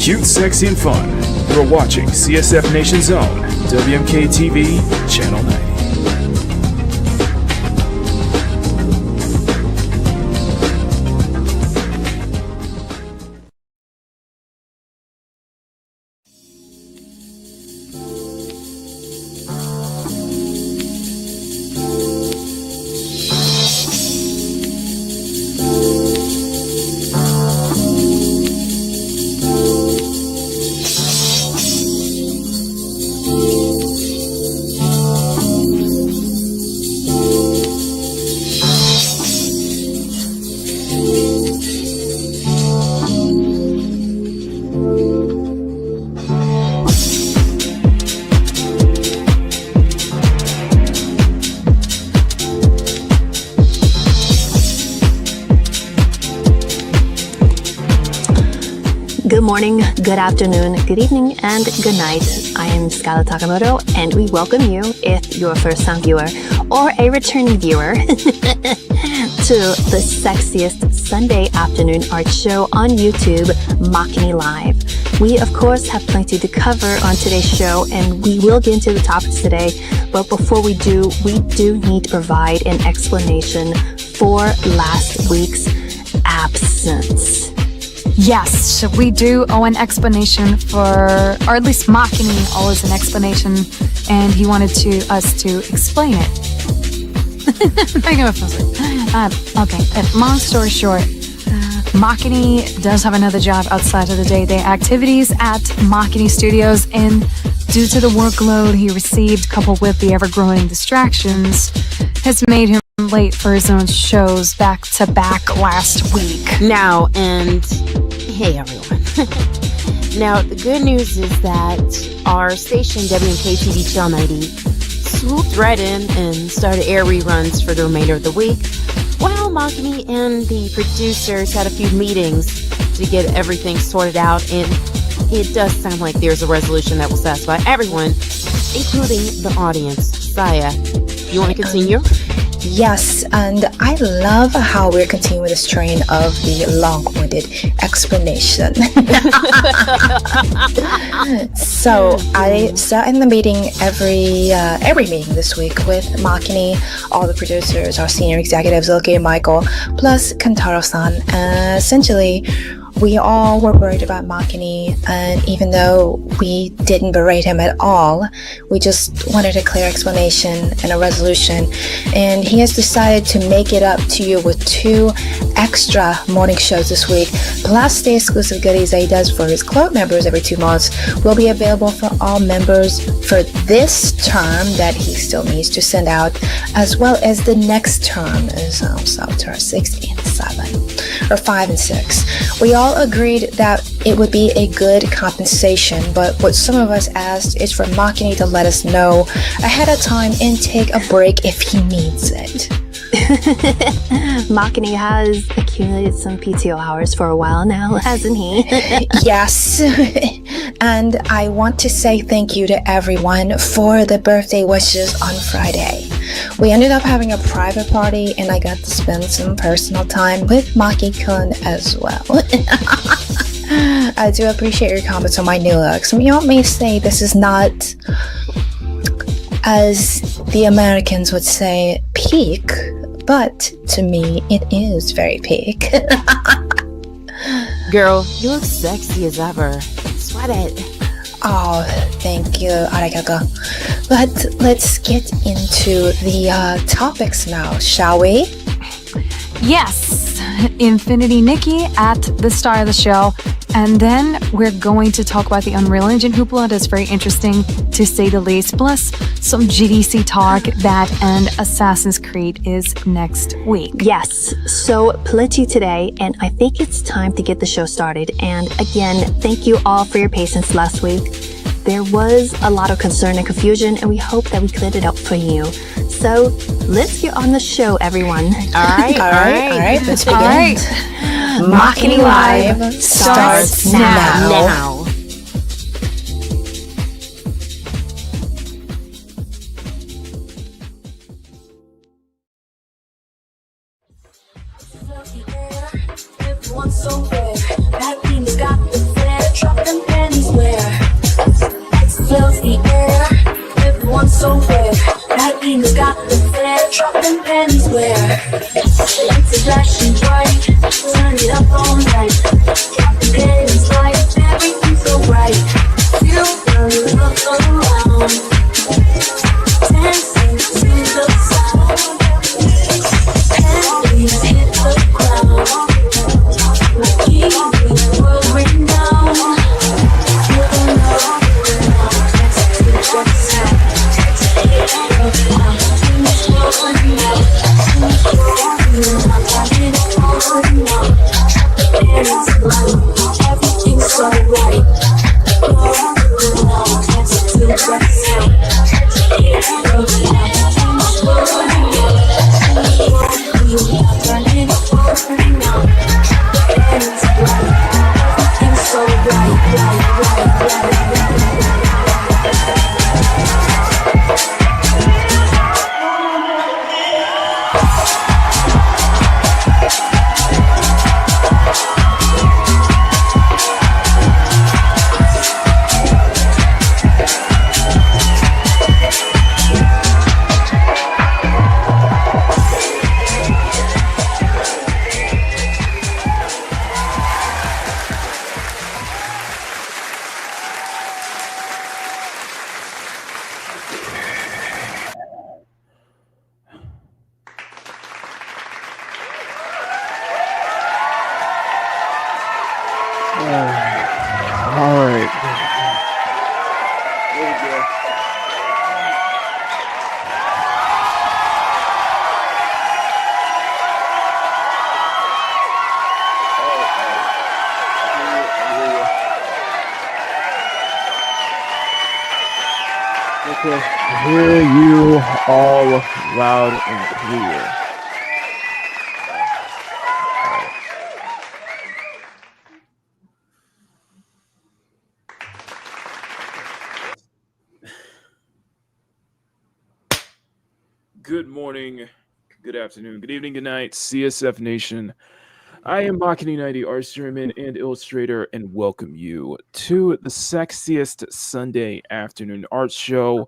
Cute, sexy, and fun. You're watching CSF Nation's own WMK TV, Channel 90. Good morning, good afternoon, good evening, and good night. I am Scarlett Takamoto, and we welcome you, if you're a first-time viewer or a returning viewer, to the sexiest Sunday afternoon art show on YouTube, Makini Live. We, of course, have plenty to cover on today's show, and we will get into the topics today. But before we do need to provide an explanation for last week's absence. Yes, we do owe an explanation for, or at least Makini owes an explanation, and he wanted us to explain it. Long story short, Makini does have another job outside of the day-to-day activities at Makini Studios, and due to the workload he received, coupled with the ever-growing distractions, has made him late for his own shows back-to-back last week. Hey everyone. Now, the good news is that our station, WMK TV Channel 90, swooped right in and started air reruns for the remainder of the week, while Makini and the producers had a few meetings to get everything sorted out, and it does sound like there's a resolution that will satisfy everyone, including the audience. Saya, you want to continue? Yes, and I love how we're continuing this train of the long-winded explanation. So I sat in the meeting every meeting this week with Makini, all the producers, our senior executives, Ilke and Michael, plus Kantaro-san. Essentially, we all were worried about Makini, and even though we didn't berate him at all, we just wanted a clear explanation and a resolution. And he has decided to make it up to you with 2 extra morning shows this week, plus the exclusive goodies that he does for his club members every 2 months will be available for all members for this term that he still needs to send out, as well as the next term is also term 6 and 7, or 5 and 6. We all agreed that it would be a good compensation, but what some of us asked is for Makini to let us know ahead of time and take a break if he needs it. Makini has accumulated some PTO hours for a while now, hasn't he? Yes, and I want to say thank you to everyone for the birthday wishes on Friday. We ended up having a private party, and I got to spend some personal time with Maki-kun as well. I do appreciate your comments on my new look. Some of y'all may say this is not, as the Americans would say, peak, but to me it is very peak. Girl, you look sexy as ever. Sweat it. Oh, thank you, arigato. But let's get into the topics now, shall we? Yes, Infinity Nikki at the start of the show, and then we're going to talk about the Unreal Engine hoopla. That's very interesting, to say the least, plus some GDC talk. That and Assassin's Creed is next week. Yes, so plenty today, and I think it's time to get the show started. And again, thank you all for your patience last week. There was a lot of concern and confusion, and we hope that we cleared it up for you. So let's get on the show, everyone. All right, let's begin. All right. Makini Live starts now. drop them panties where fills the air. Everyone's so rare. Makini's got the flair. Drop them panties where lights are flashing bright. Turn it up all night. Drop the panties like everything's so bright. Feel the love around. Dancing to the sound. Panties hit the ground. Makini, world renowned. Feel the love. Everything's so right. All right. There we go. Okay, hear you all loud and clear. Good morning, good afternoon, good evening, good night, CSF Nation. I am Makini, the art streamer and illustrator, and welcome you to the sexiest Sunday afternoon art show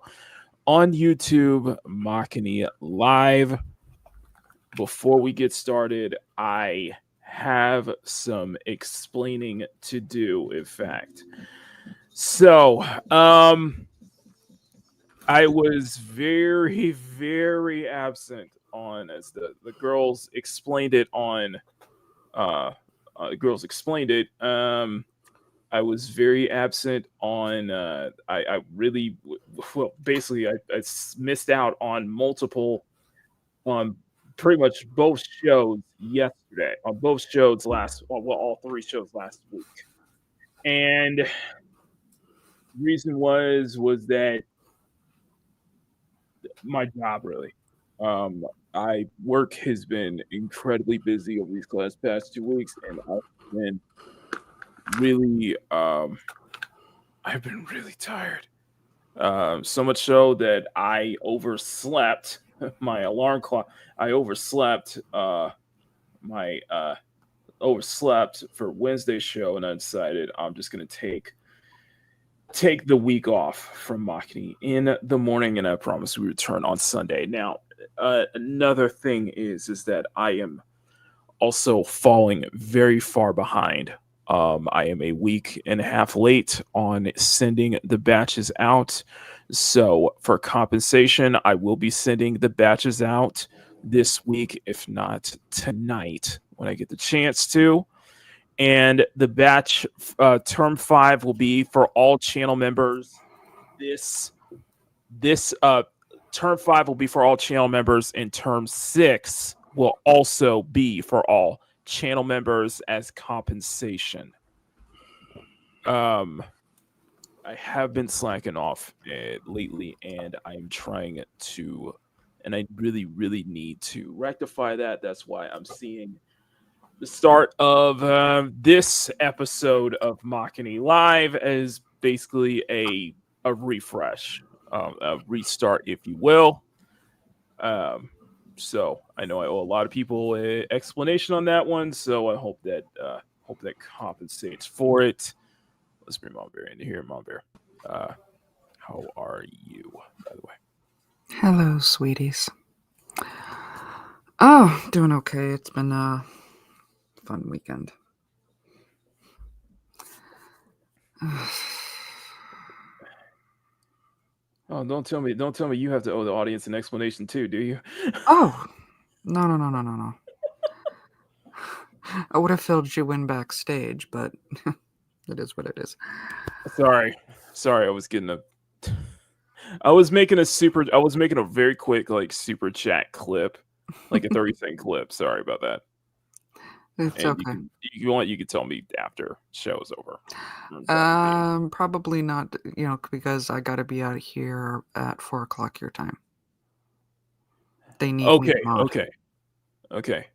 on YouTube, Makini Live. Before we get started, I have some explaining to do, in fact. So, I was very, very absent on, as the girls explained it on, the girls explained it. I was very absent on, I really, well, basically, I missed out on multiple, on pretty much both shows yesterday, on both shows well, all three shows last week. And reason was that my job really. I work has been incredibly busy over these past 2 weeks, and really I've been really tired. So much so that I overslept my alarm clock. I overslept my overslept for Wednesday's show, and I decided I'm just gonna take the week off from Makini in the morning, and I promise we return on Sunday. Now, another thing is that I am also falling very far behind. I am a week and a half late on sending the batches out. So for compensation, I will be sending the batches out this week, if not tonight, when I get the chance to. And the batch term 5 will be for all channel members. This term 5 will be for all channel members, and term 6 will also be for all channel members as compensation. I have been slacking off lately, and I'm trying to, and I really, really need to rectify that. That's why I'm seeing the start of this episode of Makini Live as basically a refresh, a restart, if you will. So I know I owe a lot of people an explanation on that one. So I hope that compensates for it. Let's bring Mom Bear in here. Mom Bear, how are you, by the way? Hello, sweeties. Oh, doing okay. It's been a fun weekend. Oh, don't tell me you have to owe the audience an explanation too, do you? Oh, no. I would have filled you in backstage, but it is what it is. Sorry, I was I was making a very quick like super chat clip, like a 30-second clip. Sorry about that. It's And okay. you can tell me after show's over. Probably not, because I gotta be out of here at 4:00 your time. They need me mod. Okay.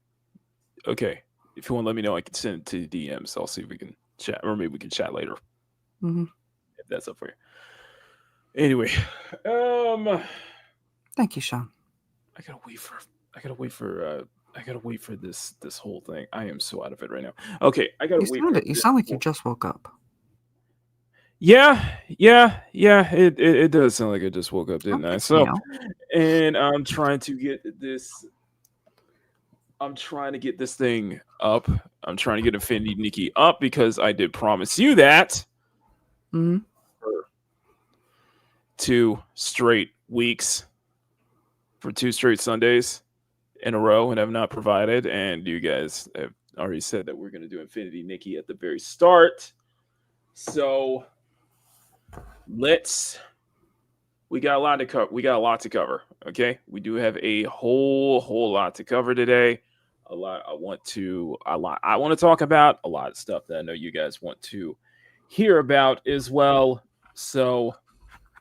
If you want to let me know, I can send it to the DMs. I'll see if we can chat, or maybe we can chat later hmm if that's up for you. Anyway, Thank you, Sean. I gotta wait for this whole thing. I am so out of it right now. Okay, I gotta wait for You sound like you just woke up. Yeah. It does sound like I just woke up, didn't I? So, and I'm trying to get this thing up. I'm trying to get Infinity Nikki up because I did promise you that Mhm. for 2 straight weeks, for 2 straight Sundays in a row, and have not provided. And you guys have already said that we're going to do Infinity Nikki at the very start. So we got a lot to cover. Okay, we do have a whole lot to cover today. I want to talk about a lot of stuff that I know you guys want to hear about as well. So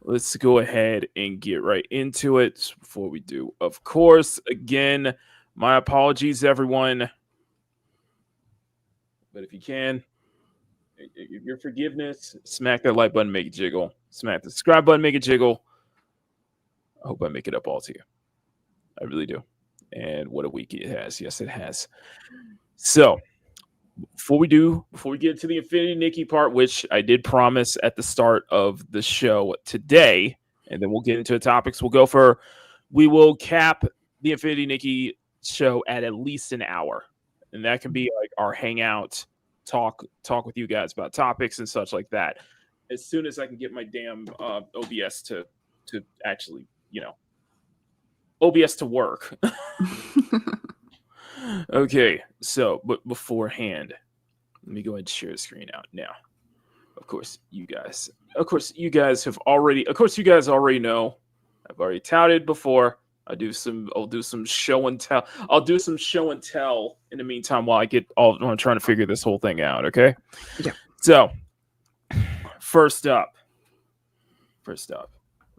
let's go ahead and get right into it. Before we do, of course, again, my apologies, everyone. But if you can, your forgiveness, smack that like button, make it jiggle. Smack the subscribe button, make it jiggle. I hope I make it up all to you. I really do. And what a week it has. Yes, it has. So before we get to the Infinity Nikki part, which I did promise at the start of the show today, and then we'll get into the topics. We will cap the Infinity Nikki show at least an hour. And that can be like our hangout, talk with you guys about topics and such like that. As soon as I can get my damn OBS to actually, OBS to work. Okay, so but beforehand, let me go ahead and share the screen out now. Of course, you guys already know. I've already touted before. I'll do some show and tell. I'll do some show and tell in the meantime while I'm trying to figure this whole thing out. Okay. Yeah. So first up,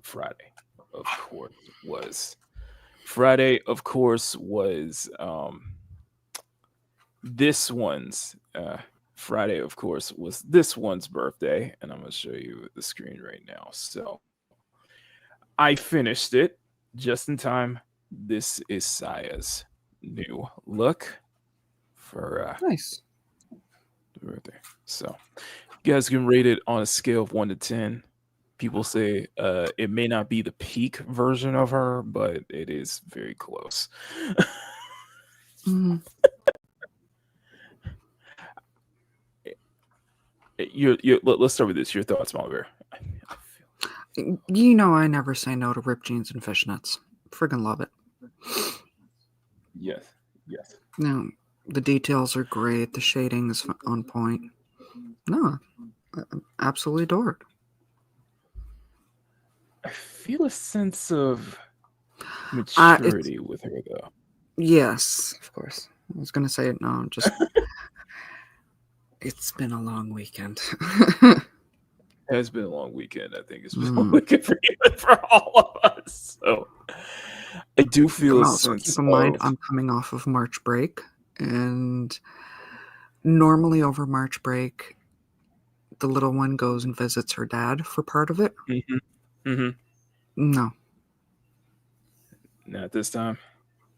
Friday, of course, was this one's Friday, of course, was this one's birthday, and I'm going to show you the screen right now. So I finished it just in time. This is Saya's new look for Nice. the birthday. So you guys can rate it on a scale of 1 to 10. People say it may not be the peak version of her, but it is very close. Mhm. Let's start with this. Your thoughts, Malbear. I never say no to ripped jeans and fishnets. Friggin' love it. Yes. No, the details are great. The shading is on point. No, I absolutely adore it. I feel a sense of maturity with her, though. Yes, of course. I was gonna say it. No, just it's been a long weekend. It has been a long weekend. I think it's been a long weekend for you and for all of us. So I do feel a sense. Keep in mind, I'm coming off of March break, and normally over March break, the little one goes and visits her dad for part of it. No, not this time.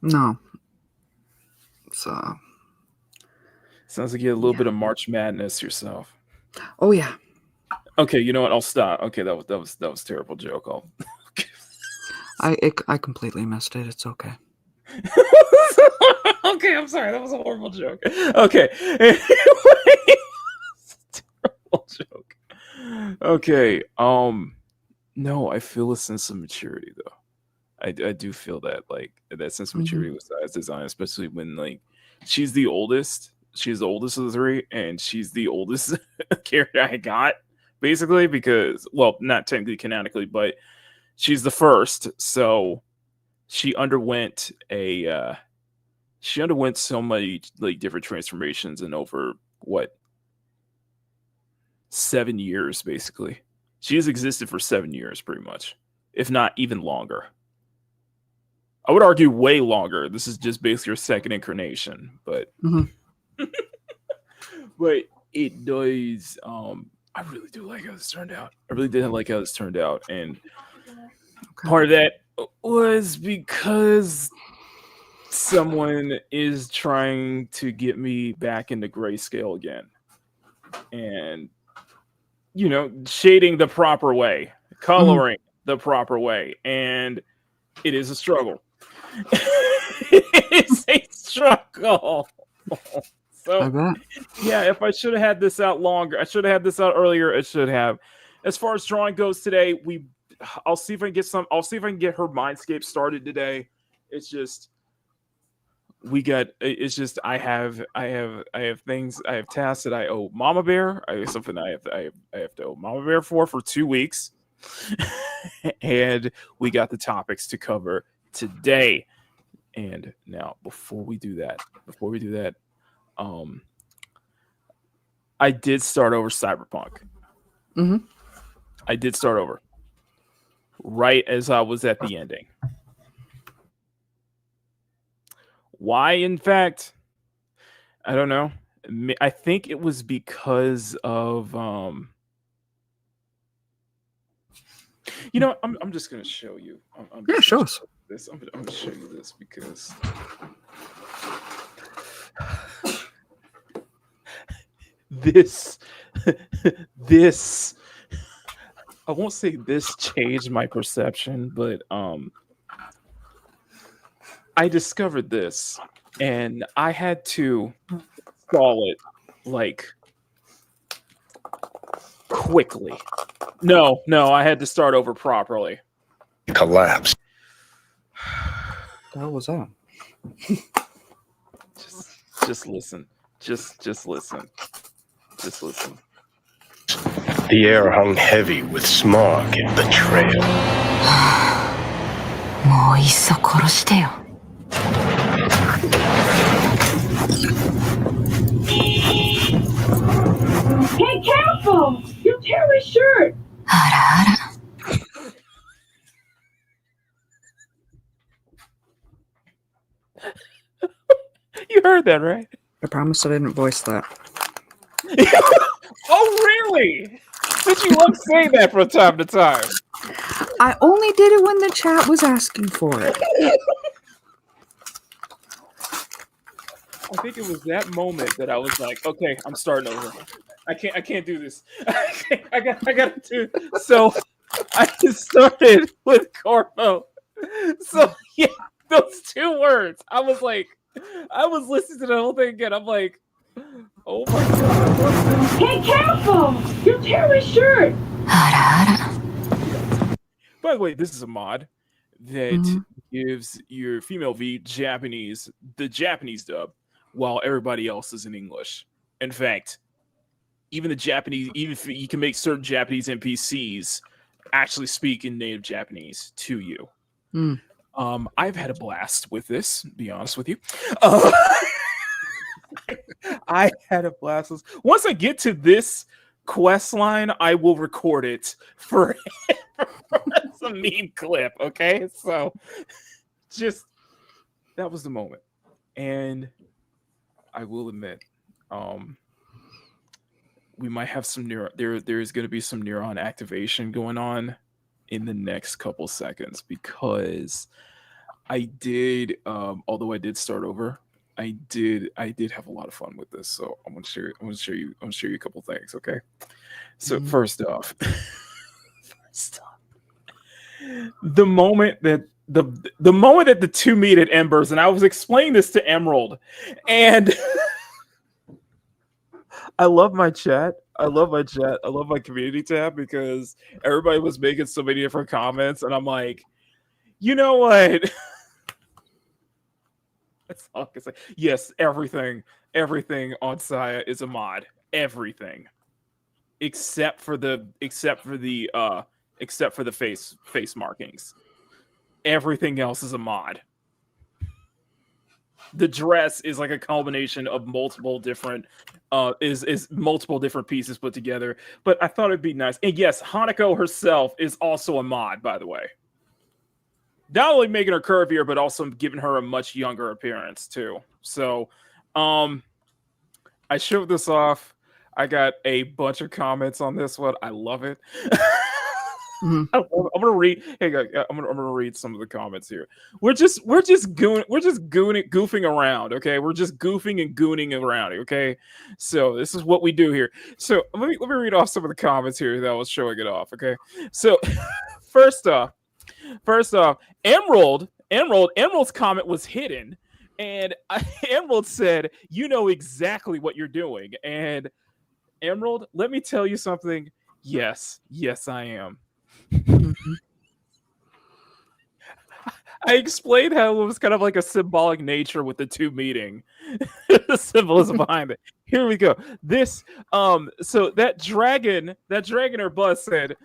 No. So sounds like you had a little bit of March Madness yourself. Oh yeah. Okay, you know what? I'll stop. Okay, that was a terrible joke. I completely missed it. It's okay. Okay, I'm sorry. That was a horrible joke. Okay. Anyway, terrible joke. Okay. No, I feel a sense of maturity though. I do feel that like that sense of maturity with size design, especially when like she's the oldest. She's the oldest of the three, and she's the oldest character I got, basically, because well, not technically canonically, but she's the first. So she underwent so many like different transformations in over what 7 years, basically. She has existed for 7 years, pretty much, if not even longer. I would argue way longer. This is just basically her second incarnation, but Mhm. but it does. I really do like how this turned out. I really did like how this turned out, and part of that was because someone is trying to get me back into grayscale again, and shading the proper way, coloring the proper way, and it is a struggle. It's a struggle. I So bet. yeah, if I should have had this out longer, I should have had this out earlier. It should have. As far as drawing goes today, I'll see if I can get some. I'll see if I can get her mindscape started today. It's just it's just I have things, I have tasks that I owe Mama Bear. I have something I have to owe Mama Bear for 2 weeks. And we got the topics to cover today. And now before we do that, I did start over Cyberpunk. Mhm. I did start over right as I was at the ending. Why, in fact, I don't know. I think it was because of I'm just gonna show you. Yeah, show us. This. I'm gonna show you this because this this I won't say this changed my perception, but I discovered this and I had to install it like quickly. No, I had to start over properly. Collapse. What was that? Just listen. Just listen. Just listen. The air hung heavy with smog and betrayal. もういっそ殺してよ。Hey, careful! You'll tear my shirt! あらあら。You heard that, right? I promise I didn't voice that. Oh, really? Did you love saying that from time to time? I only did it when the chat was asking for it. I think it was that moment that I was like, okay, I'm starting over. I can't do this. I gotta do. So I started with Corpo. So yeah, those 2 words. I was listening to the whole thing again. I'm like, oh my god. Hey, careful! You'll tear my shirt! あらあら。 By the way, this is a mod that gives your female V the Japanese dub, while everybody else is in English. In fact, even if you can make certain Japanese NPCs actually speak in native Japanese to you. I've had a blast with this, to be honest with you. I had a blast. Once I get to this quest line, I will record it for some meme clip. Okay, so just that was the moment, and I will admit, we might have some there's going to be some neuron activation going on in the next couple seconds because I did, although I did start over, I did have a lot of fun with this. So I'm gonna share you a couple things. Okay, So first off, the moment that the moment that the two meet at Embers, and I was explaining this to Emerald, and I love my chat. I love my chat. I love my community tab because everybody was making so many different comments, and I'm like, you know what? That's all I can say. Yes, everything on Saya is a mod. Everything, except for the face markings. Everything else is a mod. The dress is like a combination of multiple different is multiple different pieces put together. But I thought it'd be nice. And yes, Hanako herself is also a mod, by the way. Not only making her curvier, but also giving her a much younger appearance too. So I showed this off. I got a bunch of comments on this one. I love it. I'm gonna read. Hey, I'm gonna read some of the comments here. We're just goofing around. Okay, we're just goofing and gooning around. Okay, so this is what we do here. So let me read off some of the comments here that I was showing it off. Okay, so first off, Emerald's comment was hidden, and Emerald said, "You know exactly what you're doing." And Emerald, let me tell you something. Yes, I am. I explained how it was kind of like a symbolic nature with the two meeting. The symbolism behind it. Here we go. This so that dragon or bus said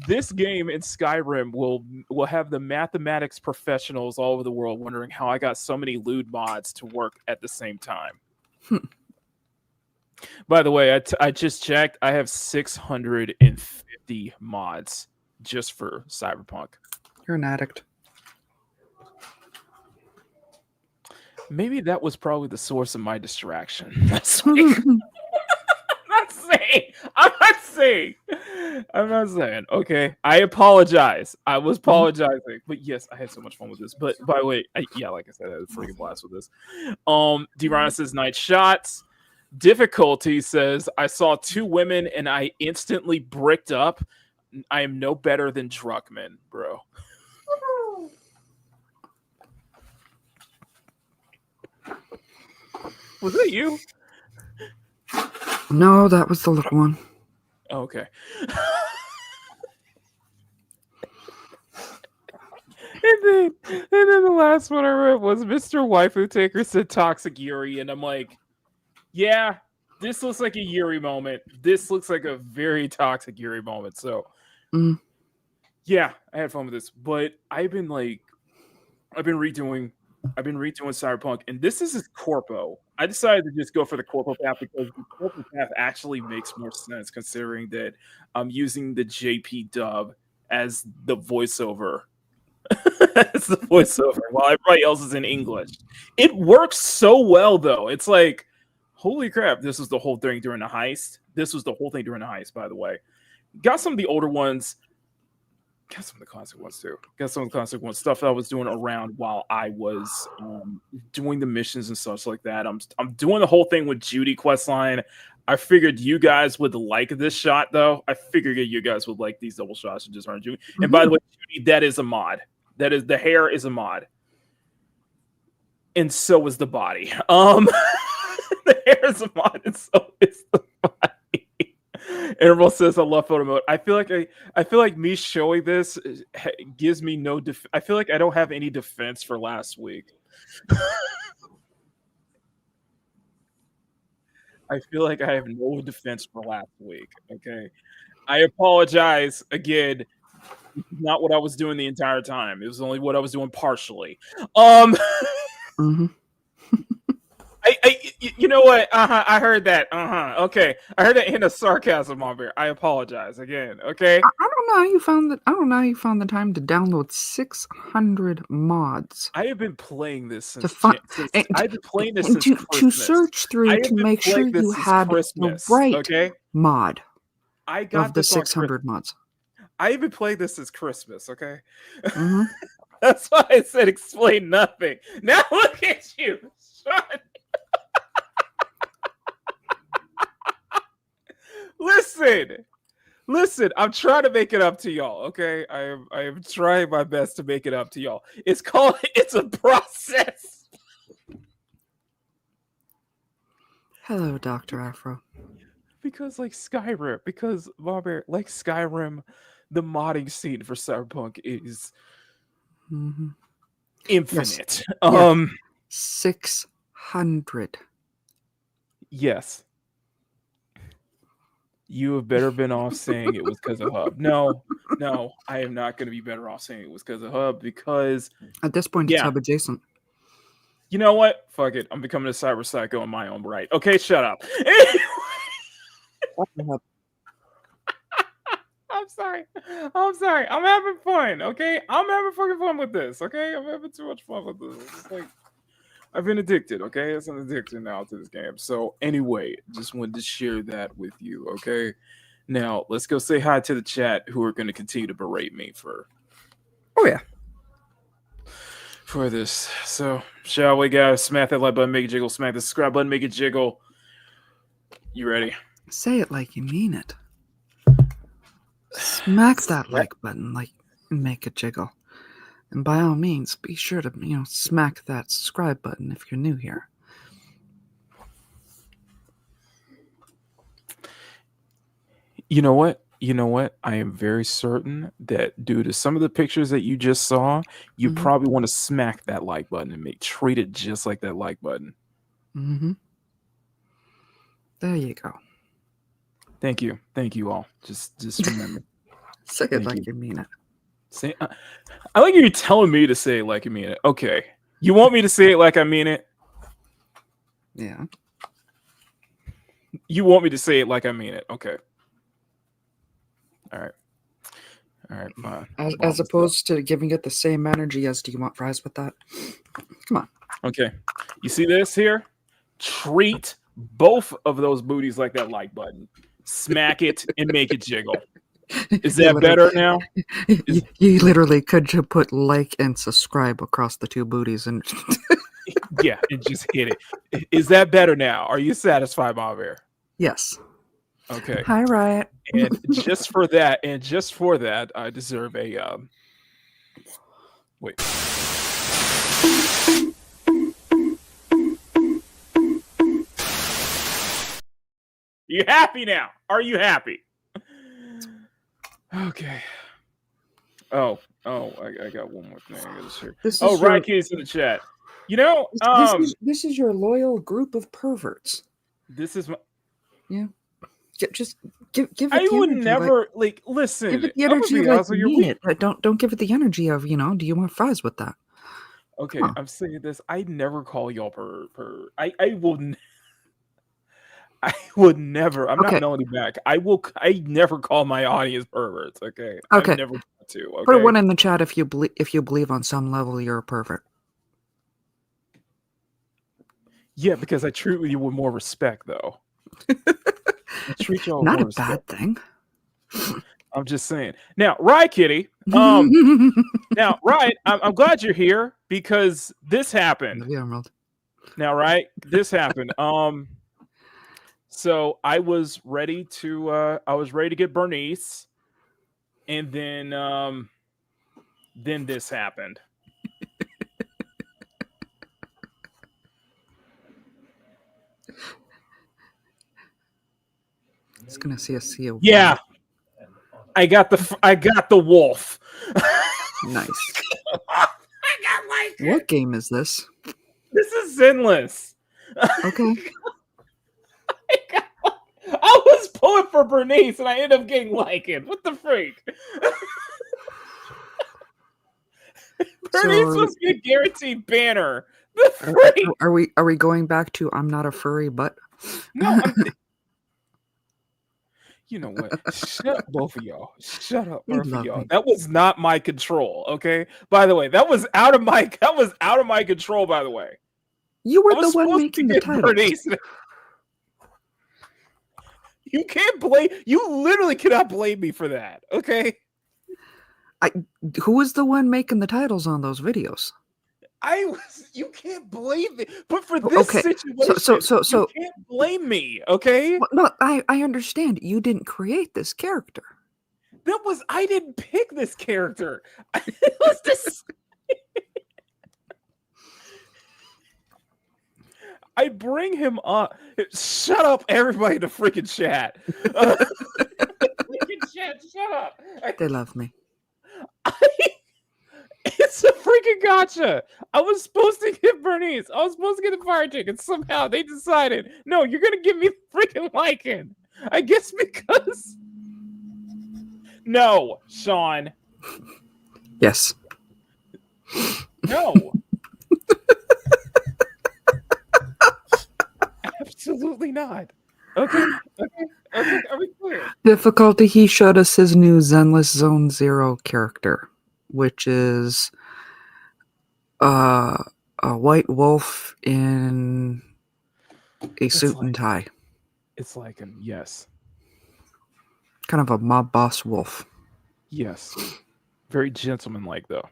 this game in Skyrim will have the mathematics professionals all over the world wondering how I got so many lewd mods to work at the same time. By the way, I just checked. I have 650 mods just for Cyberpunk. You're an addict. Maybe that was probably the source of my distraction. That's I'm not saying. Okay, I apologize. I was apologizing, but yes, I had so much fun with this. But by the way, like I said, I had a freaking blast with this. D-Ryan says night shots. Difficulty says I saw two women and I instantly bricked up. I am no better than Druckmann, bro. Was that you? No, that was the little one. Okay. And then the last one I read was Mr. Waifu Taker said toxic Yuri, and I'm like, yeah, this looks like a Yuri moment. This looks like a very toxic Yuri moment. So yeah, I had fun with this. But I've been redoing Cyberpunk, and this is his corpo. I decided to just go for the corpo path because the corpo path actually makes more sense considering that I'm using the JP dub as the voiceover. It's the voiceover while everybody else is in English. It works so well though. It's like, holy crap, this was the whole thing during the heist. This was the whole thing during the heist, by the way. Got some of the older ones. Got some of the classic ones too. Got some of the classic ones, stuff that I was doing around while I was doing the missions and such like that. I'm doing the whole thing with Judy questline. I figured you guys would like this shot though. I figured you guys would like these double shots and just around Judy. And by the way, Judy, that is a mod. That is the hair is a mod. And so is the body. The hair is a mod, and so is the body. Interval says I love photo mode. I feel like me showing this gives me no I feel like I don't have any defense for last week. I feel like I have no defense for last week. Okay. I apologize again. Not what I was doing the entire time. It was only what I was doing partially. You know what? I heard that. Okay, I heard that hint of sarcasm on there. I apologize again. Okay. I don't know how you found that. I don't know how you found the time to download 600 mods. I have been playing this since. I've been playing this since Christmas. To search through to make sure you had the right mod. I got of the 600 mods. I've been playing this since Christmas. Okay. That's why I said explain nothing. Now look at you, Sean. Listen, Listen, I'm trying to make it up to y'all. Okay, I am trying my best to make it up to y'all. It's called. It's a process. Hello, Dr. Afro. Because like Skyrim, because Bobber, like Skyrim, the modding scene for Cyberpunk is Mm-hmm. infinite. Yes. 600. Yes. You have better been off saying it was because of Hub. No, I am not going to be better off saying it was because of Hub because At this point, it's hub adjacent. you know what? Fuck it. I'm becoming a cyber psycho in my own right. Okay, shut up. I'm sorry. I'm having fun. Okay, I'm having fucking fun with this. Okay, I'm having too much fun with this. It's like I've been addicted. Okay, it's an addiction now to this game. So anyway, just wanted to share that with you. Okay, now let's go say hi to the chat who are going to continue to berate me for. Oh yeah. For this. So shall we, guys? Smack that like button, make it jiggle. Smack the subscribe button, make it jiggle. You ready? Say it like you mean it. Smack that like button, like make it jiggle. And by all means, be sure to, smack that subscribe button if you're new here. You know what? I am very certain that due to some of the pictures that you just saw, you probably want to smack that like button and treat it just like that like button. Mm-hmm. There you go. Thank you all. Just remember. Say it like you mean it. Say, I like you telling me to say it like you mean it. Okay, you want me to say it like I mean it? Yeah. You want me to say it like I mean it? Okay. All right, fine. As opposed to giving it the same energy as, do you want fries with that? Come on. Okay. You see this here? Treat both of those booties like that like button. Smack it and make it jiggle. Is that better now? You literally could just put like and subscribe across the two booties and yeah, and just hit it. Is that better now? Are you satisfied, Maver? Yes. Okay. Hi, Riot. And just for that, I deserve a wait. You happy now? Are you happy? Okay. Oh, I got one more thing I gotta share. Ryan Kitty's in the chat. This is your loyal group of perverts. This is my. Yeah. Just give it. I would energy, never listen. Give it the energy like you mean it, but don't give it the energy of do you want fries with that? Okay, I'm saying this. I never call y'all per. I would never. I'm not Melanie Mac. I never call my audience perverts. Okay. Okay. I never want to. Okay? Put a one in the chat if you believe on some level you're a pervert. Yeah, because I treat you with more respect, though. I treat y'all not more a bad thing. I'm just saying. Now, Riot Kitty. Now, Riot, I'm glad you're here because this happened. Now, right, this happened. So I was ready to get Bernice, and then this happened. It's gonna see a sea of yeah. I got the wolf. Nice. I got like what game is this? This is Sinless. Okay. I was pulling for Bernice and I ended up getting Lycan. What the freak? Bernice was a guaranteed banner. The freak. Are we going back to I'm not a furry but? No. You know what? Shut up, both of y'all. Shut up, both of y'all. That was not my control. Okay. By the way, that was out of my control. By the way, you were the one making the title. You can't blame. You literally cannot blame me for that. Okay. Who was the one making the titles on those videos? I was. You can't blame me. But for this situation, so you can't blame me. Okay. Well, no, I understand. You didn't create this character. I didn't pick this character. It was this. I bring him up. Shut up, everybody in the freaking chat. Freaking chat, shut up. They love me. It's a freaking gotcha. I was supposed to get Bernice. I was supposed to get the fire chick, and somehow they decided, no, you're gonna give me freaking Lycan. I guess because. No, Sean. Yes. No. Absolutely not. Okay. Are we clear? Difficulty. He showed us his new Zenless Zone Zero character, which is a white wolf in a suit and tie. It's like him, yes. Kind of a mob boss wolf. Yes. Very gentlemanlike, though.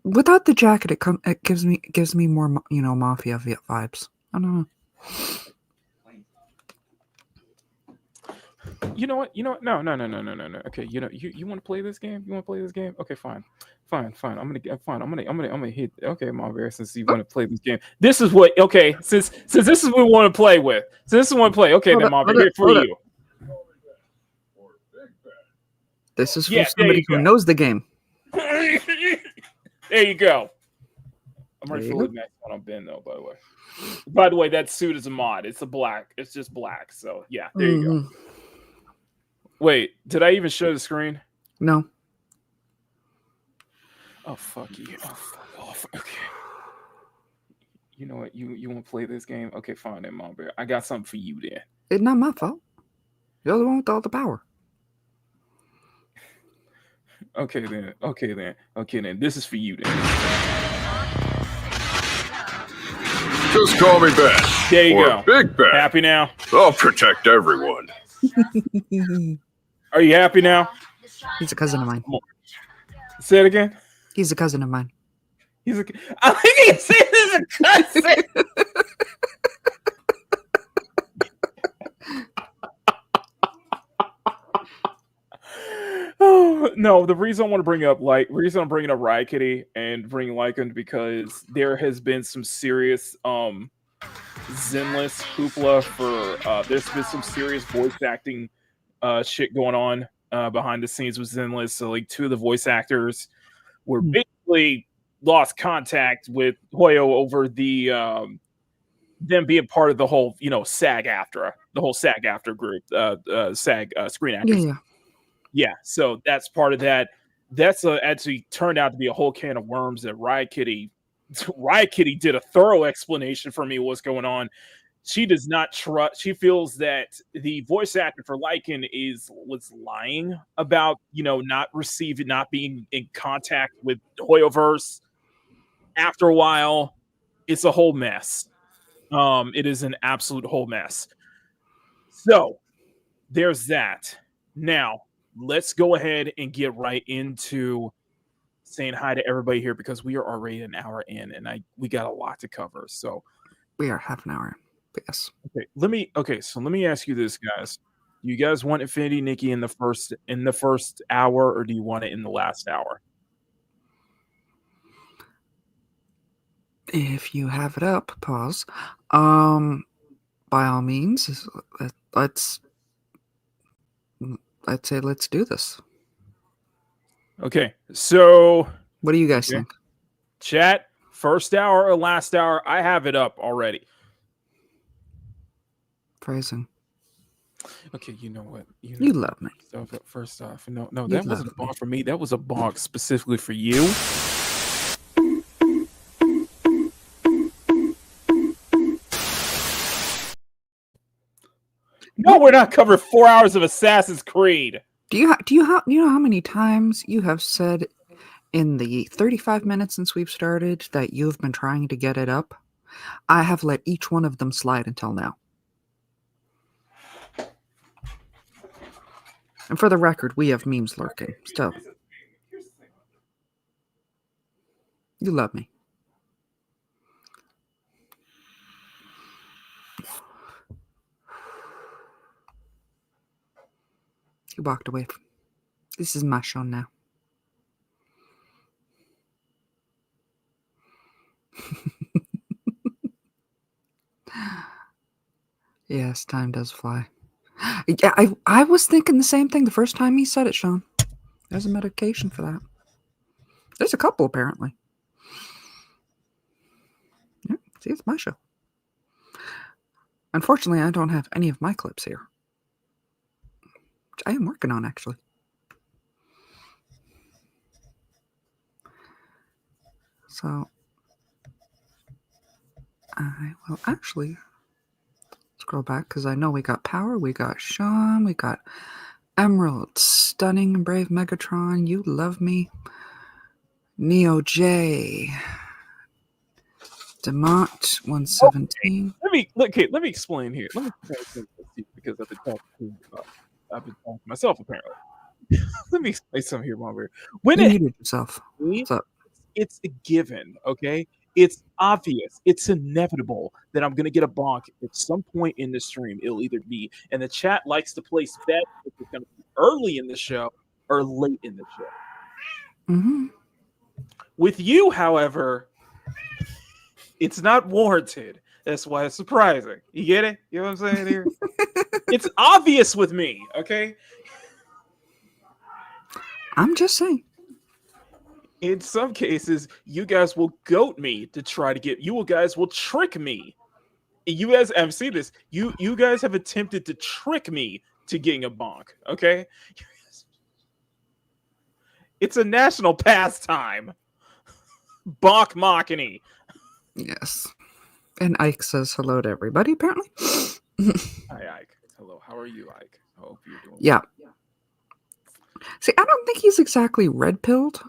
Without the jacket, it gives me more, mafia vibes. I don't know. You know what? No. Okay, you want to play this game? You want to play this game? Okay, fine. I'm gonna hit. Okay, Mom Bear, since you want to play this game, this is what. Okay, since this is what we want to play with. So this is what we play. Okay, then Mom Bear, here for you. This is for somebody who knows the game. There you go. I'm ready for the next one on Ben, though. By the way, that suit is a mod. It's It's just black. So yeah, there you go. Wait, did I even show the screen? No. Oh fuck you! Oh fuck off. Okay. You know what? You want to play this game? Okay, fine, then, Mom Bear. I got something for you then. It's not my fault. You're the one with all the power. Okay then. This is for you then. Just call me Ben. There you go. Big Ben. Happy now? I'll protect everyone. Are you happy now? He's a cousin of mine. Say it again. He's a cousin of mine. I think he said he's a cousin. Oh no! The reason I want to bring up Riot Kitty and bring Lycan because there has been some serious Zenless hoopla for there's been some serious voice acting shit going on behind the scenes with Zenless. So like two of the voice actors were basically lost contact with Hoyo over the them being part of the whole SAG-AFTRA, the whole SAG-AFTRA group, SAG Screen Actors. Yeah, so that's part of that. That's actually turned out to be a whole can of worms that Riot Kitty did a thorough explanation for me what's going on. She does not trust. She feels that the voice actor for Lycan was lying about not being in contact with Hoyoverse. After a while, it's a whole mess. It is an absolute whole mess. So there's that. Now let's go ahead and get right into saying hi to everybody here because we are already an hour in and we got a lot to cover. So we are half an hour in. Yes. Okay. Let me ask you this, guys. Do you guys want Infinity Nikki in the first hour, or do you want it in the last hour? If you have it up, pause. By all means, I'd say let's do this. Okay, so what do you guys think? Chat, first hour or last hour? I have it up already. Phrasing. Okay, you know what? You love me. First off, no, that wasn't a bonk for me. That was a bonk specifically for you. No, we're not covering 4 hours of Assassin's Creed. Do you know how many times you have said in the 35 minutes since we've started that you've been trying to get it up? I have let each one of them slide until now. And for the record, we have memes lurking. Still. You love me. He walked away. This is my show now. Yes, time does fly. Yeah, I was thinking the same thing the first time he said it, Sean. There's a medication for that. There's a couple, apparently. Yeah, see, it's my show. Unfortunately, I don't have any of my clips here. Which I am working on, actually. So, I will actually scroll back because I know we got Power, we got Sean, we got Emerald, Stunning, Brave Megatron, You Love Me, Neo J, Demont 117. Let me explain here. Let me explain this because I've been talking to myself apparently. Let me explain something here while we're when You it muted yourself. What's up? it's a given, okay? It's obvious, it's inevitable that I'm gonna get a bonk at some point in the stream. It'll either be, and the chat likes to place bets if it's gonna be early in the show or late in the show. Mm-hmm. With you, however, it's not warranted. That's why it's surprising. You get it? You know what I'm saying here? It's obvious with me, okay? I'm just saying. In some cases, you guys will goat me to try to get you guys will trick me. You guys have seen this. You guys have attempted to trick me to getting a bonk, okay? It's a national pastime. Bonk Makini. Yes. And Ike says hello to everybody, apparently. Hi, Ike. Hello. How are you, Ike? I hope you're doing Yeah. See, I don't think he's exactly red-pilled.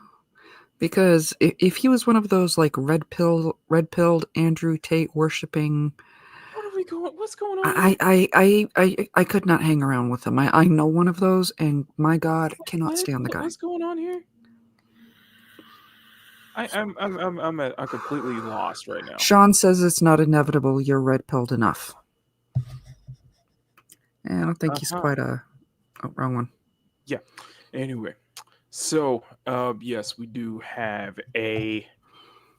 Because if he was one of those like red-pilled Andrew Tate worshipping, what's going on? I could not hang around with him. I know one of those, and my God, I cannot stand the guy. What's going on here? I'm completely lost right now. Sean says it's not inevitable. You're red-pilled enough. And I don't think he's quite a wrong one. Yeah. Anyway. So, yes, we do have a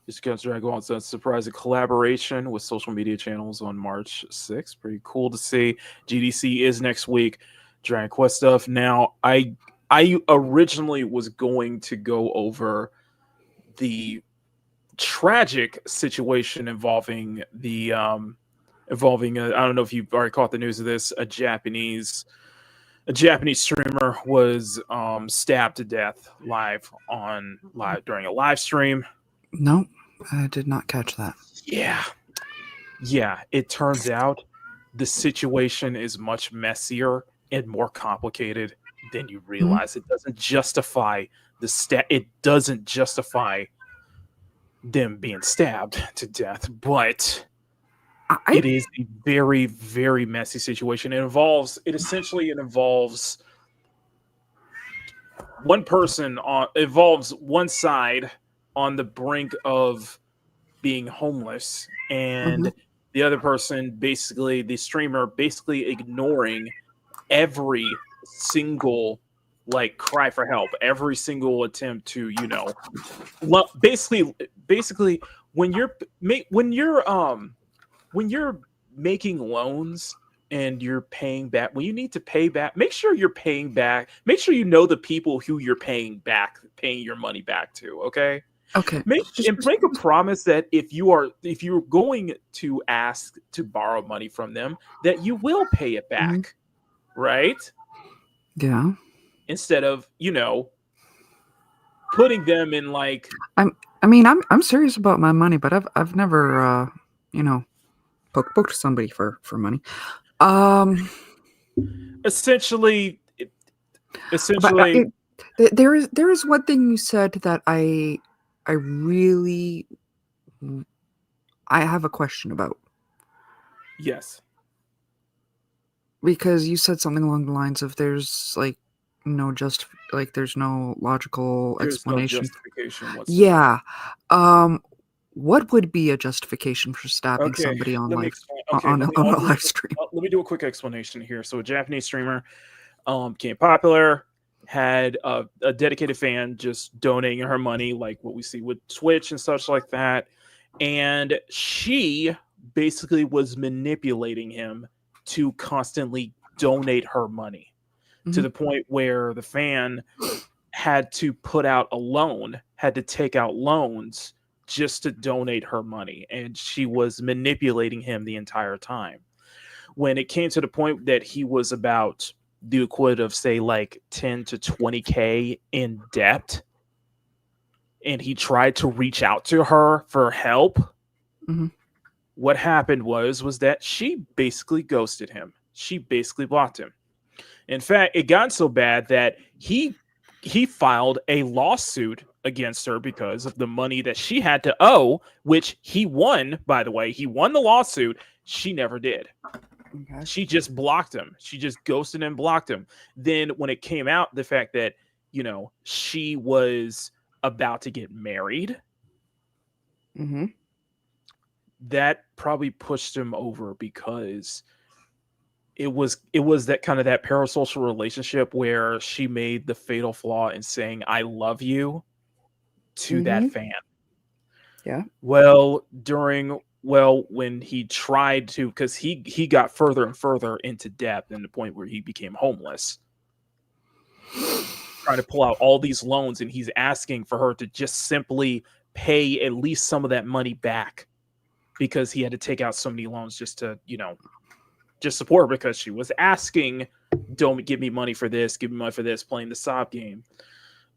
Dragon Ball Z surprise collaboration with social media channels on March 6th. Pretty cool to see. GDC is next week. Dragon Quest stuff. Now, I originally was going to go over the tragic situation involving I don't know if you've already caught the news of this, a Japanese streamer was stabbed to death live during a live stream. No, I did not catch that. Yeah. It turns out the situation is much messier and more complicated than you realize. Mm-hmm. It doesn't justify It doesn't justify them being stabbed to death, but it is a very, very messy situation. It involves one person involves one side on the brink of being homeless, and the other person, basically the streamer, basically ignoring every single cry for help, every single attempt to, basically when you're making loans and you're paying back, when you need to pay back, make sure you're paying back. Make sure you know the people who you're paying your money back to. Okay. Make a promise that if you're going to ask to borrow money from them, that you will pay it back, right? Yeah. Instead of putting them in I'm serious about my money, but I've never poked somebody for money. Essentially, there is one thing you said that I have a question about. Yes. Because you said something along the lines of there's there's no logical explanation. No justification whatsoever. Yeah. What would be a justification for stabbing somebody on a live stream? Let me do a quick explanation here. So a Japanese streamer became popular, had a dedicated fan just donating her money, like what we see with Twitch and such like that. And she basically was manipulating him to constantly donate her money to Mhm. the point where the fan had to put out a loan, had to take out loans just to donate her money. And she was manipulating him the entire time. When it came to the point that he was about the equivalent of, say, like 10 to 20K in debt, and he tried to reach out to her for help, Mhm. what happened was that she basically ghosted him. She basically blocked him. In fact, it got so bad that he filed a lawsuit against her because of the money that she had to owe, which he won, by the way. He won the lawsuit. She never did. Okay. She just blocked him. She just ghosted and blocked him. Then when it came out, the fact that, she was about to get married, Mhm. that probably pushed him over, because it was that kind of that parasocial relationship where she made the fatal flaw in saying "I love you" to that Mhm. fan. Yeah. When he tried to, because he got further and further into debt, in the point where he became homeless, trying to pull out all these loans, and he's asking for her to just simply pay at least some of that money back, because he had to take out so many loans just to, just support her, because she was asking, "Don't give me money for this, give me money for this," playing the sob game.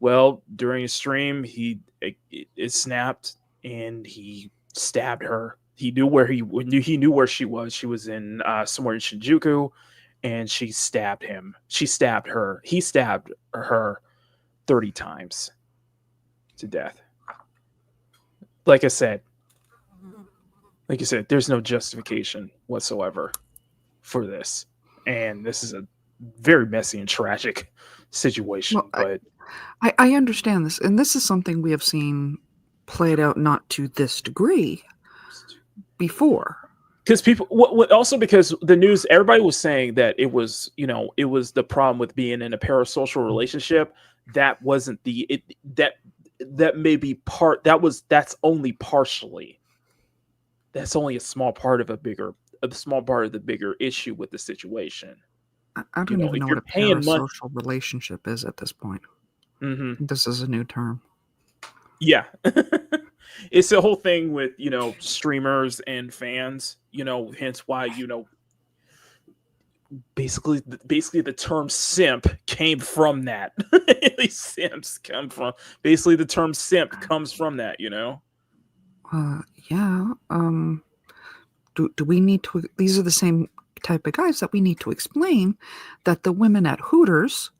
Well, during a stream, it snapped, and he stabbed her. He knew where she was. She was in somewhere in Shinjuku, and she stabbed him. She stabbed her. He stabbed her 30 times to death. Like I said, there's no justification whatsoever for this, and this is a very messy and tragic situation. Well, But I understand this, and this is something we have seen played out not to this degree before. because people, also because the news, everybody was saying that it was the problem with being in a parasocial relationship. That wasn't that may be part, that's only partially, that's only a small part of the bigger issue with the situation. I don't even If know what you're a paying money. parasocial relationship is at this point. Hmm. This is a new term. Yeah. It's the whole thing with, streamers and fans, hence why, basically the term simp came from that. These simps come from, basically the term simp comes from that. Yeah. Do we need to? These are the same type of guys that we need to explain that the women at Hooters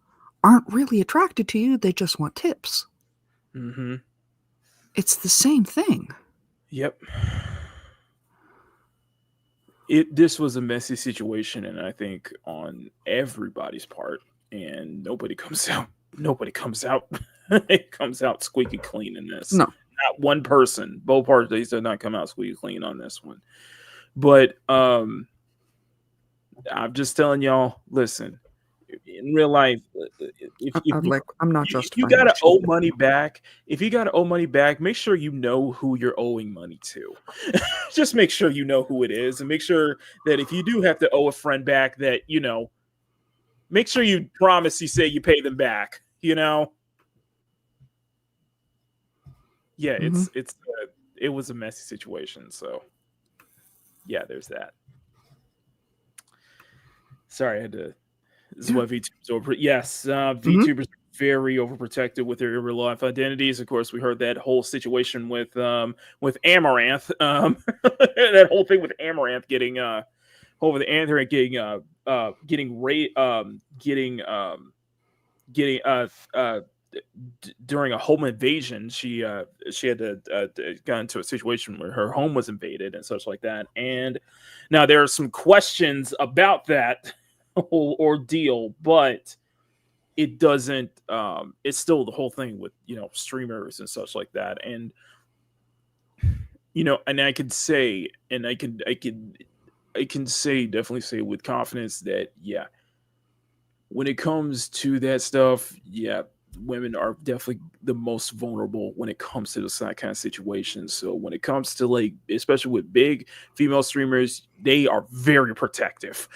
aren't really attracted to you. They just want tips. Hmm. It's the same thing. Yep. This was a messy situation, and I think on everybody's part, and nobody comes out it comes out squeaky clean in this. No. Not one person. Both parties did not come out squeaky clean on this one. But I'm just telling y'all, listen, in real life, I'm not if you justifying gotta what she owe did. money back, make sure you know who you're owing money to. Just make sure you know who it is, and make sure that if you do have to owe a friend back, that make sure you promise, you say you pay them back. Yeah, Mhm. it was a messy situation. So yeah, there's that. Sorry, I had to. This is Yeah. why VTubers yes, Mhm. VTubers are very overprotected with their real life identities. Of course, we heard that whole situation with Amaranth, that whole thing with Amaranth getting over the Amaranth getting getting during a home invasion. She had to got into a situation where her home was invaded and such like that. And now there are some questions about that whole ordeal, but it doesn't. It's still the whole thing with streamers and such like that. And and I could say, and I can say, definitely say with confidence that, yeah, when it comes to that stuff, yeah, women are definitely the most vulnerable when it comes to those kind of situations. So when it comes to like, especially with big female streamers, they are very protective,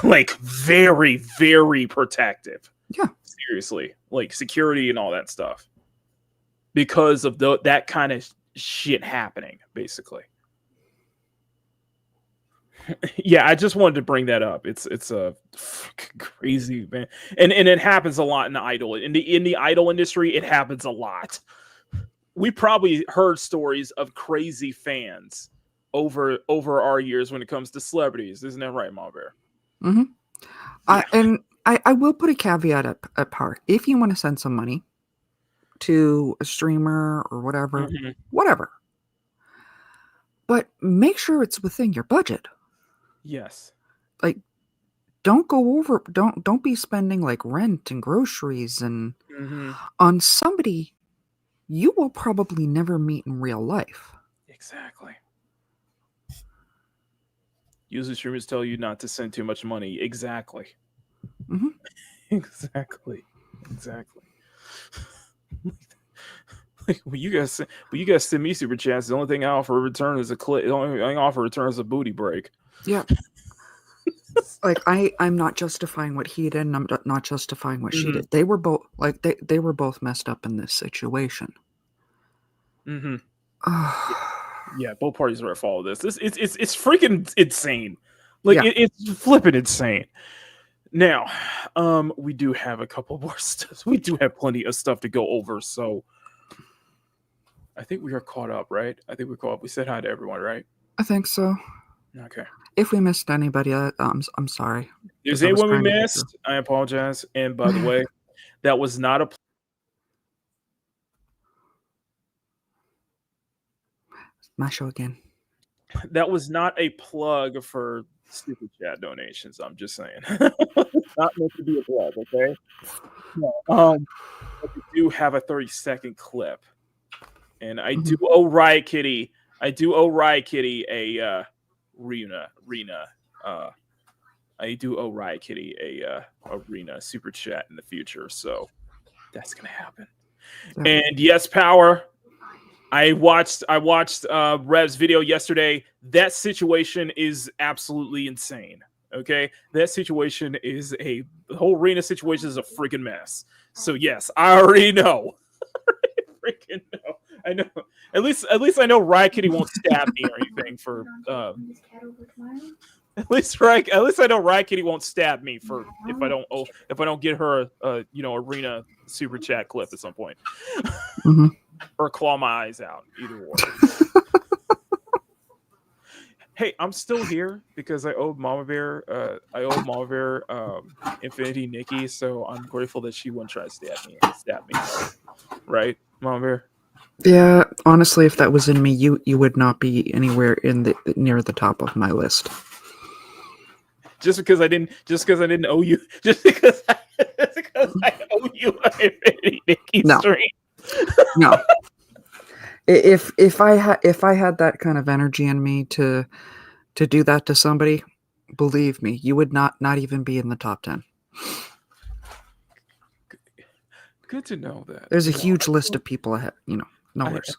like very, very protective. Yeah. Seriously, like security and all that stuff because of that kind of shit happening, basically. Yeah, I just wanted to bring that up. It's a fucking crazy, man, and it happens a lot in the idol in the idol industry. It happens a lot. We probably heard stories of crazy fans over our years when it comes to celebrities, isn't that right, Malbear? Mm-hmm. Yeah. And I will put a caveat at part. If you want to send some money to a streamer or whatever, whatever, but make sure it's within your budget. Yes. Like, don't go over. Don't be spending like rent and groceries and on somebody you will probably never meet in real life. Exactly. Usually streamers tell you not to send too much money. Exactly. Mm-hmm. Exactly. Like, when you guys send me super chats, the only thing I offer in return is a clip. The only thing I offer in return is a booty break. Yeah. Like I'm not justifying what he did, and I'm not justifying what she did. They were both like they were both messed up in this situation. Mm-hmm. Yeah, both parties are at fault of this. It's freaking insane. Like it's flipping insane. Now, we do have a couple more stuff. We do have plenty of stuff to go over. So I think we are caught up, right? I think we're caught up. We said hi to everyone, right? I think so. Okay. If we missed anybody, I'm sorry. If there's anyone we missed, I apologize. And by the way, that was not a my show again. That was not a plug for super chat donations. I'm just saying. Not meant to be a plug, okay? No, but we do have a 30-second clip. And I do owe Riot Kitty a Rena. I do owe Riot Kitty a Rena super chat in the future, so that's gonna happen. Yeah. And yes, Power. I watched Rev's video yesterday. That situation is absolutely insane. Okay, that situation is the whole Rena situation is a freaking mess. So yes, I already know. Freaking know. I know. At least I know Riot Kitty won't stab me or anything for. At least I know Riot Kitty won't stab me for if I don't get her a Arena super chat clip at some point, or claw my eyes out. Either or. Hey, I'm still here because I owe Mama Bear. Infinity Nikki, so I'm grateful that she wouldn't try to stab me. Right, Mama Bear? Yeah, honestly, if that was in me, you would not be anywhere near the top of my list. Just because I didn't owe you. Just because I owe you an Infinity Nikki stream. No. If I had that kind of energy in me to do that to somebody, believe me, you would not even be in the top 10. Good to know that. There's a huge list of people ahead. No worries.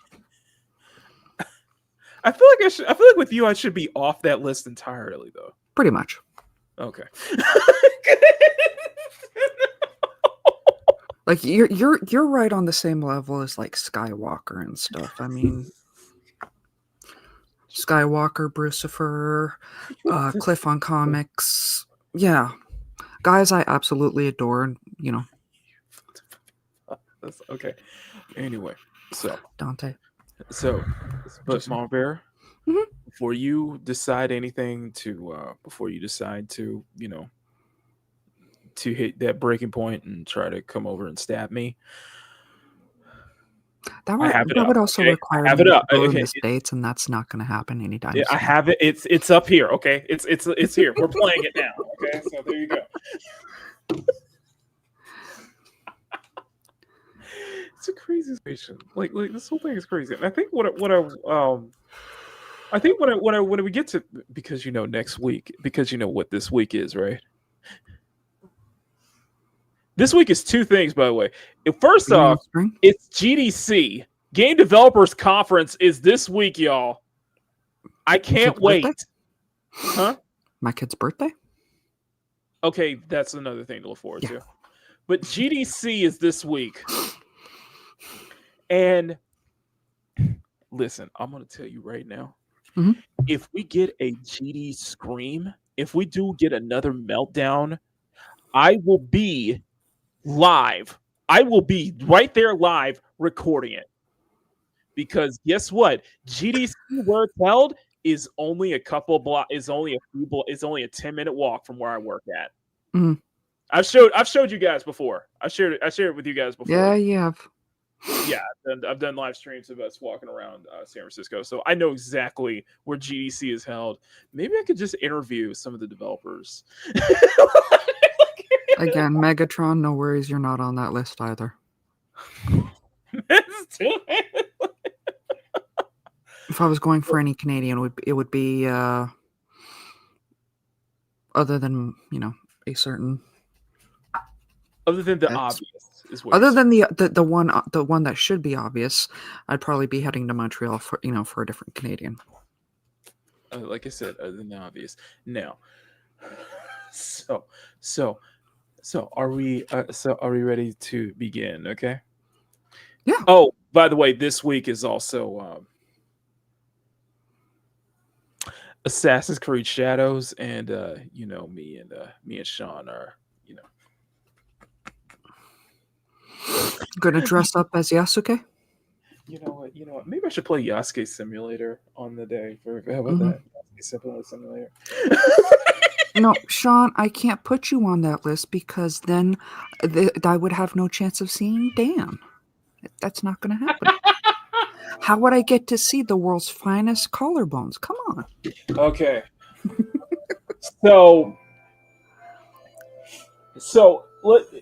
I feel like with you, I should be off that list entirely, though. Pretty much. Okay. Like you're right on the same level as like Skywalker and stuff. I mean, Skywalker, Brucifer, Cliff on comics. Yeah, guys, I absolutely adore, and That's okay. Anyway, so Dante. So, but Mama Bear, before you decide anything to to hit that breaking point and try to come over and stab me, that would also require me to go in the States, and that's not going to happen anytime soon. I have it. It's up here. Okay, it's here. We're playing it now. Okay, so there you go. It's a crazy situation. Like this whole thing is crazy. And I think when we get to, because next week, because what this week is, right? This week is two things, by the way. First off, Stuttering? it's GDC. Game Developers Conference is this week, y'all. I can't wait. Birthday? Huh? My kid's birthday? Okay, that's another thing to look forward Yeah. to. But GDC is this week. And listen, I'm going to tell you right now, Mhm. if we get a GD scream, if we do get another meltdown, I will be live. I will be right there live recording it. Because guess what? GDC where it's held is only a couple block is only a few is only a 10-minute walk from where I work at. Mhm. I've showed you guys before. I shared it with you guys before. Yeah, you have. Yeah, I've done live streams of us walking around San Francisco, so I know exactly where GDC is held. Maybe I could just interview some of the developers. Again, Megatron, no worries, you're not on that list either. If I was going for any Canadian, it would be other than, a certain... Other than the obvious. Is what other than the one that should be obvious, I'd probably be heading to Montreal for a different Canadian. Like I said, other than the obvious. Now, so are we ready to begin? Okay. Yeah. Oh, by the way, this week is also Assassin's Creed Shadows, and me and Sean are Gonna dress up as Yasuke? You know what? Maybe I should play Yasuke Simulator on the day. How about that? Yasuke Simulator. No, Sean, I can't put you on that list because then I would have no chance of seeing Dan. That's not going to happen. How would I get to see the world's finest collarbones? Come on. Okay. So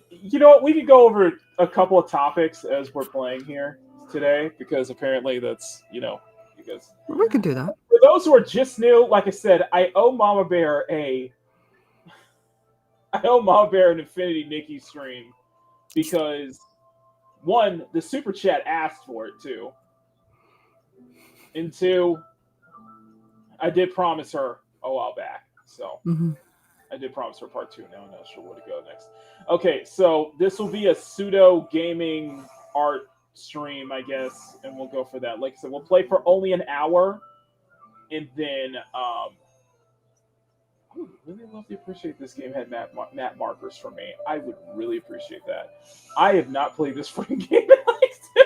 you know what? We could go over a couple of topics as we're playing here today because apparently that's because we could do that. For those who are just new, like I said, I owe Mama Bear an Infinity Nikki stream because one, the super chat asked for it too, and two, I did promise her a while back, so I did promise her part 2. Now I'm not sure where to go next. Okay, so this will be a pseudo gaming art stream, I guess, and we'll go for that. Like I said, we'll play for only an hour, and then I would really love to appreciate this game had map markers for me. I would really appreciate that. I have not played this freaking game in like 2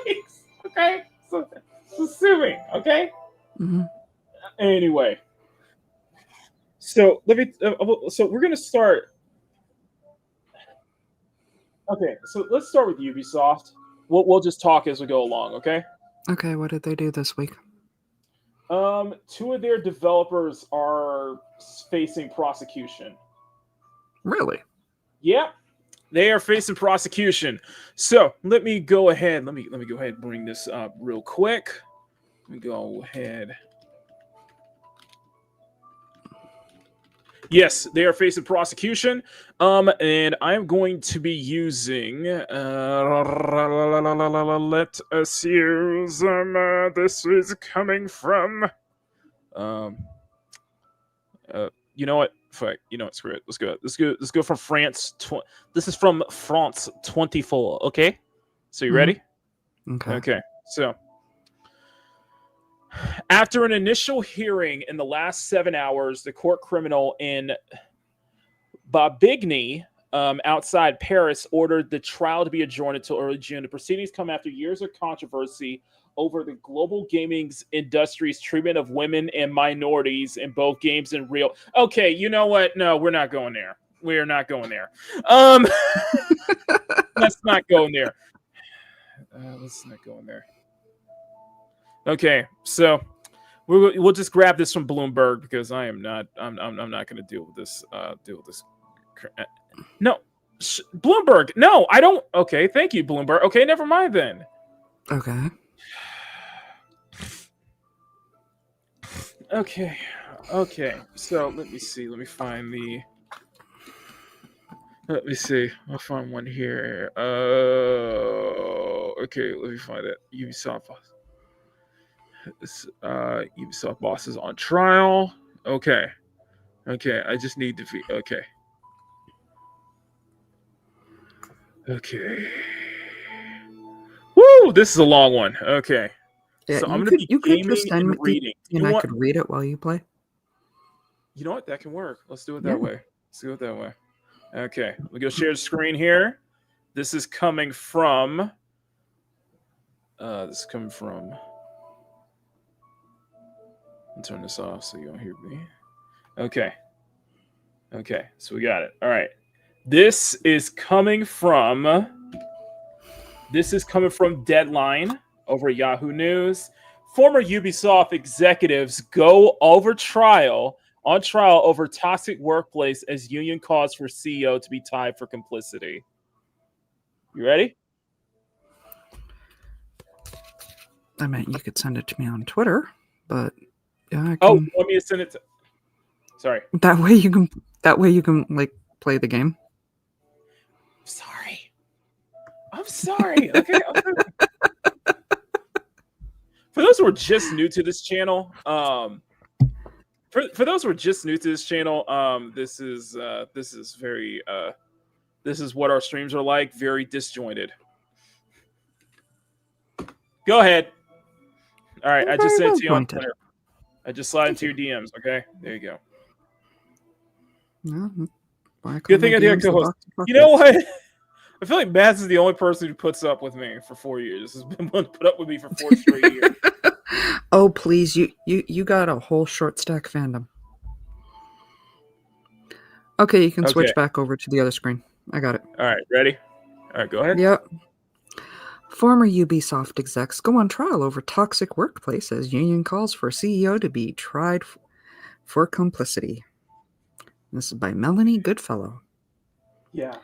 weeks. Okay, so assuming, okay. Anyway, so so we're gonna start. Okay, so let's start with Ubisoft. We'll just talk as we go along, okay? Okay, what did they do this week? 2 of their developers are facing prosecution. Really? Yep, they are facing prosecution. So let me go ahead. Let me go ahead and bring this up real quick. Let me go ahead. Yes, they are facing prosecution. And I'm going to be using. Let us use. This is coming from. You know what? Fuck. You know what? Screw it. Let's go. Let's go from France. This is from France 24. Okay. So you ready? Okay. So. After an initial hearing in the last 7 hours, the court criminal in Bobigny, outside Paris, ordered the trial to be adjourned until early June. The proceedings come after years of controversy over the global gaming industry's treatment of women and minorities in both games and real. Okay, you know what? No, we're not going there. We are not going there. Let's not go in there. Let's not go in there. Okay, so we'll just grab this from Bloomberg because I'm not going to deal with this. No, Bloomberg. No, I don't. Okay, thank you, Bloomberg. Okay, never mind then. Okay. Okay. So let me see. Let me find the. Let me see. I'll find one here. Okay. Let me find it. Ubisoft boss. Ubisoft boss is on trial. Okay. Okay. I just need to be okay. Okay. Woo! This is a long one. Okay. Yeah, So I'm you gonna could be you could just gaming send and me reading. and I could read it while you play. You know what? That can work. Let's do it Yeah. that way. Let's do it that way. Okay. We go share the screen here. This is coming from. This is coming from. I'll turn this off so you don't hear me. Okay. Okay. So we got it. All right. This is coming from. This is coming from Deadline over at Yahoo News. Former Ubisoft executives go on trial over toxic workplace as union calls for CEO to be tied for complicity. You ready? I meant you could send it to me on Twitter, but yeah, I Oh, can. you want me to send it to? Sorry. That way you can like play the game. Sorry. I'm sorry. Okay. For those who are just new to this channel, for those who are just new to this channel, this is very this is what our streams are like, very disjointed. Go ahead. All right, I just sent it to you on Twitter. I just slide into your DMs. Okay, there you go. Good thing I did co-host. You know what? I feel like Mads is the only person who puts up with me for 4 years. Has been put up with me for 4 straight years. Oh please, you got a whole short stack fandom. Okay, you can switch back over to the other screen. I got it. All right, ready? All right, go ahead. Yep. Former Ubisoft execs go on trial over toxic workplace as union calls for CEO to be tried for complicity. This is by Melanie Goodfellow. Yeah.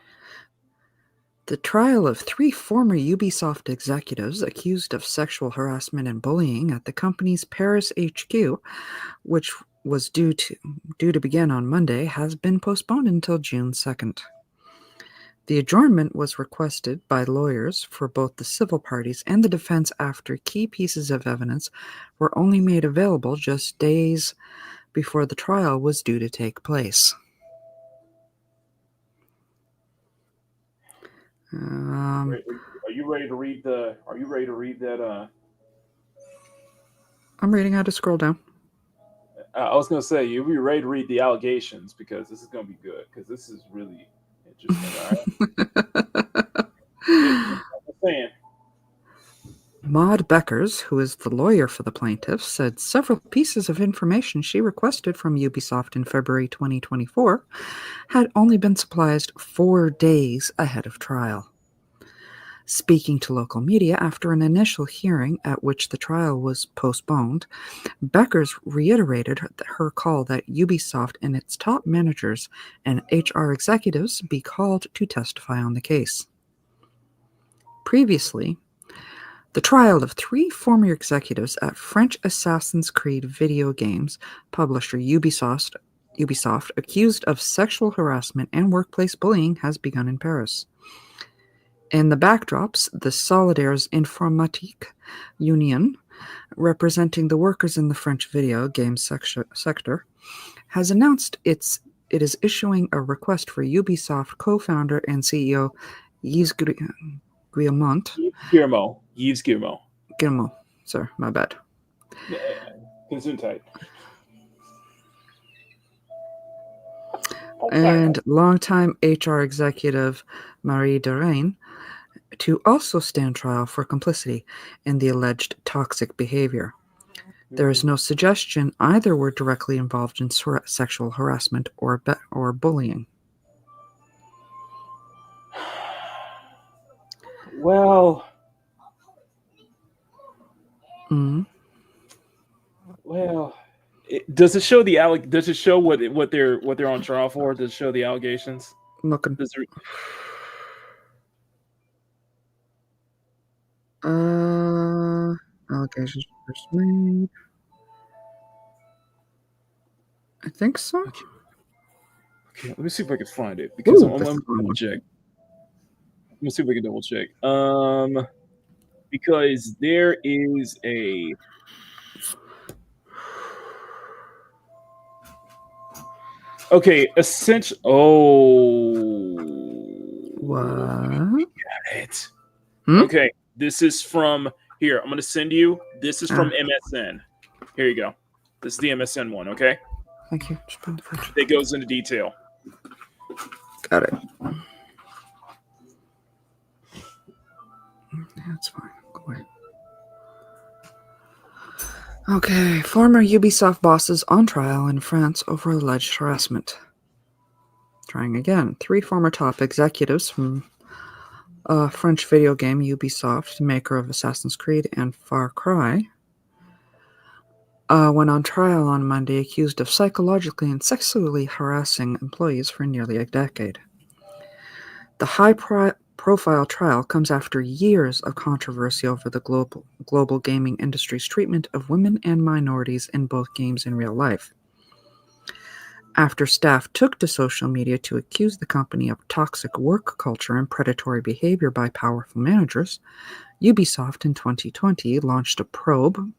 The trial of 3 former Ubisoft executives accused of sexual harassment and bullying at the company's Paris HQ, which was due to begin on Monday, has been postponed until June 2nd. The adjournment was requested by lawyers for both the civil parties and the defense after key pieces of evidence were only made available just days before the trial was due to take place. Are you ready to read the? Are you ready to read that? I'm reading how to scroll down. I was gonna say you'll be ready to read the allegations because this is gonna be good because this is really interesting. All right. Maud Beckers, who is the lawyer for the plaintiffs, said several pieces of information she requested from Ubisoft in February 2024 had only been supplied 4 days ahead of trial. Speaking to local media after an initial hearing at which the trial was postponed, Beckers reiterated her call that Ubisoft and its top managers and HR executives be called to testify on the case. Previously, the trial of 3 former executives at French Assassin's Creed video games publisher Ubisoft, accused of sexual harassment and workplace bullying, has begun in Paris. In the backdrops, the Solidaires Informatique Union, representing the workers in the French video game sector, has announced it is issuing a request for Ubisoft co-founder and CEO Yves Guillemot. Sorry, my bad. Gesundheit. And longtime HR executive Marie Derain to also stand trial for complicity in the alleged toxic behavior. There is no suggestion either were directly involved in sexual harassment or bullying. Well, does it show the Does it show what they're on trial for? Does it show the allegations? Looking. Allegations first made. I think so. Okay, let me see if I can find it because I'm that's gonna the wrong double one. check. Let me see if I can double check. Because there is a. Okay, essential. Oh, What? it. Hmm? Okay, this is from here. I'm gonna send you. This is from Ah, MSN. Here you go. This is the MSN one. Okay, thank you. Just put in the fridge. that goes into detail. Got it. That's fine. Go away. Okay, former Ubisoft bosses on trial in France over alleged harassment. Trying again. 3 former top executives from French video game Ubisoft, maker of Assassin's Creed and Far Cry, went on trial on Monday accused of psychologically and sexually harassing employees for nearly a decade. The high-profile trial comes after years of controversy over the global gaming industry's treatment of women and minorities in both games and real life. After staff took to social media to accuse the company of toxic work culture and predatory behavior by powerful managers, Ubisoft in 2020 launched a probe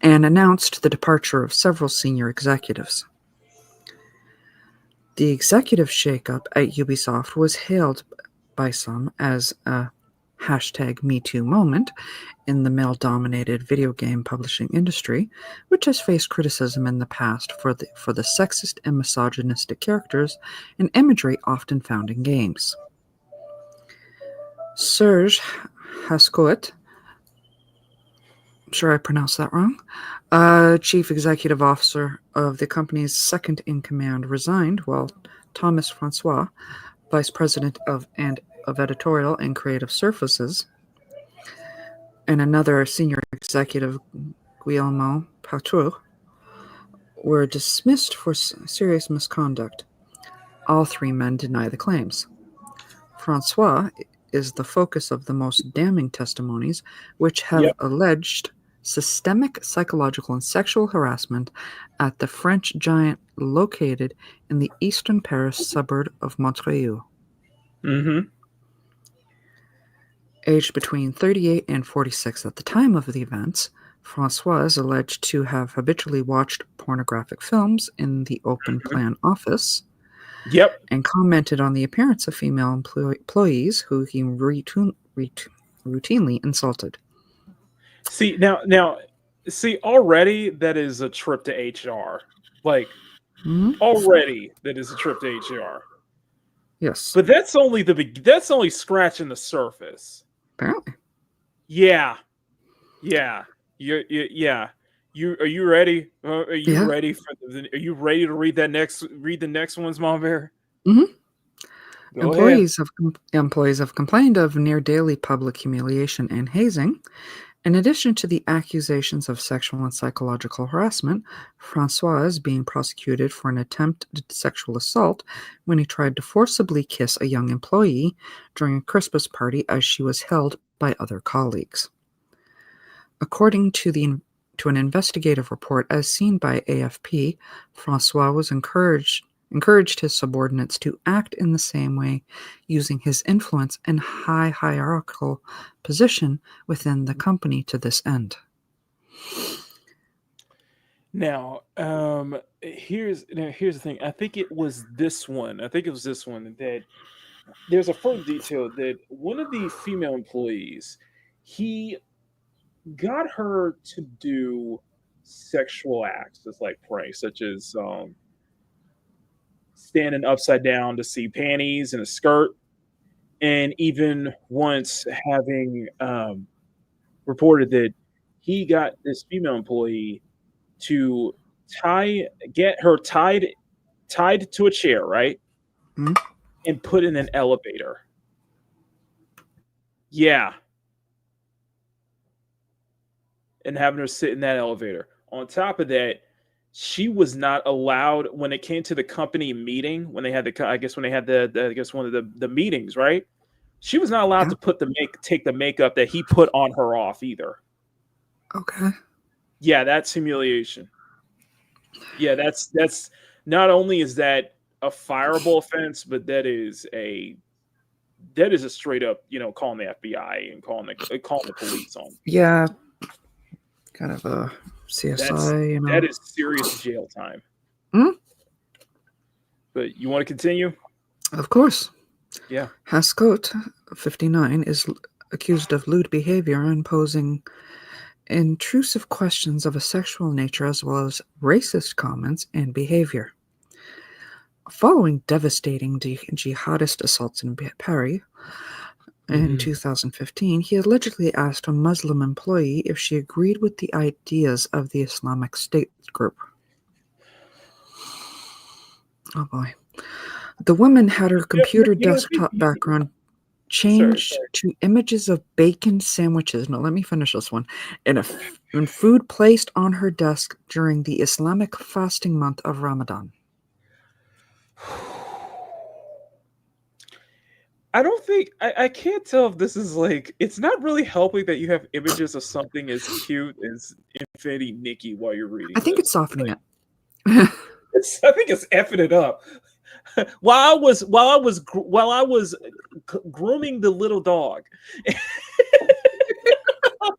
and announced the departure of several senior executives. The executive shakeup at Ubisoft was hailed by some as a #MeToo moment in the male-dominated video game publishing industry, which has faced criticism in the past for the sexist and misogynistic characters and imagery often found in games. Serge Hascoët, I'm sure I pronounced that wrong, chief executive officer of the company's second-in-command, resigned, while Thomas Francois, vice president of editorial and creative services, and another senior executive, Guillermo Patrou, were dismissed for serious misconduct. All 3 men deny the claims. Francois is the focus of the most damning testimonies, which have alleged systemic psychological and sexual harassment at the French giant located in the eastern Paris suburb of Montreuil. Mm-hmm. Aged between 38 and 46 at the time of the events, Francois is alleged to have habitually watched pornographic films in the open plan office. Yep. And commented on the appearance of female employees who he routinely insulted. See already that is a trip to HR. Like already that is a trip to HR. Yes. But that's only scratching the surface. Apparently. Yeah. Yeah. Yeah. Are you ready? Are you ready for are you ready to read the next ones, Mom Bear? Mm-hmm. Employees have complained of near daily public humiliation and hazing. In addition to the accusations of sexual and psychological harassment, Francois is being prosecuted for an attempted sexual assault when he tried to forcibly kiss a young employee during a Christmas party as she was held by other colleagues. According to an investigative report as seen by AFP, Francois was encouraged his subordinates to act in the same way, using his influence and high hierarchical position within the company to this end. Now, here's the thing. I think it was this one that there's a further detail that one of the female employees, he got her to do sexual acts as like prey, such as standing upside down to see panties and a skirt, and even once having reported that he got this female employee to get her tied to a chair, right? Mm-hmm. And put in an elevator. Yeah. And having her sit in that elevator. On top of that, she was not allowed when it came to the company meeting, when they had one of the meetings, right? She was not allowed to take the makeup that he put on her off either. Okay. Yeah, that's humiliation. Yeah, that's not only is that a fireable offense, but that is a straight up, calling the FBI and calling the police on. Yeah, kind of a That CSI, is serious jail time. Hmm? But you want to continue? Of course. Yeah. Hascote, 59, is accused of lewd behavior and posing intrusive questions of a sexual nature as well as racist comments and behavior. Following devastating jihadist assaults in Paris in 2015, he allegedly asked a Muslim employee if she agreed with the ideas of the Islamic State group. Oh boy. The woman had her computer desktop background changed to images of bacon sandwiches. No, let me finish this one. And food placed on her desk during the Islamic fasting month of Ramadan. I don't think I can't tell if this is like, it's not really helping that you have images of something as cute as Infinity Nikki while you're reading. I think this. it's softening it. I think it's effing it up. While I was grooming the little dog.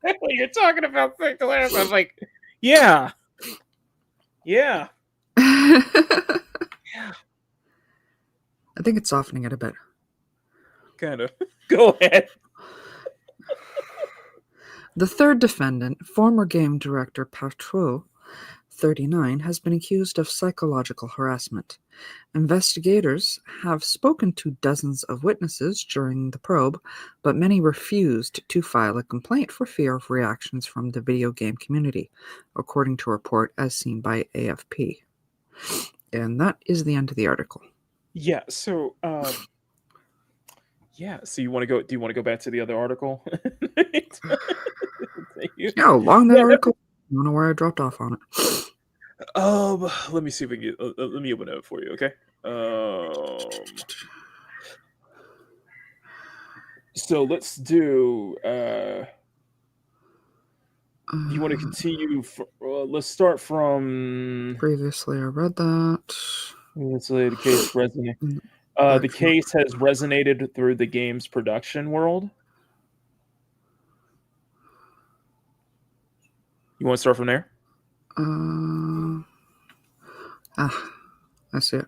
When you're talking about sexual harassment, I'm like, yeah. I think it's softening it a bit. Kind of. Go ahead. The third defendant, former game director Patro, 39, has been accused of psychological harassment. Investigators have spoken to dozens of witnesses during the probe, but many refused to file a complaint for fear of reactions from the video game community, according to a report as seen by AFP. And that is the end of the article. Yeah, so so you want to go? Do you want to go back to the other article? Yeah, along that article. I don't know where I dropped off on it. Let me see if we can get. Let me open it up for you, okay? So let's do. You want to continue? Let's start from. Previously, I read that. Let's say the case resonated. The case has resonated through the game's production world. You want to start from there? I see it.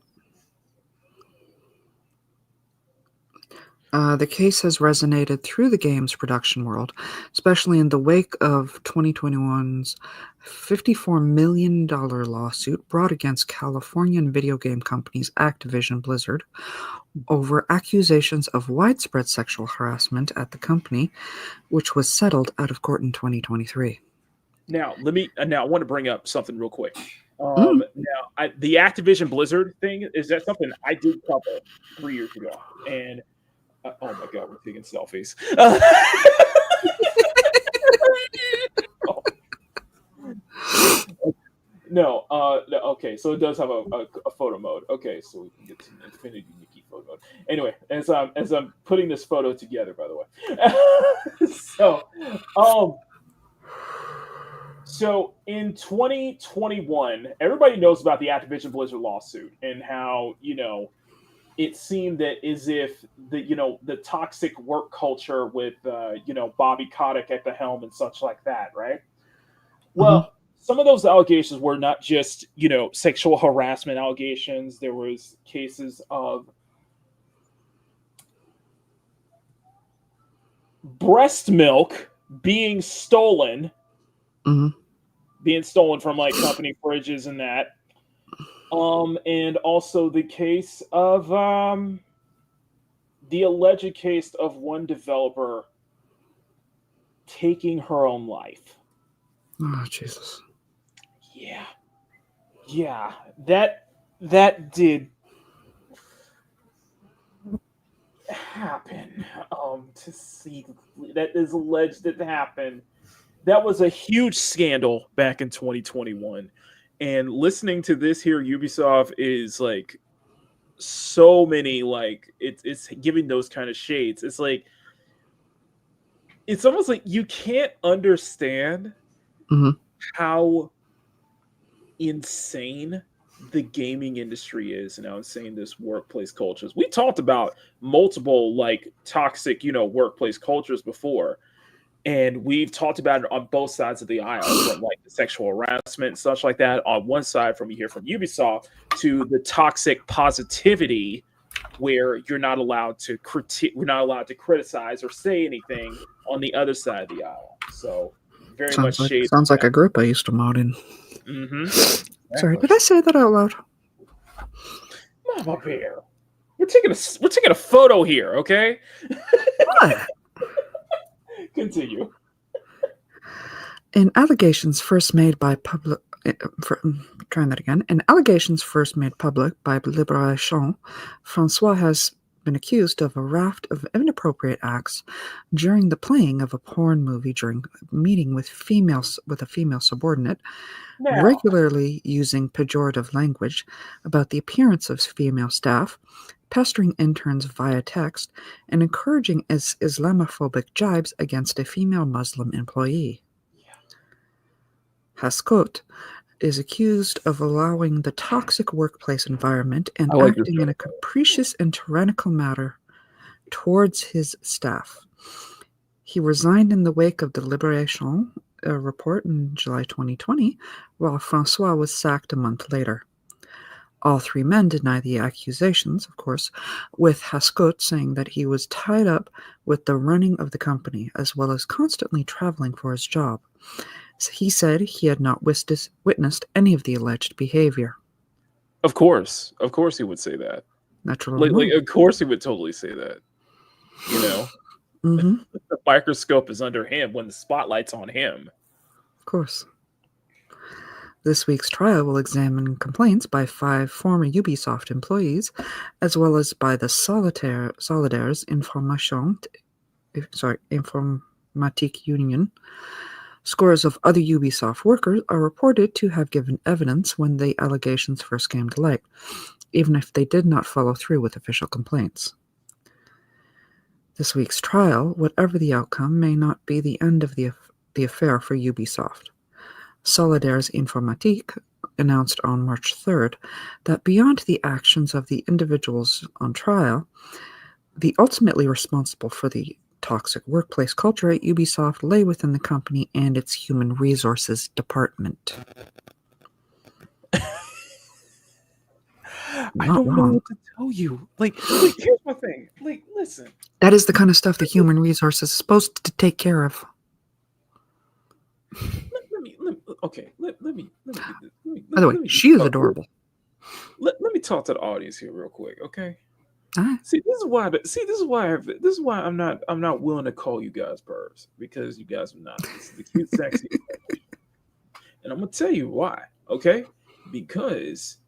The case has resonated through the game's production world, especially in the wake of 2021's $54 million lawsuit brought against Californian video game companies Activision Blizzard over accusations of widespread sexual harassment at the company, which was settled out of court in 2023. Now, I want to bring up something real quick. Now, the Activision Blizzard thing, is that something I did cover 3 years ago, and oh my god, we're taking selfies. No, okay, so it does have a photo mode. Okay, so we can get some Infinity Nikki photo mode. Anyway, as I'm putting this photo together, by the way. So in 2021, everybody knows about the Activision Blizzard lawsuit and how, it seemed that as if the toxic work culture with Bobby Kotick at the helm and such like that, right? Well, some of those allegations were not just sexual harassment allegations. There was cases of breast milk being stolen, from like company fridges and that. And also the case of the alleged case of one developer taking her own life. Oh, Jesus. Yeah, that did happen. To see that is alleged that happened. That was a huge scandal back in 2021. And listening to this here, Ubisoft is like so many, like it's giving those kind of shades. It's like it's almost like you can't understand how insane the gaming industry is, and I was saying this workplace cultures. We talked about multiple like toxic, workplace cultures before, and we've talked about it on both sides of the aisle, from like the sexual harassment and such like that on one side, from you hear from Ubisoft, to the toxic positivity where you're not allowed to we're not allowed to criticize or say anything on the other side of the aisle. So very much shade. Sounds like a group I used to mod in. Mm-hmm. Sorry, did I say that out loud? Mama Bear, we're taking a photo here, okay? What? Continue. In allegations first made public by Libération, Francois has been accused of a raft of inappropriate acts during the playing of a porn movie during a meeting with a female subordinate, regularly using pejorative language about the appearance of female staff, pestering interns via text, and encouraging Islamophobic jibes against a female Muslim employee. Hascote is accused of allowing the toxic workplace environment and acting in a capricious and tyrannical manner towards his staff. He resigned in the wake of the Libération report in July 2020, while Francois was sacked a month later. All three men deny the accusations, of course, with Hascote saying that he was tied up with the running of the company, as well as constantly traveling for his job. He said he had not witnessed any of the alleged behavior. Of course he would say that. Naturally, of course he would totally say that. Mm-hmm. The microscope is under him when the spotlight's on him. Of course. This week's trial will examine complaints by 5 former Ubisoft employees, as well as by the Solidaires Informatique Union. Scores of other Ubisoft workers are reported to have given evidence when the allegations first came to light, even if they did not follow through with official complaints. This week's trial, whatever the outcome, may not be the end of the affair for Ubisoft. Solidaires Informatique announced on March 3rd that beyond the actions of the individuals on trial, the ultimately responsible for the toxic workplace culture at Ubisoft lay within the company and its human resources department. I don't know what to tell you. Here's my thing. Listen. That is the kind of stuff the human resources is supposed to take care of. Let me. By the way, she is adorable. Let me talk to the audience here real quick, okay? Right. This is why I'm not willing to call you guys pervs, because you guys are not. This is the cute, sexy. And I'm gonna tell you why, okay? Because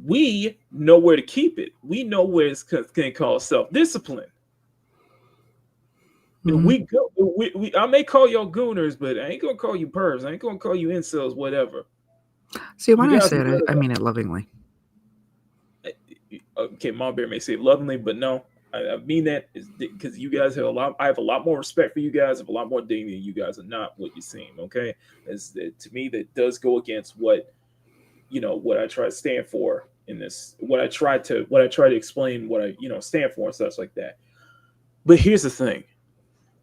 we know where to keep it. We know where it's can call self-discipline. And we go. I may call y'all gooners, but I ain't gonna call you pervs. I ain't gonna call you incels, whatever. See, when I say it, I mean it lovingly. Okay, Mom Bear may say it lovingly, but no, I mean that is because you guys have a lot. I have a lot more respect for you guys. I have a lot more dignity. You guys are not what you seem. Okay, to me that does go against what I try to stand for in this. What I try to explain what I stand for and such like that. But here's the thing.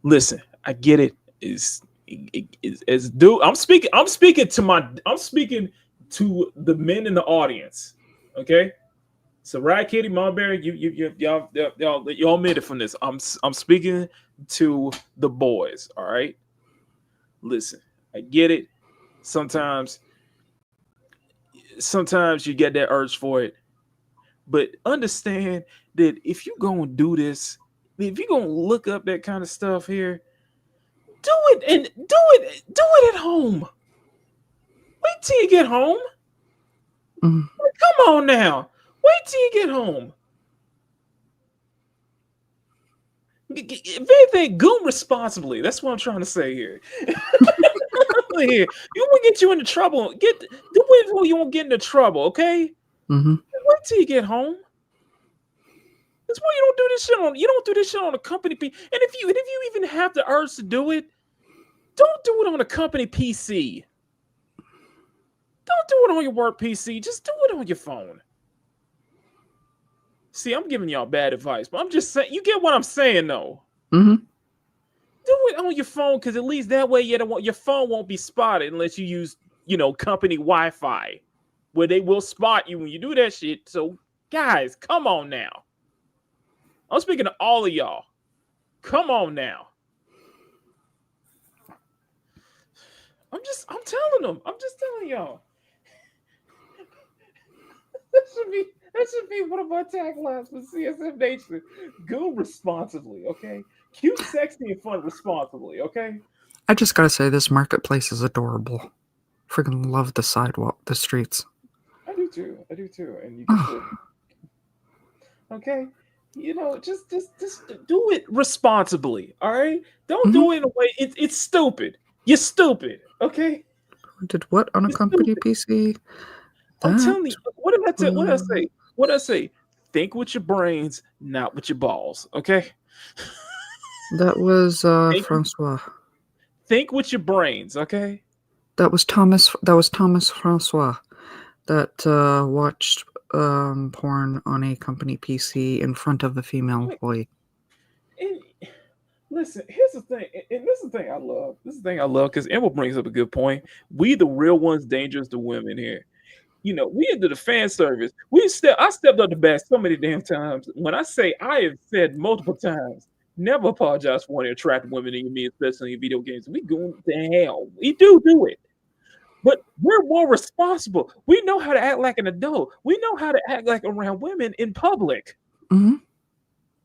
Listen, I get it. I'm speaking to the men in the audience. Okay. So, Rad Kitty, Mom Bear, y'all made it from this. I'm speaking to the boys. All right. Listen, I get it. Sometimes you get that urge for it, but understand that if you're gonna do this, if you're gonna look up that kind of stuff here, do it at home. Wait till you get home. Mm. Come on now. Wait till you get home. If anything, goon responsibly. That's what I'm trying to say here. Here, you won't get you into trouble. Do it before you won't get into trouble, okay? Mm-hmm. Wait till you get home. That's why you don't do this shit on a company PC. And if you even have the urge to do it, don't do it on a company PC. Don't do it on your work PC. Just do it on your phone. See, I'm giving y'all bad advice, but I'm just saying, you get what I'm saying, though. Mm-hmm. Do it on your phone, because at least that way your phone won't be spotted unless you use, company Wi-Fi, where they will spot you when you do that shit. So, guys, come on now. I'm speaking to all of y'all. Come on now. I'm telling them. I'm just telling y'all. That should be one of our taglines for CSM Nation. Go responsibly, okay? Cute, sexy, and fun responsibly, okay? I just gotta say, this marketplace is adorable. Freaking love the sidewalk, the streets. I do too. And you get okay? Just do it responsibly, all right? Don't do it in a way. It's stupid. You're stupid, okay? Did what on a company PC? I'm telling you. What did I say? What did I say? Think with your brains, not with your balls, okay? That was Francois. Think with your brains, okay? That was Thomas Francois that watched porn on a company PC in front of a female employee. And listen, here's the thing, and this is the thing I love. This is the thing I love, because Emma brings up a good point. We the real ones dangerous to women here. We into the fan service. I stepped up the back so many damn times. When I say, I have said multiple times, never apologize for wanting to attract women in me, especially in video games. We going to hell. We do it. But we're more responsible. We know how to act like an adult. We know how to act like around women in public. Mm-hmm.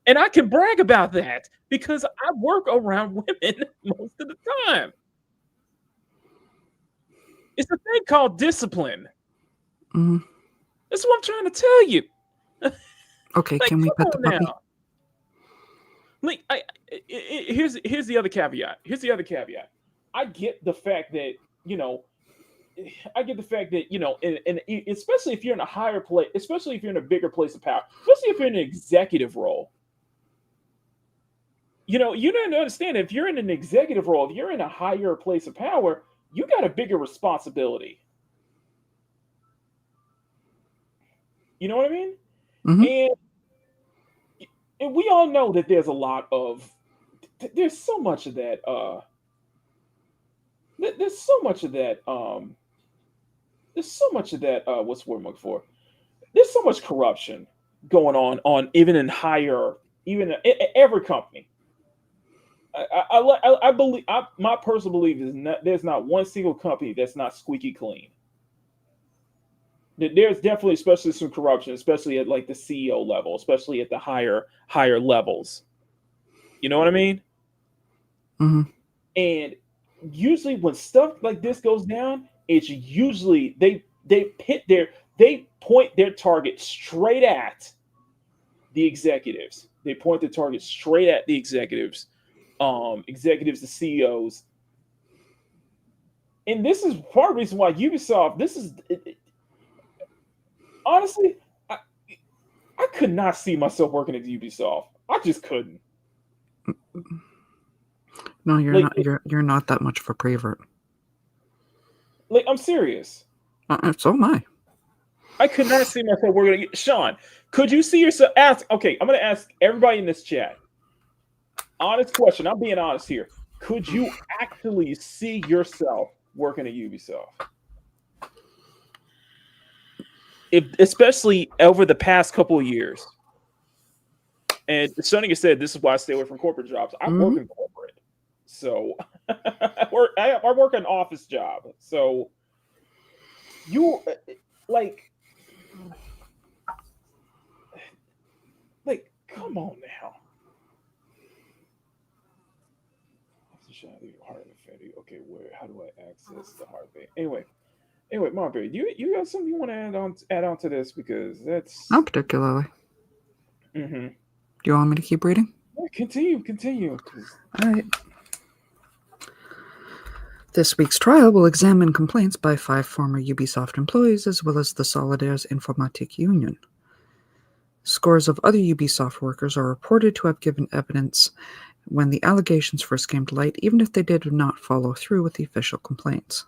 And I can brag about that because I work around women most of the time. It's a thing called discipline. Mm-hmm. That's what I'm trying to tell you. Okay, can we pet the puppy? Like, here's the other caveat. I get the fact that and especially if you're in a higher place, especially if you're in a bigger place of power, especially if you're in an executive role. You don't understand, if you're in an executive role, if you're in a higher place of power, you got a bigger responsibility. You know what I mean? Mm-hmm. And we all know that there's so much of that. There's so much of that. What's the word I'm looking for? There's so much corruption going on even in every company. I believe, my personal belief is there's not one single company that's not squeaky clean. There's definitely, especially some corruption, especially at like the CEO level, especially at the higher levels. You know what I mean? Mm-hmm. And usually when stuff like this goes down, it's usually they point their target straight at the executives. They point their target straight at the executives, the CEOs. And this is part of the reason why Ubisoft, honestly, I could not see myself working at Ubisoft. I just couldn't. No, you're not that much of a prevert. Like, I'm serious. So am I. I could not see myself working at Sean. Could you see yourself? Okay, I'm going to ask everybody in this chat. Honest question. I'm being honest here. Could you actually see yourself working at Ubisoft? Especially over the past couple of years. And Sonny said, this is why I stay away from corporate jobs. I work in corporate. So I work an office job. So you like come on now. Okay, how do I access the hard bay? Anyway, Marbury, you got something you want to add on to this, because that's not particularly. Mm-hmm. Do you want me to keep reading? Yeah, continue. All right. This week's trial will examine complaints by 5 former Ubisoft employees as well as the Solidaires Informatique Union. Scores of other Ubisoft workers are reported to have given evidence when the allegations first came to light, even if they did not follow through with the official complaints.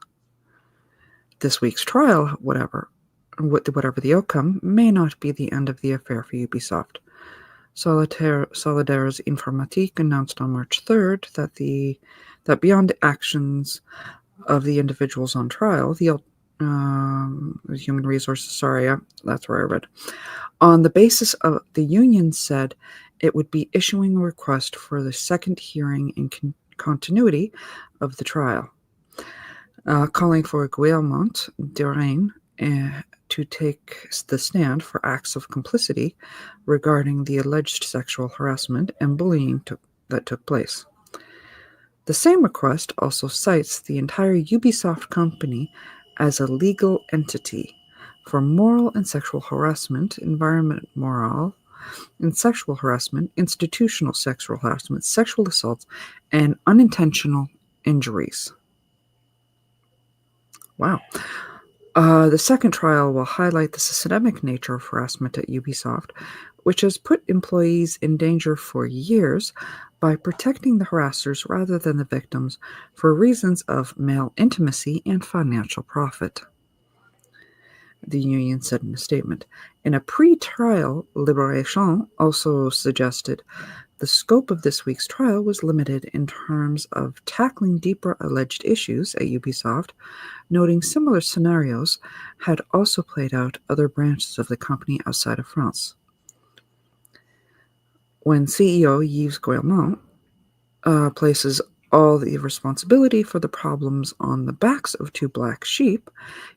This week's trial, however, whatever the outcome, may not be the end of the affair for Ubisoft. Solidaires Informatique announced on March 3rd that beyond the actions of the individuals on trial, the human resources, that's where I read. On the basis of the union said it would be issuing a request for the second hearing in continuity of the trial, calling for Guillemot Derain to take the stand for acts of complicity regarding the alleged sexual harassment and bullying that took place. The same request also cites the entire Ubisoft company as a legal entity for moral and sexual harassment, environment moral and sexual harassment, institutional sexual harassment, sexual assaults, and unintentional injuries. Wow. The second trial will highlight the systemic nature of harassment at Ubisoft, which has put employees in danger for years by protecting the harassers rather than the victims for reasons of male intimacy and financial profit, the union said in a statement. In a pre-trial, Liberation also suggested the scope of this week's trial was limited in terms of tackling deeper alleged issues at Ubisoft, noting similar scenarios had also played out other branches of the company outside of France. When CEO Yves Guillemot places all the responsibility for the problems on the backs of two black sheep,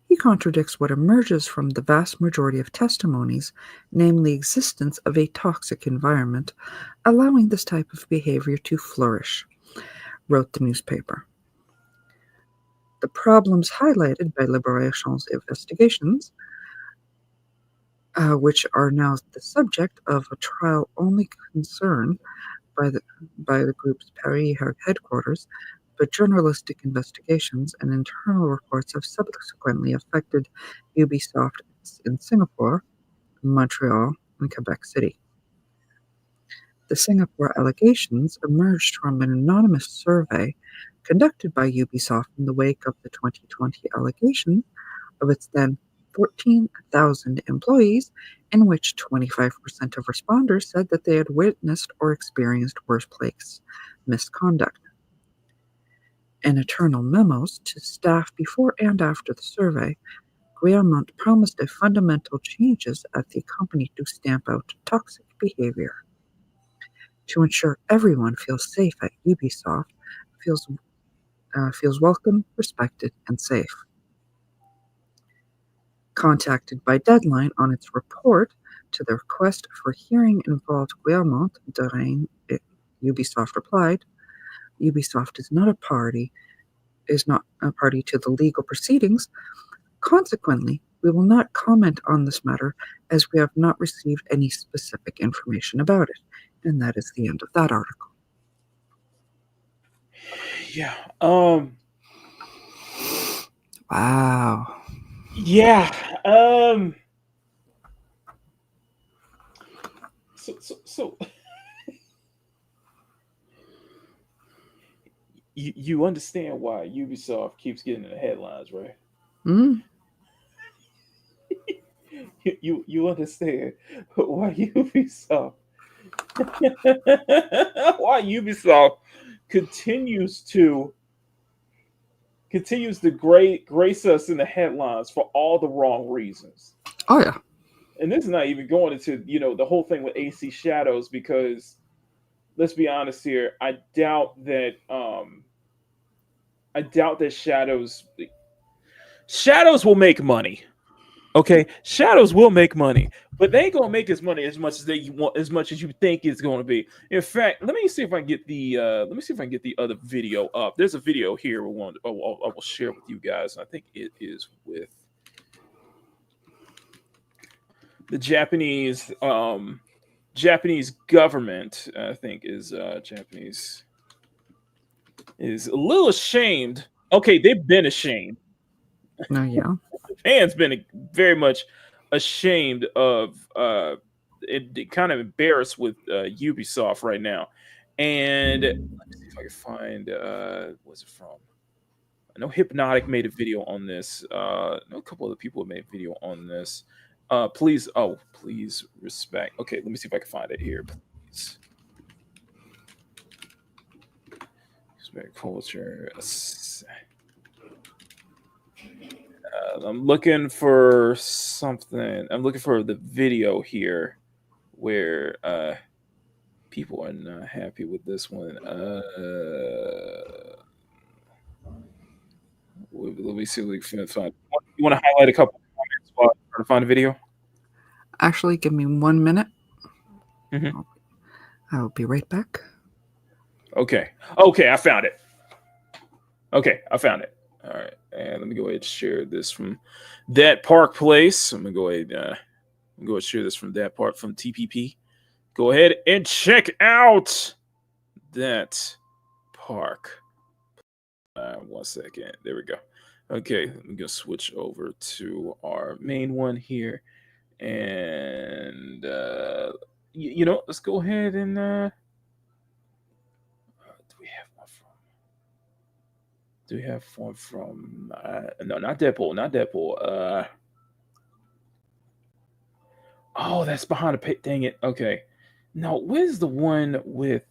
he contradicts what emerges from the vast majority of testimonies, namely existence of a toxic environment, allowing this type of behavior to flourish, wrote the newspaper. The problems highlighted by Liberation's investigations, which are now the subject of a trial only concern by the group's Paris headquarters, but journalistic investigations and internal reports have subsequently affected Ubisoft in Singapore, Montreal, and Quebec City. The Singapore allegations emerged from an anonymous survey conducted by Ubisoft in the wake of the 2020 allegation of its then 14,000 employees, in which 25% of responders said that they had witnessed or experienced workplace misconduct. In internal memos to staff before and after the survey, Guillemot promised a fundamental changes at the company to stamp out toxic behavior. To ensure everyone feels safe at Ubisoft, feels welcome, respected, and safe. Contacted by Deadline on its report to the request for hearing involved Guillemot Derain, Ubisoft replied, Ubisoft is not a party to the legal proceedings. Consequently, we will not comment on this matter as we have not received any specific information about it. And that is the end of that article. Yeah. Wow. Yeah. So you understand why Ubisoft keeps getting in the headlines, right? Mm. You understand why Ubisoft why Ubisoft continues to grace us in the headlines for all the wrong reasons. Oh yeah. And this is not even going into the whole thing with AC Shadows, because let's be honest here, I doubt that Shadows will make money. Okay, Shadows will make money, but they ain't gonna make as money as much as they want, as much as you think it's gonna be. In fact, let me see if I can get the other video up. There's a video here I will share with you guys. I think it is with the Japanese government. I think is Japanese is a little ashamed. Okay, they've been ashamed. No, yeah. Japan's been very much ashamed of it, kind of embarrassed with Ubisoft right now. And let me see if I can find what's it from? I know Hypnotic made a video on this. I know a couple other people have made a video on this. Please respect. Okay, let me see if I can find it here. Please. Respect culture. I'm looking for something. I'm looking for the video here where people are not happy with this one. Let me see what we can find. You want to highlight a couple of comments while I'm trying to find a video? Actually, give me 1 minute. Mm-hmm. I'll be right back. Okay, I found it. All right, and let me go ahead and share this from that Park Place. I'm gonna go ahead and share this from that part from TPP. Go ahead and check out that park. 1 second. There we go. Okay, I'm gonna switch over to our main one here, and let's go ahead and do we have one from? No, not Deadpool. Oh, that's behind the pit. Dang it. Okay. No, where's the one with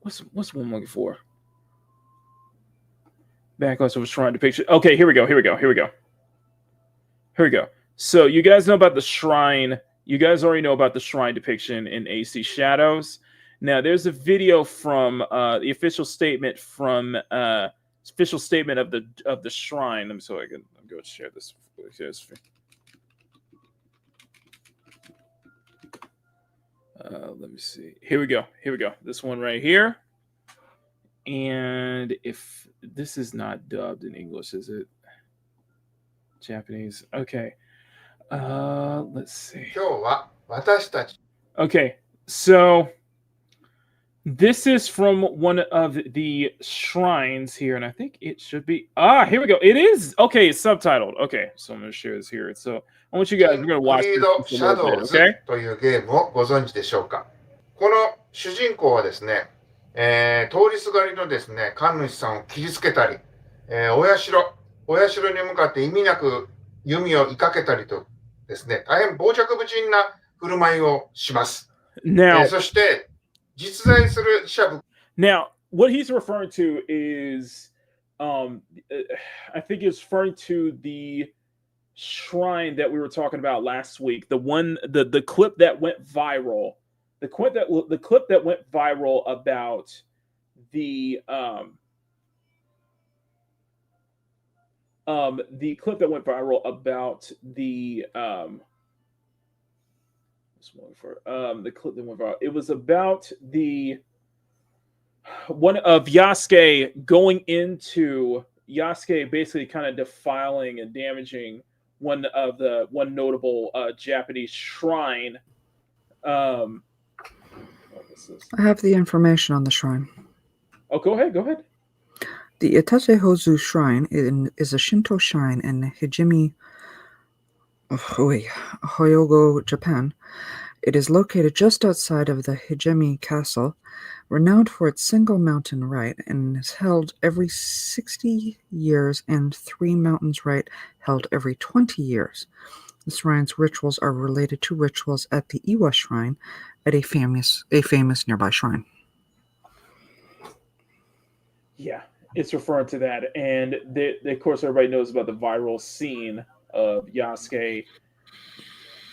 what's the one I'm looking for? Backlash of a shrine depiction. Okay, here we go. So you guys know about the shrine. You guys already know about the shrine depiction in AC Shadows. Now there's a video from the official statement of the shrine. I'm going to share this. Let me see. Here we go. This one right here. And if this is not dubbed in English, is it? Japanese. Okay. Let's see. Okay. So this is from one of the shrines here, and I think it should be. Here we go. It is. Okay, it's subtitled. Okay, so I'm going to share this here. So I want you guys, we're going to watch this for a little bit, okay? というゲームをご存知でしょうか。この主人公はですね、通りすがりのですね、神主さんを切りつけたり、お社に向かって意味なく弓を射かけたりとですね、大変傍若無人な振る舞いをします。そして実在する死者部。Now, what he's referring to is, I think he's referring to the shrine that we were talking about last week. The one, the clip that went viral. The clip that went viral about the clip that went viral about the it was about the one of Yasuke going into Yasuke basically kind of defiling and damaging one notable Japanese shrine. I have the information on the shrine. Oh, go ahead. The Itachi-Hozu Shrine is a Shinto shrine in Hijimi, Hyogo, Japan. It is located just outside of the Hijimi Castle, renowned for its single mountain rite, and is held every 60 years, and 3 mountains rite held every 20 years. The shrine's rituals are related to rituals at the Iwa Shrine, at a famous nearby shrine. Yeah, it's referring to that, and of course everybody knows about the viral scene of Yasuke.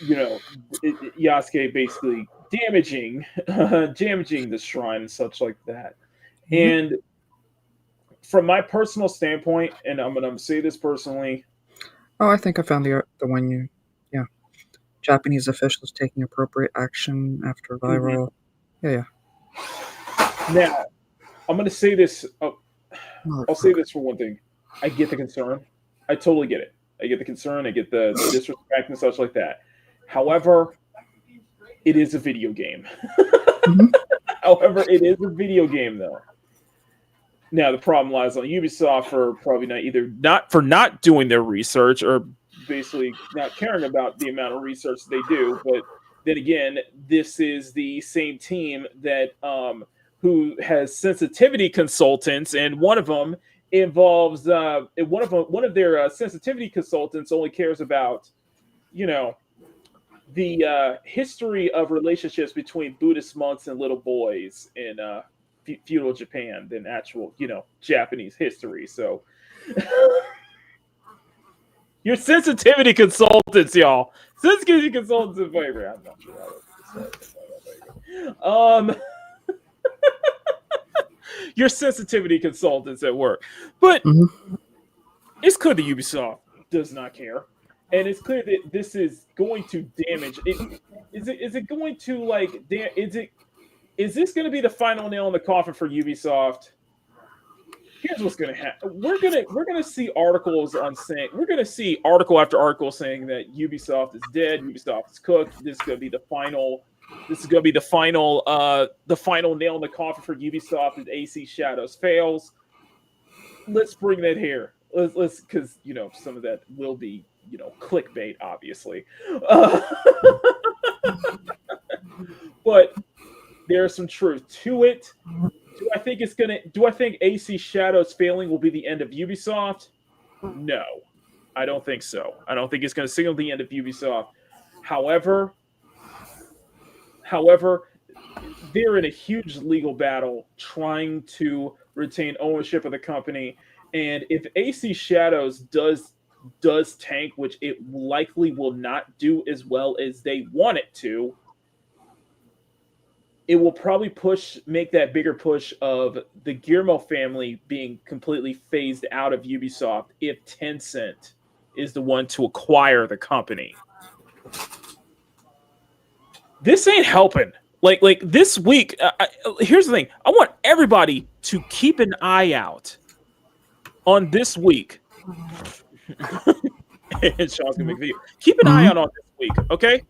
Yasuke basically damaging the shrine and such like that. Mm-hmm. And from my personal standpoint, and I'm gonna say this personally. Oh, I think I found the one yeah. Japanese officials taking appropriate action after viral. Mm-hmm. Yeah. Now, I'm going to say this. I'll say this for one thing. I get the concern. I totally get it. I get the concern. I get the disrespect and such like that. However, it is a video game. Mm-hmm. However, it is a video game, though. Now, the problem lies on Ubisoft for probably not doing their research, or basically not caring about the amount of research they do. But then again, this is the same team that who has sensitivity consultants, and one of them involves one of their sensitivity consultants only cares about, you know, the history of relationships between Buddhist monks and little boys in feudal Japan than actual, Japanese history. So your sensitivity consultants, y'all. Sensitivity consultants in favor. I'm not sure how to describe it. Your sensitivity consultants at work. But it's clear that Ubisoft does not care. And it's clear that this is going to damage it. Is it going to is this going to be the final nail in the coffin for Ubisoft? Here's what's going to happen. We're gonna see articles we're gonna see article after article saying that Ubisoft is dead, Ubisoft is cooked. This is gonna be the final. This is gonna be the final nail in the coffin for Ubisoft as AC Shadows fails. Let's bring that here. Let's because some of that will be clickbait, obviously. But there's some truth to it. Do I think AC Shadows failing will be the end of Ubisoft? No, I don't think so. I don't think it's going to signal the end of Ubisoft. However, they're in a huge legal battle trying to retain ownership of the company. And if AC Shadows does tank, which it likely will not do as well as they want it to, it will probably make that bigger push of the Guillermo family being completely phased out of Ubisoft if Tencent is the one to acquire the company. This ain't helping. Like this week, here's the thing. I want everybody to keep an eye out on this week. And Sean's gonna make a video. Keep an eye out on this week, okay?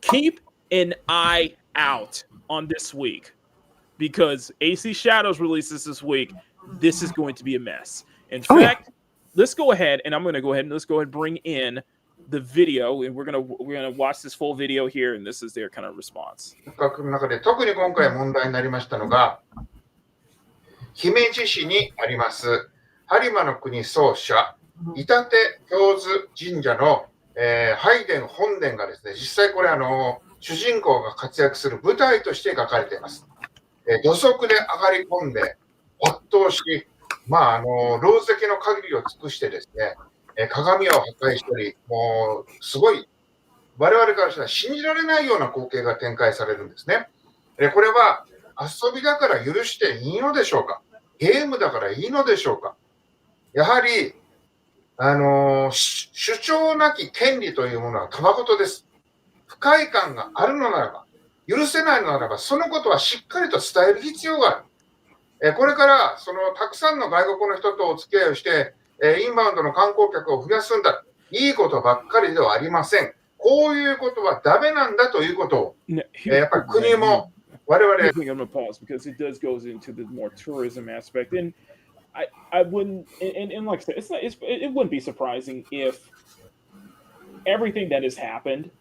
Keep an eye out on this week, because AC Shadows releases this week. This is going to be a mess. In fact, let's go ahead and bring in the video, and we're gonna watch this full video here, and this is their kind of response. の中で特に今回問題になりましたのが、姫路市にあります播磨の国総社伊達教津神社の、拝殿本殿がですね、実際これ主人公が活躍する舞台として描かれています。土足で上がり込んで没頭し、狼藉の限りを尽くしてですね、鏡を破壊したり、もうすごい我々からしたら信じられないような光景が展開されるんですね。これは遊びだから許していいのでしょうか？ゲームだからいいのでしょうか？やはり、主張なき権利というものはたまごとです。不快感があるのならば、許せないのならば、そのことはしっかりと伝える必要がある。これからたくさんの外国の人とお付き合いをして、インバウンドの観光客を増やすんだ。いいことばっかりではありません。こういうことはダメなんだということを、やっぱり国も我々。I'm going to pause because it does goes into the more tourism aspect, and I wouldn't, and like I said, it wouldn't be surprising if everything that has happened.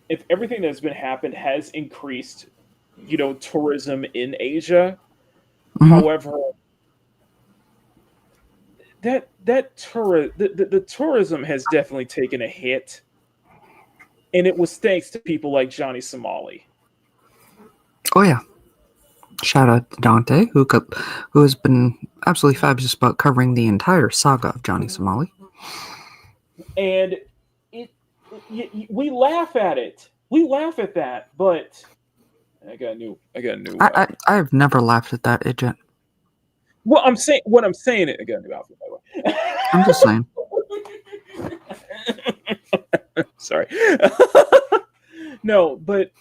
If everything that's been happened has increased, tourism in Asia. However, the tourism has definitely taken a hit, and it was thanks to people like Johnny Somali. Oh yeah, shout out to Dante, who has been absolutely fabulous about covering the entire saga of Johnny Somali. And we laugh at it. We laugh at that, but I got a new. I have never laughed at that, Agent. Well, I'm saying I got a new outfit, by the way. I'm just saying. Sorry. No, but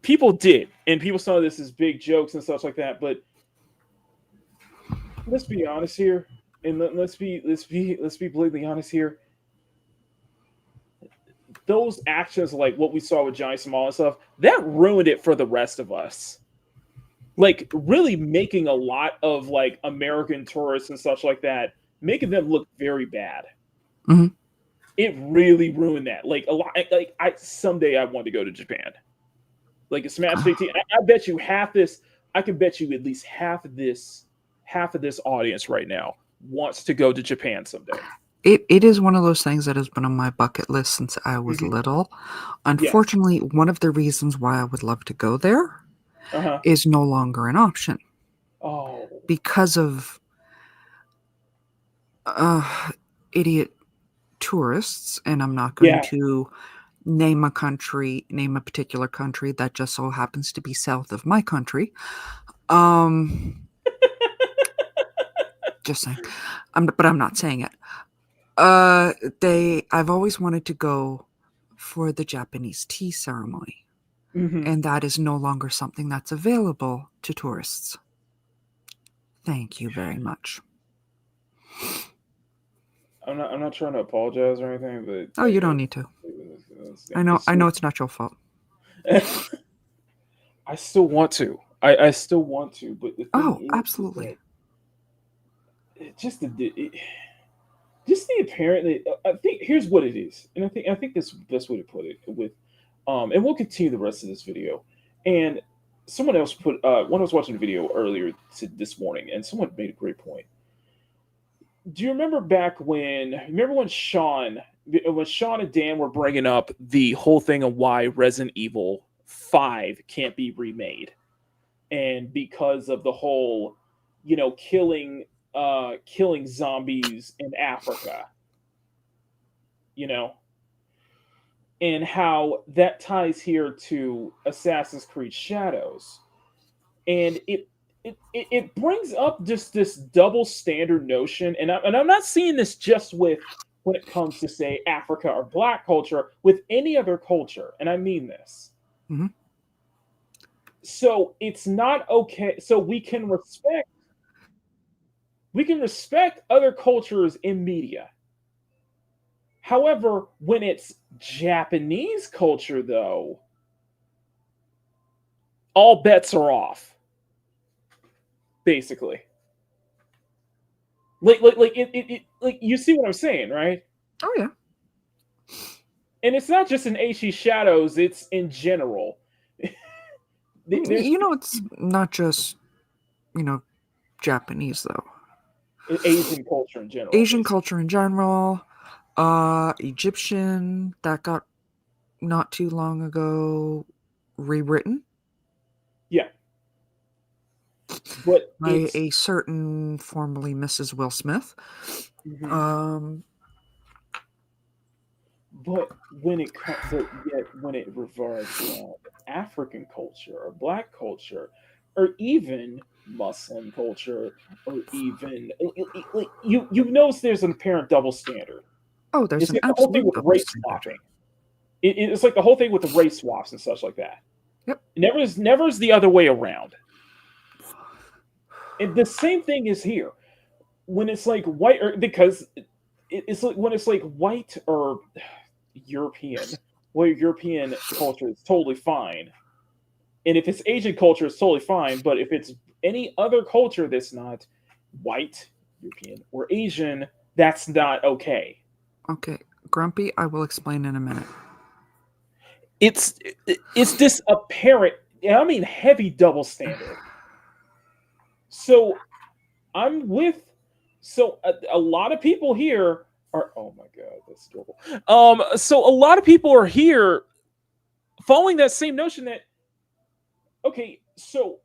people did, and people saw this as big jokes and stuff like that. But let's be honest here, and let's be blatantly honest here. Those actions, like what we saw with Johnny Small and stuff, that ruined it for the rest of us. Like really making a lot of like American tourists and such like that, making them look very bad. Mm-hmm. It really ruined that. Like a lot. Like someday I want to go to Japan. Like a Smash 15. I bet you half this. I can bet you at least half of this audience right now wants to go to Japan someday. It is one of those things that has been on my bucket list since I was Mhm. little. Yes. Unfortunately, one of the reasons why I would love to go there Uh-huh. is no longer an option Oh. because of idiot tourists, and I'm not going Yeah. to name a particular country that just so happens to be south of my country. Just saying. But I'm not saying it. I've always wanted to go for the Japanese tea ceremony, Mhm. and that is no longer something that's available to tourists. Thank you very much. I'm not trying to apologize or anything, but Oh, you like don't need to. it's I know it's not your fault. I still want to. I still want to, but the Oh, thing is absolutely. that just the apparent. I think here's what it is, and I think that's the best way to put it. With and we'll continue the rest of this video. And someone else put when I was watching a video earlier this morning, and someone made a great point. Do you remember back when? Remember when Sean and Dan were bringing up the whole thing of why Resident Evil 5 can't be remade, and because of the whole, killing zombies in Africa, you know, and how that ties here to Assassin's Creed Shadows, and it brings up just this double standard notion, and I'm not seeing this just with when it comes to say Africa or Black culture, with any other culture, and I mean this. Mhm. So it's not okay. So we can respect other cultures in media. However, when it's Japanese culture, though, all bets are off. Basically, like you see what I'm saying, right? Oh yeah. And it's not just in HE Shadows; it's in general. There's It's not just you know Japanese though. Asian culture in general, Asian basically. culture in general, Egyptian that got not too long ago rewritten Yeah, but by a certain formerly Mrs. Will Smith. Mhm. Um, But yet when it regards African culture or Black culture, or even Muslim culture, or even like you notice there's an apparent double standard. oh, there's It's an like the whole thing absolute with double race standard. swapping. It's like the whole thing with the race swaps and such like that. Yep. Never is the other way around. And the same thing is here when it's like white, or because it's like when it's like white or European, well, European culture is totally fine, and if it's Asian culture, it's totally fine. But if it's any other culture that's not white, European, or Asian, that's not okay. Okay, Grumpy, I will explain in a minute. It's it's this apparent, I mean, heavy double standard. So I'm with. So a lot of people here are. Oh my god, that's adorable. So a lot of people are here following that same notion that, okay, so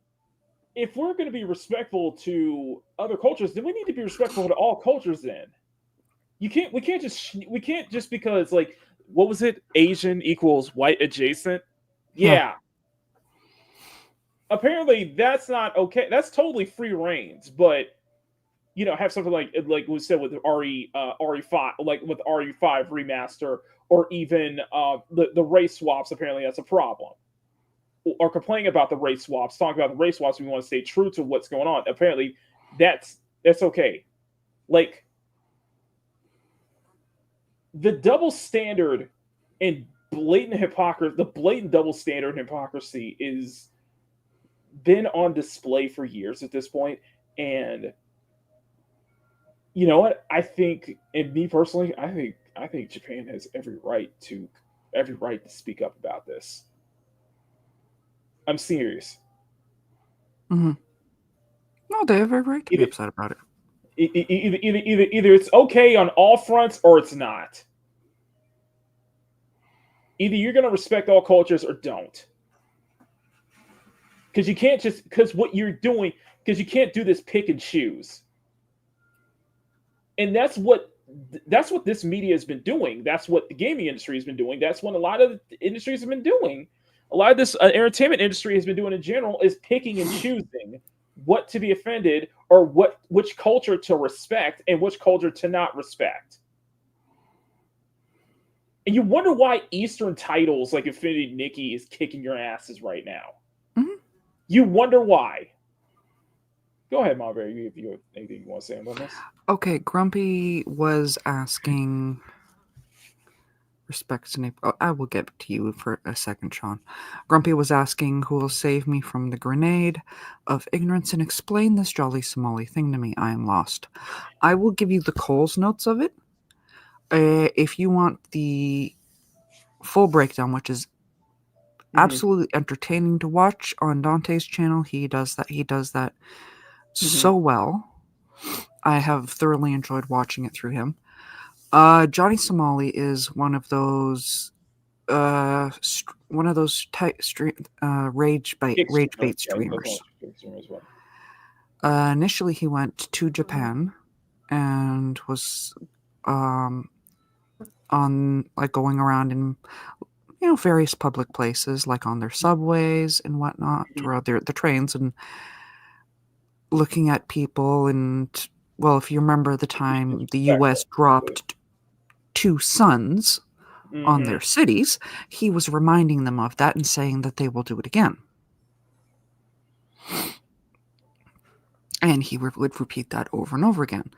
if we're going to be respectful to other cultures, then we need to be respectful to all cultures. Then we can't just because, like, what was it? Asian equals white adjacent. Yeah. Yeah, apparently that's not okay. That's totally free reigns, but have something like we said with RE5, like with RE5 remaster, or even the race swaps. Apparently, that's a problem. Or complaining about the race swaps, talking about the race swaps. We want to stay true to what's going on. Apparently, that's okay. Like the double standard and blatant hypocrisy, the blatant double standard and hypocrisy is been on display for years at this point, and you know what? I think, and me personally, I think Japan has every right to speak up about this. I'm serious. No, they have every right to be Either, upset about it. either it's okay on all fronts or it's not. Either you're going to respect all cultures or don't. Because you can't just, because what you're doing, because you can't do this pick and choose. And that's what this media has been doing. That's what the gaming industry has been doing. That's what a lot of the industries have been doing. A lot of this entertainment industry has been doing in general is picking and choosing what to be offended or which culture to respect and which culture to not respect. And you wonder why Eastern titles like Infinity Nikki is kicking your asses right now. Mhm. You wonder why. Go ahead, Marbury. If you have anything you want to say about this. Okay, Grumpy was asking respects to April. I will get to you for a second, Sean. Grumpy was asking who will save me from the grenade of ignorance and explain this jolly Somali thing to me. I am lost. I will give you the Coles notes of it. If you want the full breakdown, which is absolutely entertaining to watch on Dante's channel, he does that so well. I have thoroughly enjoyed watching it through him. Johnny Somali is one of those rage bait streamers. Initially, he went to Japan and was on like going around in various public places, like on their subways and whatnot, or the trains, and looking at people. And well, if you remember the time the U.S. dropped 2 suns on their cities, he was reminding them of that and saying that they will do it again. And he would repeat that over and over again.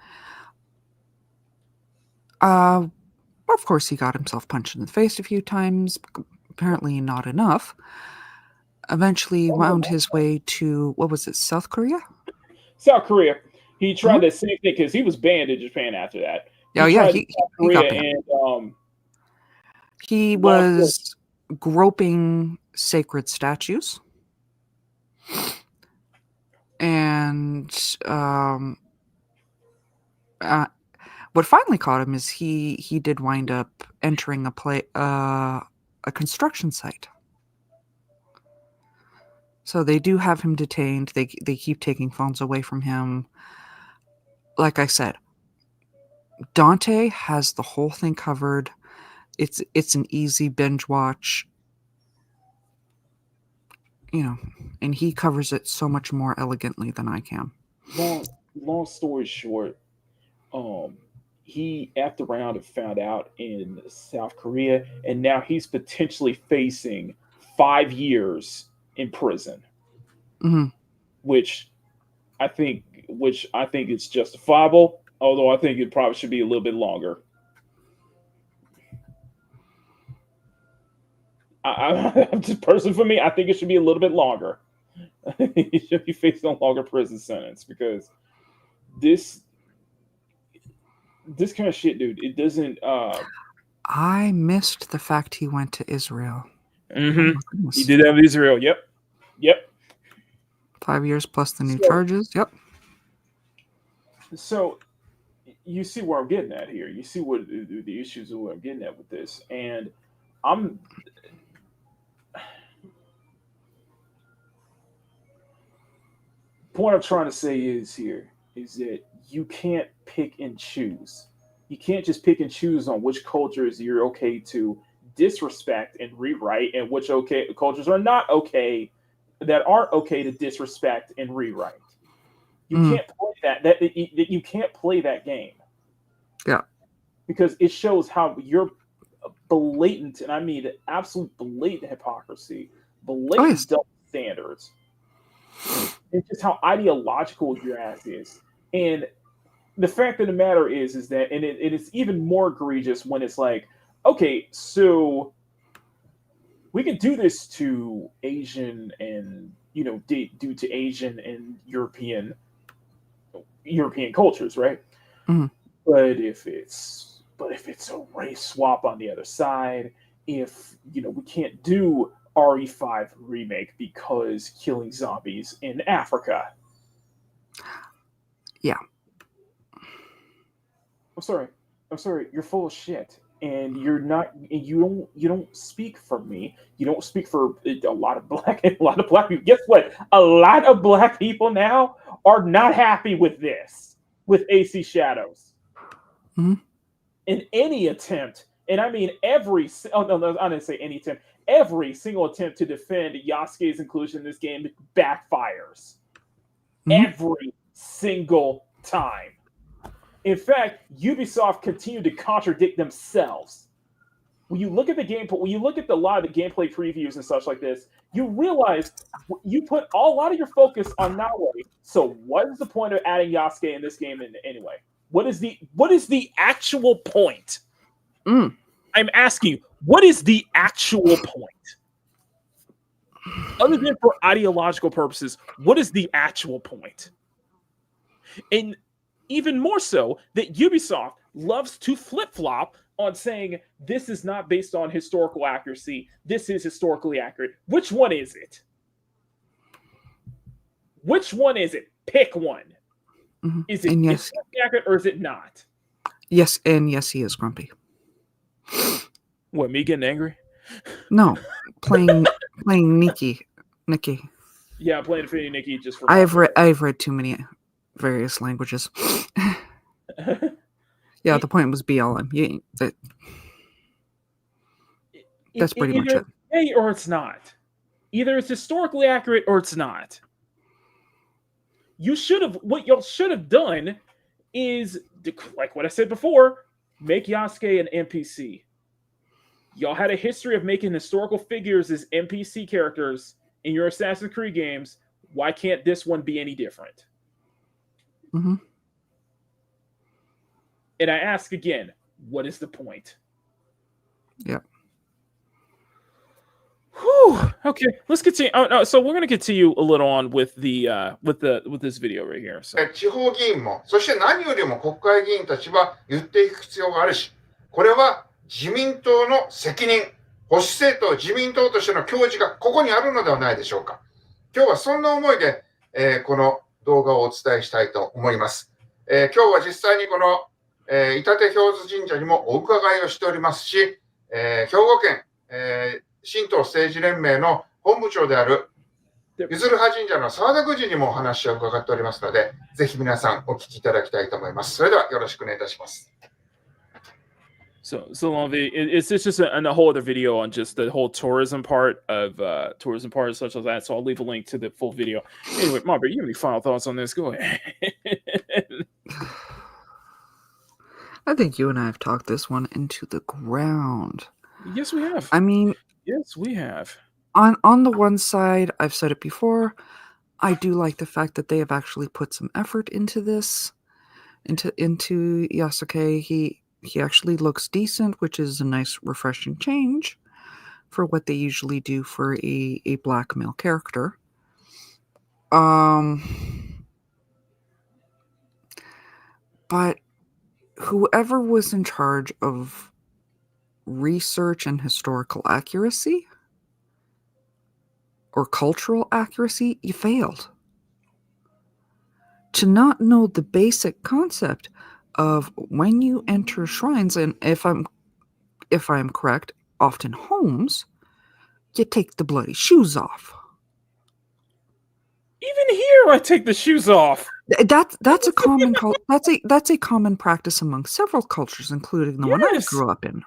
Of course, he got himself punched in the face a few times, apparently not enough. Eventually wound his way to, what was it, South Korea? South Korea. He tried the same thing because he was banned in Japan after that. He got banned. And he was groping sacred statues. And what finally caught him is he did wind up entering a construction site. So they do have him detained. They keep taking phones away from him. Like I said, Dante has the whole thing covered. It's an easy binge watch. And he covers it so much more elegantly than I can. Long story short, he effed around and found out in South Korea, and now he's potentially facing 5 years in prison, which I think is justifiable. Although I think it probably should be a little bit longer. I'm just personally, for me, I think it should be a little bit longer. He should be facing a longer prison sentence because this kind of shit, dude. It doesn't. I missed the fact he went to Israel. Mm-hmm. He did have Israel. Yep. 5 years plus the new charges. Yep. So you see where I'm getting at here. You see what the issues of what I'm getting at with this, and point I'm trying to say is that you can't pick and choose. You can't just pick and choose on which cultures you're okay to disrespect and rewrite, and which cultures are not okay, that aren't okay to disrespect and rewrite. You can't play that you can't play that game. Yeah. Because it shows how you're blatant, and I mean absolute blatant hypocrisy, blatant double standards. It's just how ideological your ass is. And the fact of the matter is that, and it's even more egregious when it's like, okay, so we can do this to Asian and, do to Asian and European cultures, right? Mm-hmm. But if it's a race swap on the other side, if we can't do RE5 remake because killing zombies in Africa. Yeah. I'm sorry, you're full of shit. And you're not. You don't speak for me. You don't speak for a lot of black people. Guess what? A lot of black people now are not happy with this, with AC Shadows. Mhm. In any attempt, and I mean oh no, I didn't say any attempt. Every single attempt to defend Yasuke's inclusion in this game backfires. Mhm. Every single time. In fact, Ubisoft continued to contradict themselves. When you look at the gameplay, when you look at a lot of the gameplay previews and such like this, you realize you put a lot of your focus on Naue. So what is the point of adding Yasuke in this game anyway? What is the actual point? Mm. I'm asking you, what is the actual point? Other than for ideological purposes, what is the actual point? And even more so, that Ubisoft loves to flip-flop on saying this is not based on historical accuracy, this is historically accurate. Which one is it? Which one is it? Pick one. Mhm. Is it And yes, historically accurate or is it not? yes, and yes, he is grumpy. What, me getting angry? No, playing Nikki. Yeah, I'm playing Infinity Nikki just for I've read too many various languages. Yeah, the point was BLM. Yeah, that's pretty much either it. A or it's not. Either it's historically accurate or it's not. What y'all should have done is, like what I said before, make Yasuke an NPC. Y'all had a history of making historical figures as NPC characters in your Assassin's Creed games. Why can't this one be any different? Mm-hmm. And I ask again, what is the point? Yep. Whew. Okay, let's continue. Oh, no, so we're going to continue a little on with this video right here. So. 地方議員も、そして何よりも国会議員たちは言っていく必要があるし、これは自民党の責任、保守政党、自民党としての矜持がここにあるのではないでしょうか。今日はそんな思いで、この動画をお伝えしたいと思います。今日は実際にこの、板手氷津神社にもお伺いをしておりますし、兵庫県、神道政治連盟の本部長であるゆずるは神社の澤田宮司にもお話を伺っておりますので、ぜひ皆さんお聞きいただきたいと思います。それではよろしくお願いいたします。So it's just a whole other video on just the whole tourism part such as that. So I'll leave a link to the full video. Anyway, Margaret, you have any final thoughts on this? Go ahead. I think you and I have talked this one into the ground. Yes, we have. I mean, yes, we have. On the one side, I've said it before, I do like the fact that they have actually put some effort into this, into Yasuke. He actually looks decent, which is a nice, refreshing change for what they usually do for a black male character. But whoever was in charge of research and historical accuracy or cultural accuracy, you failed. To not know the basic concept of when you enter shrines, and if I'm correct, often homes, you take the bloody shoes off. Even here, I take the shoes off. That's a common that's a common practice among several cultures, including the one I grew up in.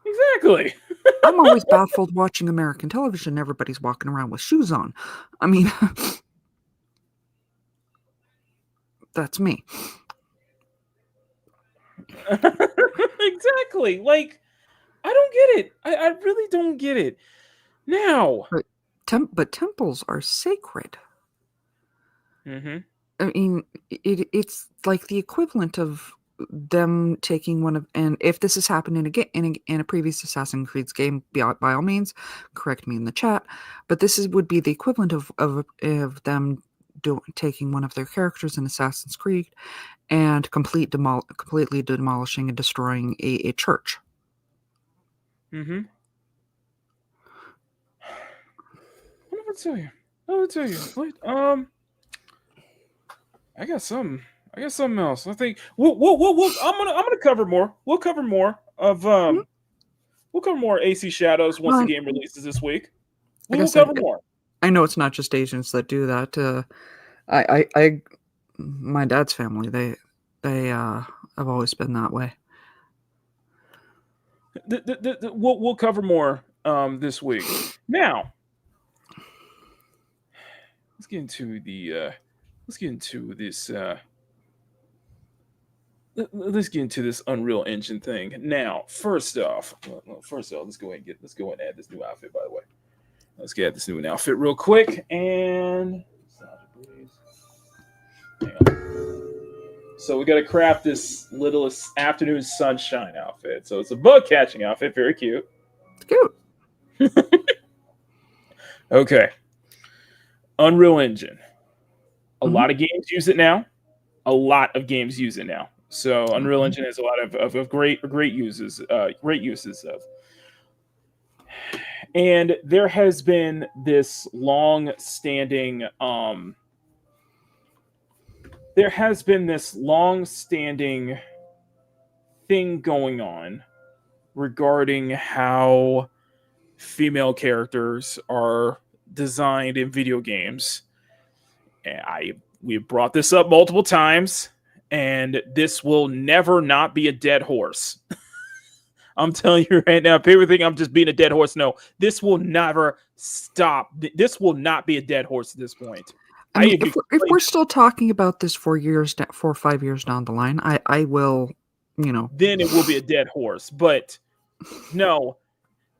Exactly. I'm always baffled watching American television. Everybody's walking around with shoes on. I mean, that's me. Exactly. Like, I don't get it. I really don't get it. Now. But temples are sacred. Mm-hmm. I mean, it's like the equivalent of them taking one of, and if this has happened in a previous Assassin's Creed game, by all means, correct me in the chat. But this would be the equivalent of them taking one of their characters in Assassin's Creed and completely demolishing and destroying a church. Mm-hmm. What am I tell you? What am I tell you? What? I got something. I got something else. I think I'm gonna cover more. We'll cover more of Mhm. we'll cover more AC Shadows once the Well, game releases this week. We like I will said, cover more. I know it's not just Asians that do that. I my dad's family, they have always been that way. We'll cover more this week. Now let's get into this let's get into this Unreal Engine thing. Now, first off, let's go and add this new outfit. By the way, let's get this new outfit real quick. And hang on. So we got to craft this littlest afternoon sunshine outfit. So it's a bug catching outfit, very cute. It's cute. Okay, Unreal Engine. A Mhm. lot of games use it now. A lot of games use it now. So Unreal Mhm. Engine has a lot of great uses of. And there has been this long-standing thing going on regarding how female characters are designed in video games. And we've brought this up multiple times, and this will never not be a dead horse. I'm telling you right now, people think I'm just being a dead horse. No, this will never stop. This will not be a dead horse at this point. I mean, if we're still talking about this 4 or 5 years down the line, I will, then it will be a dead horse. But no,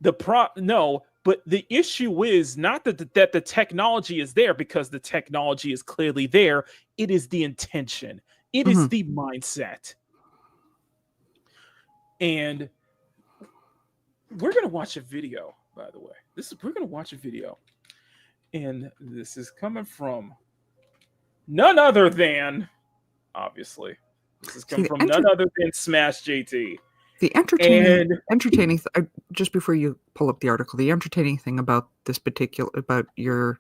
but the issue is not that the technology is there, because the technology is clearly there. It is the intention. It is Mhm. the mindset. And we're gonna watch a video, by the way. We're gonna watch a video, and this is coming from none other than, obviously, this is See, coming from none other than Smash JT. the And entertaining just before you pull up the article, the entertaining thing about about your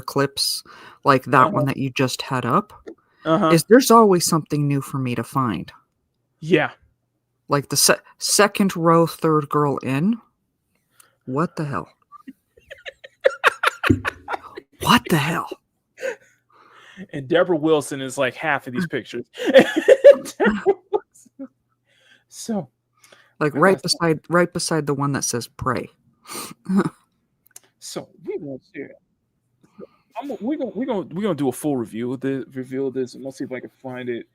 clips, like that one that you just had up, is there's always something new for me to find. Yeah. Like the second row, third girl in. What the hell? What the hell? And Deborah Wilson is like half of these pictures. So, like right beside the one that says pray. So we gonna share. We're gonna do a full review of this, and let's see if I can find it.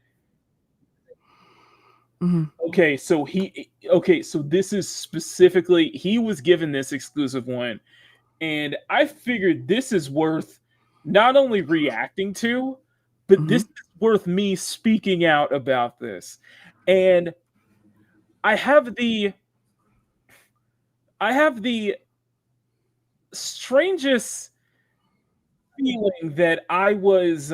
Mhm. Okay, so this is specifically, he was given this exclusive one, and I figured this is worth not only reacting to, but this is worth me speaking out about this. And I have the strangest feeling that I was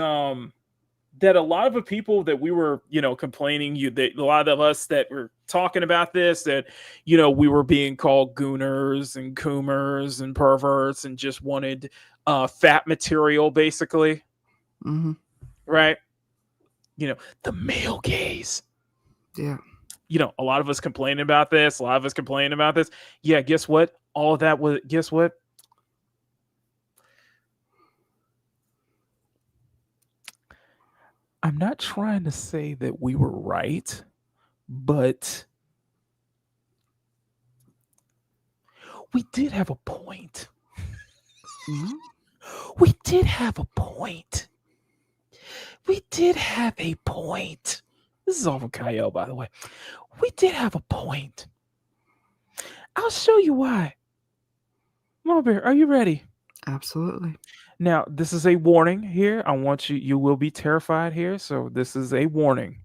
that a lot of the people that we were, complaining, that a lot of us that were talking about this, that, we were being called gooners and coomers and perverts and just wanted fat material, basically. Mm-hmm. Right? The male gaze. Yeah. A lot of us complaining about this. Yeah, guess what? All of that was, guess what? I'm not trying to say that we were right, but we did have a point. Mm-hmm. We did have a point. This is all from Kyle, by the way. We did have a point. I'll show you why. Mama Bear, are you ready? Absolutely. Now, this is a warning here. I want you will be terrified here. So this is a warning.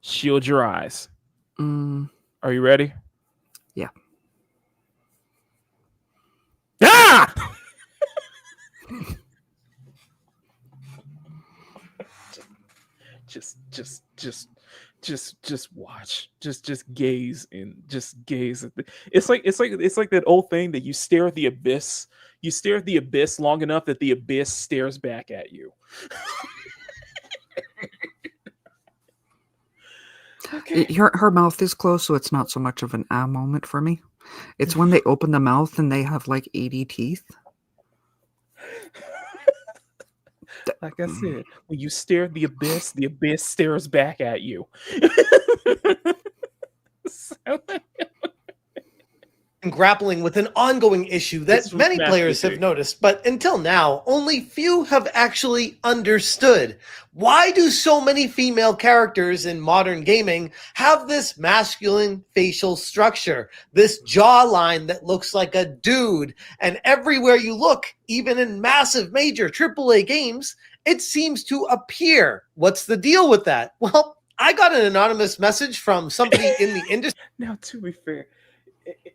Shield your eyes. Are you ready? Yeah. Ah! just watch, just gaze and just gaze at it's like that old thing that you stare at the abyss. You stare at the abyss long enough that the abyss stares back at you. Okay. Her mouth is closed, so it's not so much of an moment for me. It's when they open the mouth and they have like 80 teeth. Like I said, when you stare at the abyss stares back at you. Grappling with an ongoing issue that many players have noticed, but until now, only few have actually understood. Why do so many female characters in modern gaming have this masculine facial structure, this jawline that looks like a dude, and everywhere you look, even in massive major AAA games, it seems to appear? What's the deal with that? Well, I got an anonymous message from somebody in the industry. Now, to be fair,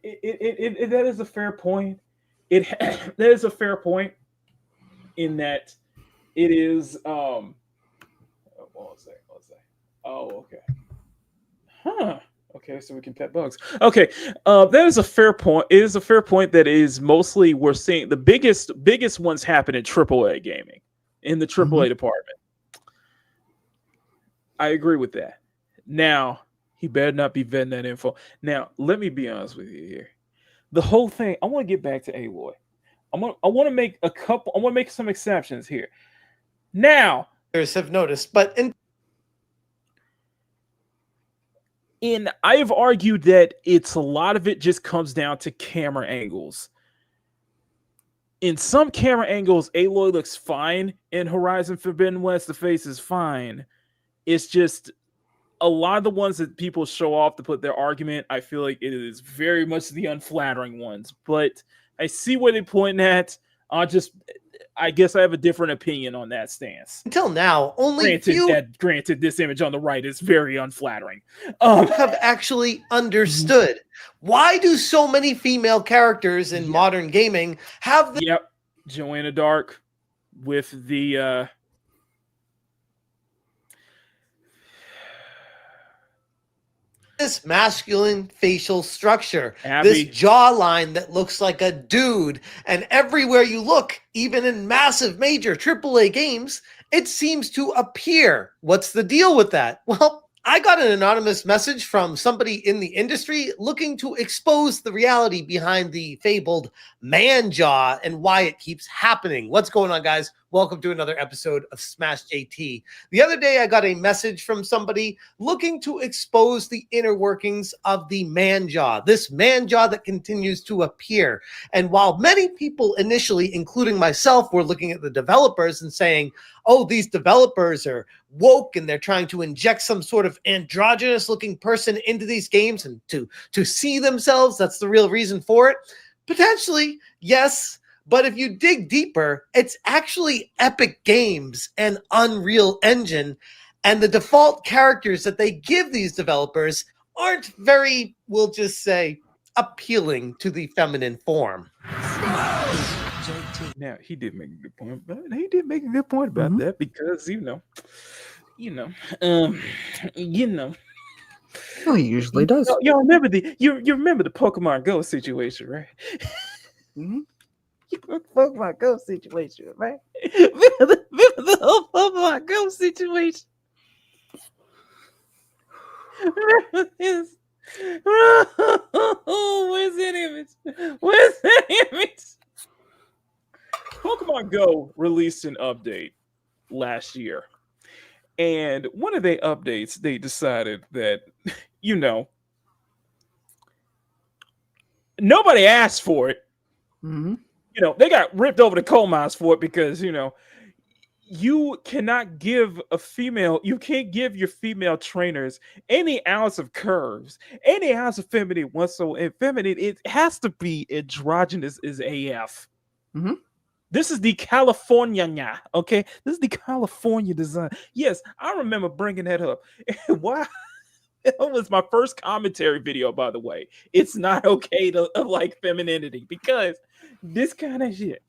that is a fair point. That is a fair point in that it is. What was that? Oh, okay. Huh. Okay, so we can pet bugs. Okay, that is a fair point. It is a fair point that is mostly we're seeing the biggest ones happen in AAA gaming, in the AAA department. I agree with that. Now, he better not be vetting that info. Now, let me be honest with you here. The whole thing, I want to get back to Aloy. I want to make some exceptions here. Now, have noticed, but I have argued that a lot of it just comes down to camera angles. In some camera angles, Aloy looks fine. In Horizon Forbidden West, the face is fine. It's just a lot of the ones that people show off to put their argument, I feel like it is very much the unflattering ones. But I see where they're pointing at. I guess I have a different opinion on that stance. Until now, only granted, this image on the right is very unflattering. Have actually understood. Why do so many female characters in modern gaming have the Joanna Dark with the this masculine facial structure, Abby. this jawline that looks like a dude, and everywhere you look, even in massive major AAA games, it seems to appear. What's the deal with that? Well, I got an anonymous message from somebody in the industry looking to expose the reality behind the fabled man jaw and why it keeps happening. What's going on, guys? Welcome to another episode of Smash JT. The other day, I got a message from somebody looking to expose the inner workings of the man jaw, this man jaw that continues to appear. And while many people initially, including myself, were looking at the developers and saying, oh, these developers are woke and they're trying to inject some sort of androgynous looking person into these games and to see themselves, that's the real reason for it. Potentially, yes. But if you dig deeper, it's actually Epic Games and Unreal Engine. And the default characters that they give these developers aren't very, we'll just say, appealing to the feminine form. Now, he did make a good point, but he did make a good point about that because, Well, he usually does. Y'all remember you remember the Pokemon Go situation, right? Pokemon Go situation, right? Remember the whole Pokemon Go situation. Remember this? Where's that image? Where's that image? Pokemon Go released an update last year. And one of their updates, they decided that, nobody asked for it. They got ripped over the coal mines for it because, you cannot give you can't give your female trainers any ounce of curves, any ounce of feminine whatsoever. Feminine, it has to be androgynous as AF. This is the California, okay? This is the California design. Yes, I remember bringing that up. Why? It was my first commentary video, by the way. It's not okay to like femininity because this kind of shit.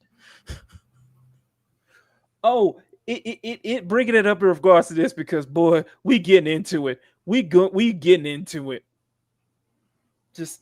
Oh, it bringing it up in regards to this because, boy, we getting into it. We getting into it. Just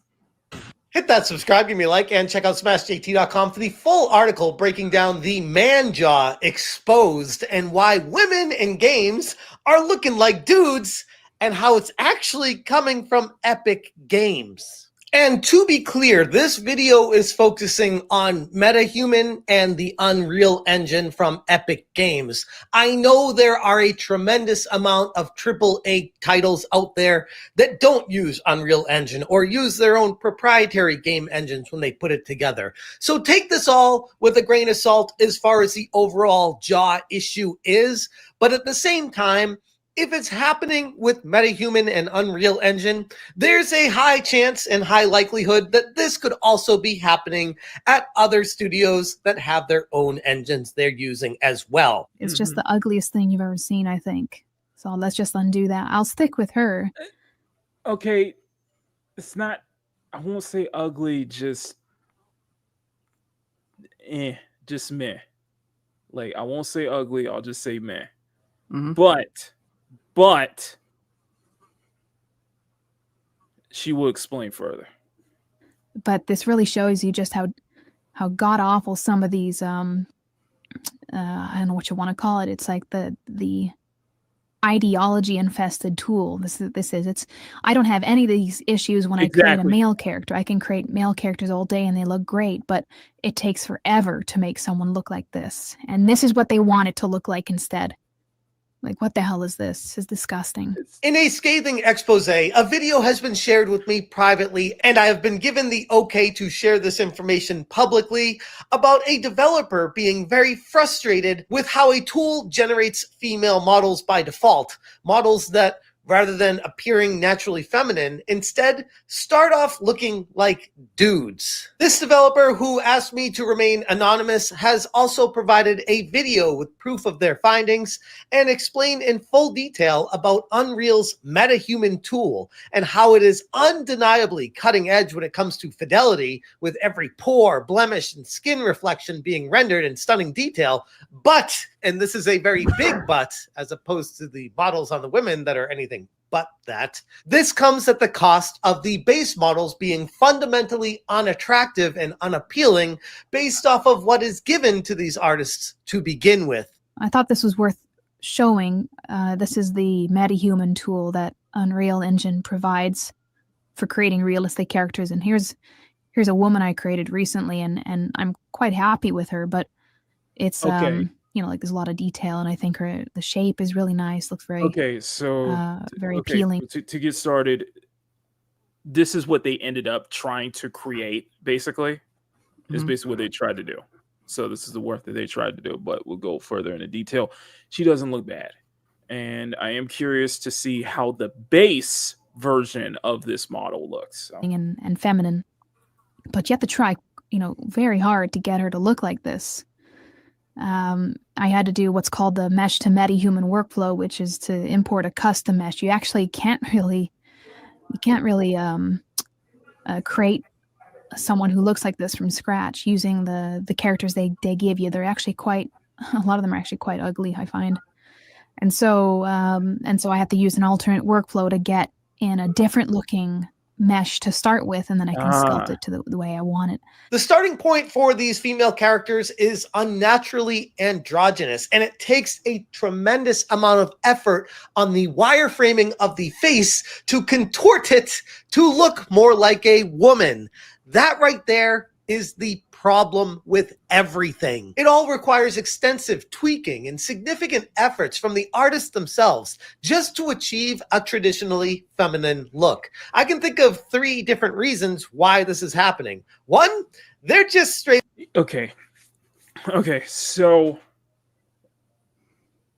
hit that subscribe, give me a like, and check out smashjt.com for the full article breaking down the man jaw exposed and why women in games are looking like dudes and how it's actually coming from Epic Games. And to be clear, this video is focusing on MetaHuman and the Unreal Engine from Epic Games. I know there are a tremendous amount of AAA titles out there that don't use Unreal Engine or use their own proprietary game engines when they put it together. So take this all with a grain of salt as far as the overall jaw issue is, but at the same time, if it's happening with MetaHuman and Unreal Engine, there's a high chance and high likelihood that this could also be happening at other studios that have their own engines they're using as well. It's just the ugliest thing you've ever seen, I think. So let's just undo that. I'll stick with her. okay. It's not. I won't say ugly. Just meh. Like I won't say ugly. I'll just say meh. But she will explain further. But this really shows you just how god awful some of these I don't know what you want to call it. It's like the ideology infested tool. This is it's I don't have any of these issues when I create a male character. I can create male characters all day and they look great, but it takes forever to make someone look like this. And this is what they want it to look like instead. Like, what the hell is this? This is disgusting. In a scathing expose, a video has been shared with me privately, and I have been given the okay to share this information publicly about a developer being very frustrated with how a tool generates female models by default. Models that, rather than appearing naturally feminine, instead start off looking like dudes. This developer, who asked me to remain anonymous, has also provided a video with proof of their findings and explained in full detail about Unreal's MetaHuman tool and how it is undeniably cutting edge when it comes to fidelity, with every pore, blemish, and skin reflection being rendered in stunning detail. But, and this is a very big but, as opposed to the models on the women that are anything but that, this comes at the cost of the base models being fundamentally unattractive and unappealing based off of what is given to these artists to begin with. I thought this was worth showing. This is the MetaHuman tool that Unreal Engine provides for creating realistic characters. And here's a woman I created recently, and I'm quite happy with her, but it's like there's a lot of detail, and I think the shape is really nice. Looks very very appealing. To get started, this is what they ended up trying to create. Basically, is basically what they tried to do. So this is the work that they tried to do, but we'll go further into detail. She doesn't look bad, and I am curious to see how the base version of this model looks. So. And feminine, but you have to try, very hard to get her to look like this. I had to do what's called the mesh to MetaHuman workflow, which is to import a custom mesh. You actually can't really create someone who looks like this from scratch using the characters they give you. They're actually a lot of them are actually quite ugly, I find. And so I have to use an alternate workflow to get in a different looking mesh to start with, and then I can sculpt it to the way I want it. The starting point for these female characters is unnaturally androgynous, and it takes a tremendous amount of effort on the wireframing of the face to contort it to look more like a woman. That right there is the problem with everything. It all requires extensive tweaking and significant efforts from the artists themselves just to achieve a traditionally feminine look. I can think of 3 different reasons why this is happening. 1, they're just straight. Okay, so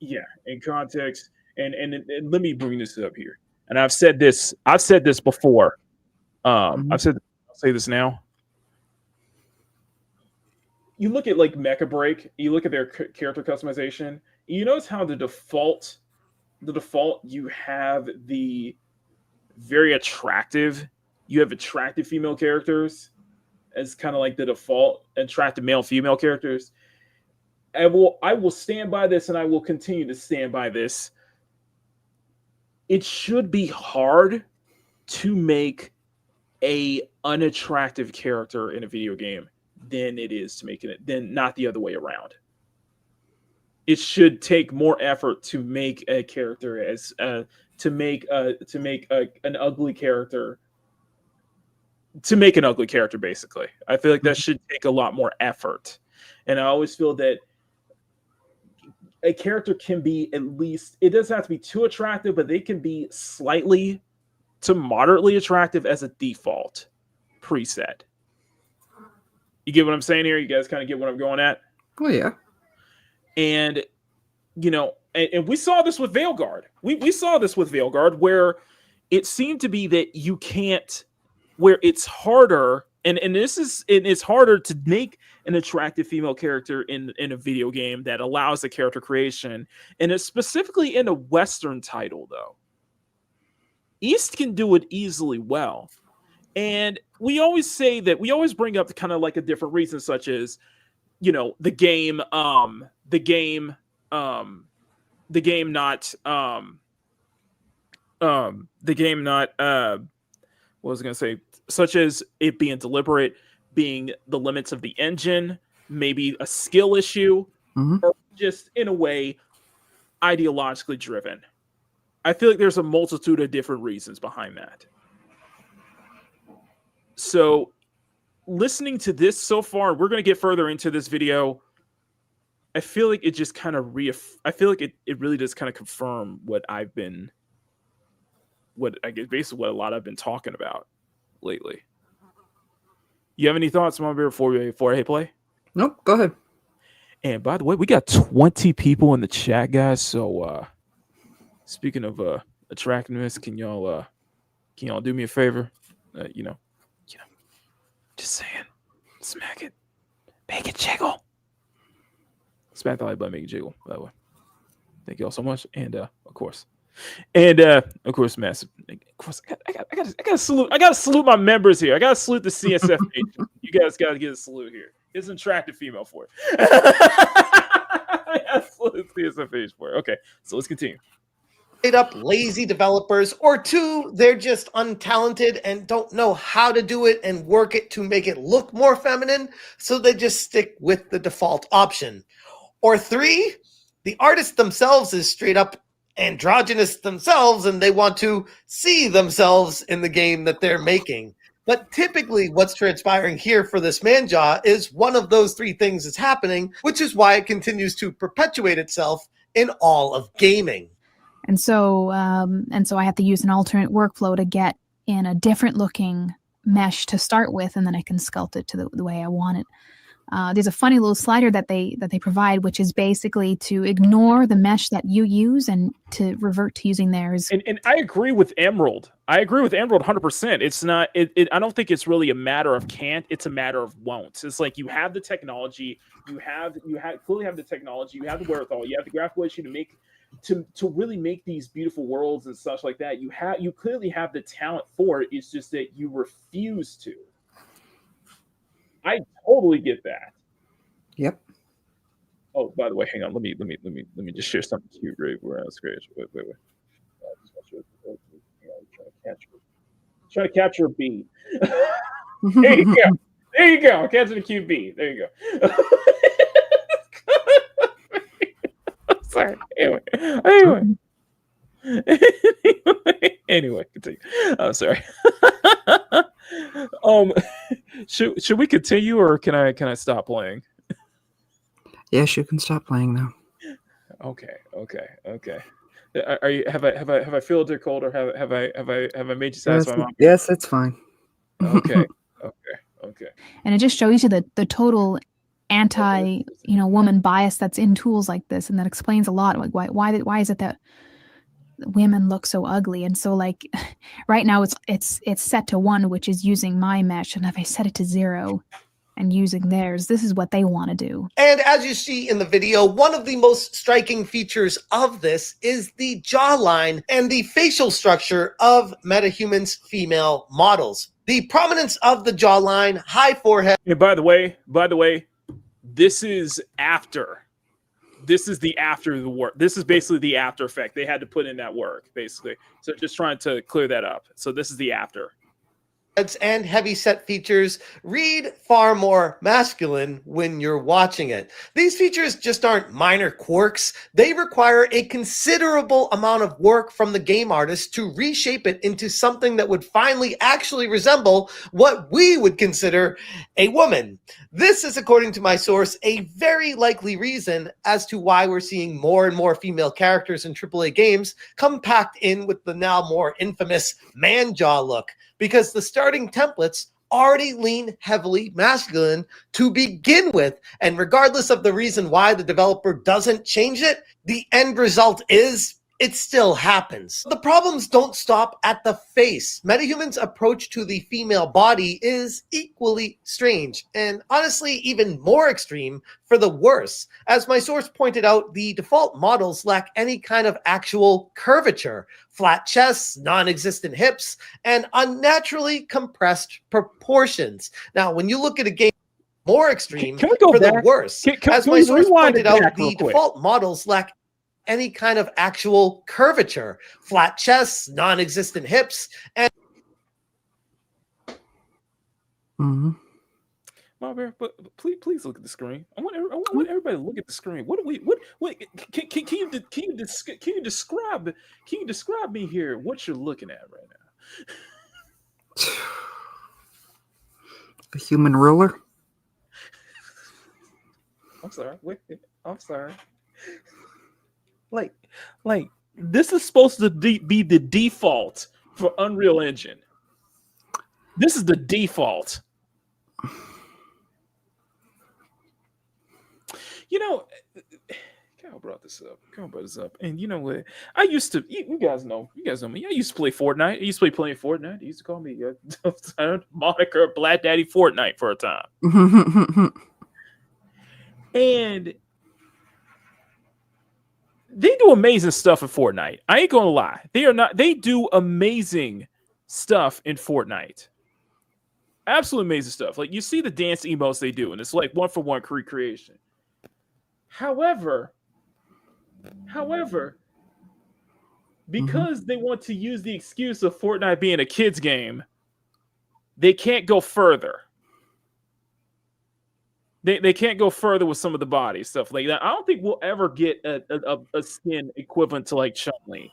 yeah, in context, and let me bring this up here. And I've said this before. I'll say this now. You look at like Mecha Break, you look at their character customization, you notice how the default you have the very attractive female characters as kind of like the default, attractive male female characters. I will stand by this, and I will continue to stand by this. it should be hard to make a unattractive character in a video game than it is to make it, than not the other way around. It should take more effort to make a character as an ugly character, to make an ugly character. Basically, I feel like that should take a lot more effort, and I always feel that a character can be, at least, it doesn't have to be too attractive, but they can be slightly to moderately attractive as a default preset. You get what I'm saying here? You guys kind of get what I'm going at? Oh, yeah. And, and we saw this with Veilguard. We saw this with Veilguard, where it seemed to be that you can't, where it's harder, and it's harder to make an attractive female character in a video game that allows the character creation, and it's specifically in a Western title, though. East can do it easily well. And we always say that, we always bring up kind of like a different reason, such as, the game not what was I going to say, such as it being deliberate, being the limits of the engine, maybe a skill issue, or just in a way ideologically driven. I feel like there's a multitude of different reasons behind that. So listening to this so far, we're going to get further into this video. I feel like it just kind of I feel like it really does kind of confirm what I guess basically what a lot I've been talking about lately. You have any thoughts, Mom Bear, before I hit play? Nope, go ahead. And by the way, we got 20 people in the chat, guys. So speaking of attractiveness, can y'all do me a favor? Just saying, smack it, make it jiggle. Smack the like button, make it jiggle. By the way, thank you all so much, and of course, massive. Of course, I gotta salute. I gotta salute my members here. I gotta salute the CSF Nation. You guys gotta get a salute here. It's an attractive female for it. I gotta salute CSF Nation for it. Okay, so let's continue. Straight up lazy developers, or two, they're just untalented and don't know how to do it and work it to make it look more feminine, so they just stick with the default option. Or three, the artist themselves is straight up androgynous themselves and they want to see themselves in the game that they're making. But typically what's transpiring here for this Manjaw is one of those three things is happening, which is why it continues to perpetuate itself in all of gaming. And so I have to use an alternate workflow to get in a different looking mesh to start with, and then I can sculpt it to the way I want it. There's a funny little slider that they provide, which is basically to ignore the mesh that you use and to revert to using theirs. And I agree with Emerald. I agree with Emerald 100%. It's not. I don't think it's really a matter of can't. It's a matter of won't. It's like you have the technology. You clearly have the technology. You have the wherewithal. You have the graphical issue to make. To really make these beautiful worlds and such like that, you clearly have the talent for it. It's just that you refuse to. I totally get that. Yep. Oh, by the way, hang on. Let me just share something cute right where I was great. Wait. Trying to capture a bee. There you go. There you go. Catching a cute bee. There you go. Sorry. Anyway, continue. I'm sorry. Should we continue, or can I stop playing? Yes, you can stop playing now. Okay. Are you have I filled your cold, or have I made you satisfied? Yes, it's fine. Okay. And it just shows you the total anti woman bias that's in tools like this, and that explains a lot. Like why is it that women look so ugly? And so like right now it's set to 1, which is using my mesh, and if I set it to 0 and using theirs, this is what they want to do. And as you see in the video, one of the most striking features of this is the jawline and the facial structure of MetaHuman's female models. The prominence of the jawline, high forehead. And by the way, this is after This is the after the work. This is basically the after effect. They had to put in that work, basically. So just trying to clear that up. So this is the after. And heavy set features read far more masculine when you're watching it. These features just aren't minor quirks. They require a considerable amount of work from the game artist to reshape it into something that would finally actually resemble what we would consider a woman. This is, according to my source, a very likely reason as to why we're seeing more and more female characters in AAA games come packed in with the now more infamous man jaw look, because the starting templates already lean heavily masculine to begin with. And regardless of the reason why the developer doesn't change it, the end result is it still happens. The problems don't stop at the face. Metahuman's approach to the female body is equally strange, and honestly even more extreme for the worse. As my source pointed out, the default models lack any kind of actual curvature, flat chests, non-existent hips, and unnaturally compressed proportions. Now, when you look at a game more extreme, Can we go for back? the worse, Can we rewind it back real the quick? default models lack any kind of actual curvature, flat chests, non-existent hips, and Mhm. My bear, but please look at the screen. I want everybody to look at the screen. What can you describe me here? What you're looking at right now? The human ruler. I'm sorry. Wait, I'm sorry. Like this is supposed to be the default for Unreal Engine. This is the default. You know, Kyle brought this up. And you know what? I used to, you guys know me. I used to play Fortnite. I used to play Fortnite. They used to call me moniker Black Daddy Fortnite for a time. And they do amazing stuff in Fortnite. I ain't gonna lie. They do amazing stuff in Fortnite. Absolutely amazing stuff. Like you see the dance emotes they do, and it's like one for one recreation. However, because they want to use the excuse of Fortnite being a kid's game, they can't go further. They can't go further with some of the body stuff like that. I don't think we'll ever get a skin equivalent to like Chun-Li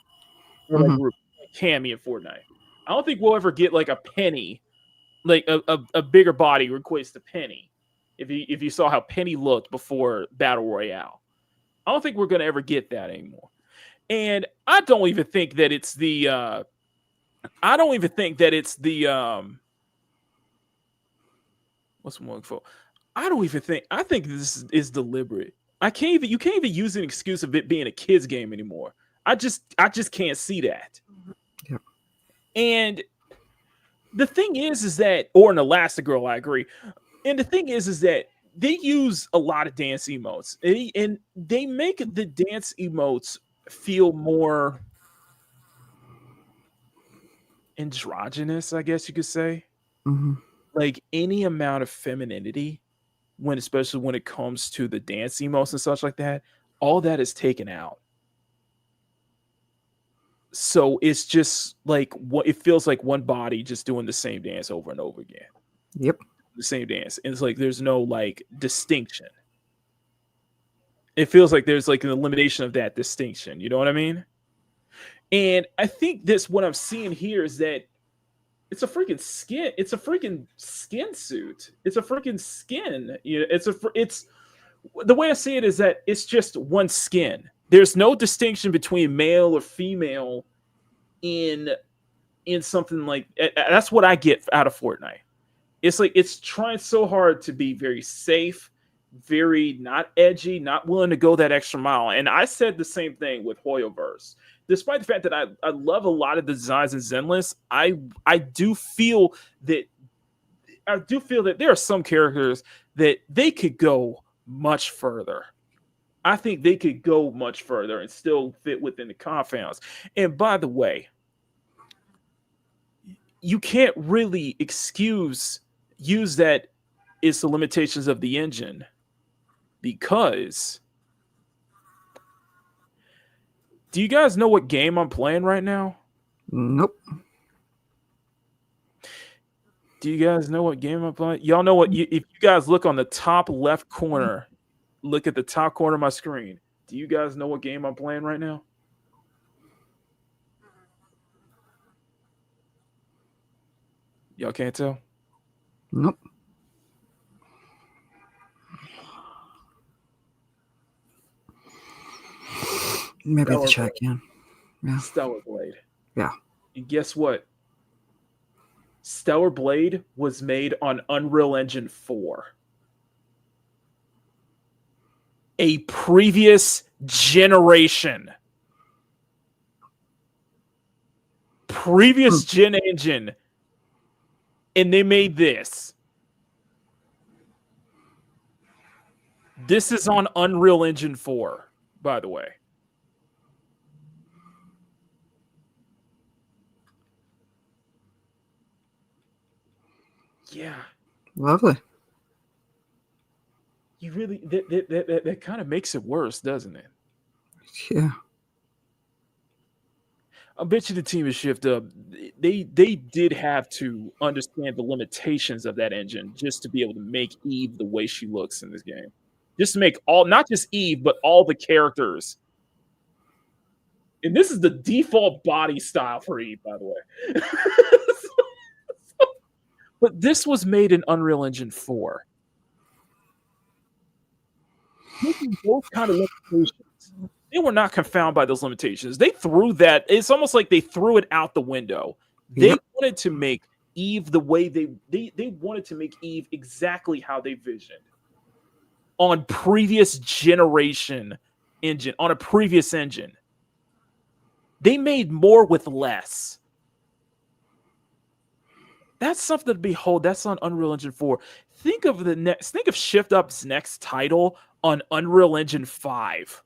or like Cammy in Fortnite. I don't think we'll ever get like a Penny, like a bigger body equates to Penny. If you saw how Penny looked before Battle Royale, I don't think we're gonna ever get that anymore. And I don't even think that it's the what's one for? I think this is deliberate. You can't even use an excuse of it being a kid's game anymore. I just can't see that. Yep. And the thing is that, or an Elastigirl, I agree. And the thing is that they use a lot of dance emotes, and they make the dance emotes feel more androgynous, I guess you could say. Mm-hmm. Like any amount of femininity, especially when it comes to the dance emotes and such like that, all that is taken out. So it's just like it feels like one body just doing the same dance over and over again. Yep. The same dance. And it's like there's no like distinction. It feels like there's like an elimination of that distinction. You know what I mean? And I think what I'm seeing here is that it's a freaking skin. It's a freaking skin suit. It's a freaking skin. You know, it's the way I see it is that it's just one skin. There's no distinction between male or female in something like that's what I get out of Fortnite. It's like it's trying so hard to be very safe, very not edgy, not willing to go that extra mile. And I said the same thing with Hoyoverse. Despite the fact that I love a lot of the designs in Zenless, I do feel that there are some characters that they could go much further. I think they could go much further and still fit within the confines. And by the way, you can't really use that it's the limitations of the engine, because Do you guys know what game I'm playing right now? Nope. Do you guys know what game I'm playing? Y'all know what? If you guys look on the top left corner, look at the top corner of my screen. Do you guys know what game I'm playing right now? Y'all can't tell? Nope. Maybe the chat can. Yeah. Stellar Blade. Yeah. And guess what? Stellar Blade was made on Unreal Engine 4. A previous generation. Previous gen engine. And they made this. This is on Unreal Engine 4, by the way. Yeah. Lovely. You really that kind of makes it worse, doesn't it? Yeah. I bet you the team has shifted up. They did have to understand the limitations of that engine just to be able to make Eve the way she looks in this game. Just to make not just Eve, but all the characters. And this is the default body style for Eve, by the way. But this was made in Unreal Engine 4. Those kind of limitations, they were not confounded by those limitations. They threw that. It's almost like they threw it out the window. They wanted to make Eve the way they wanted to make Eve exactly how they visioned on previous generation engine, on a previous engine. They made more with less. That's something to behold. That's on Unreal Engine 4. Think of Shift Up's next title on Unreal Engine 5.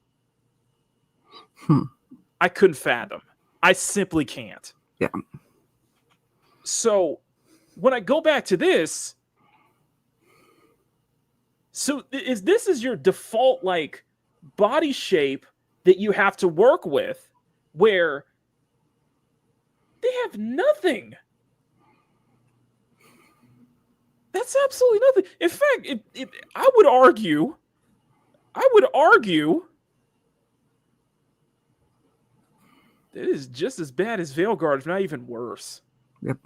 I couldn't fathom. I simply can't. Yeah. So when I go back to this, so this is your default like body shape that you have to work with, where they have nothing. That's absolutely nothing. In fact, I would argue that it is just as bad as Veilguard, if not even worse. Yep.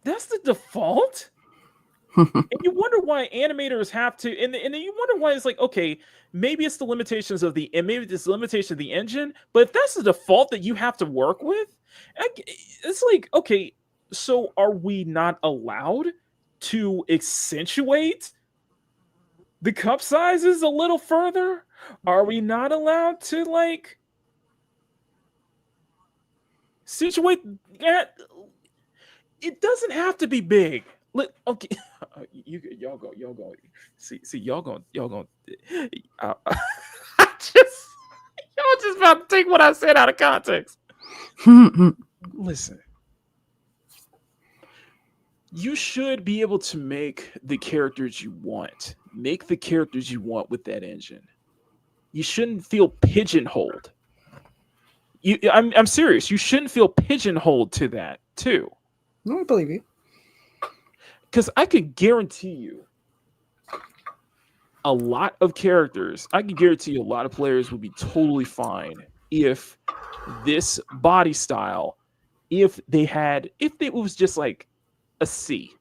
That's the default? And you wonder why animators have to, and then you wonder why it's like, okay, maybe it's the limitations of and maybe it's the limitation of the engine, but if that's the default that you have to work with, it's like, okay, so are we not allowed to accentuate the cup sizes a little further? Are we not allowed to like situate that? It doesn't have to be big. Look, okay, y'all go. See, y'all going. Y'all just about to take what I said out of context. Listen, you should be able to make the characters you want. Make the characters you want with that engine. You shouldn't feel pigeonholed. I'm serious. You shouldn't feel pigeonholed to that too. No, I believe you. Because I could guarantee you a lot of characters, I can guarantee you a lot of players would be totally fine if this body style, if it was just like a C.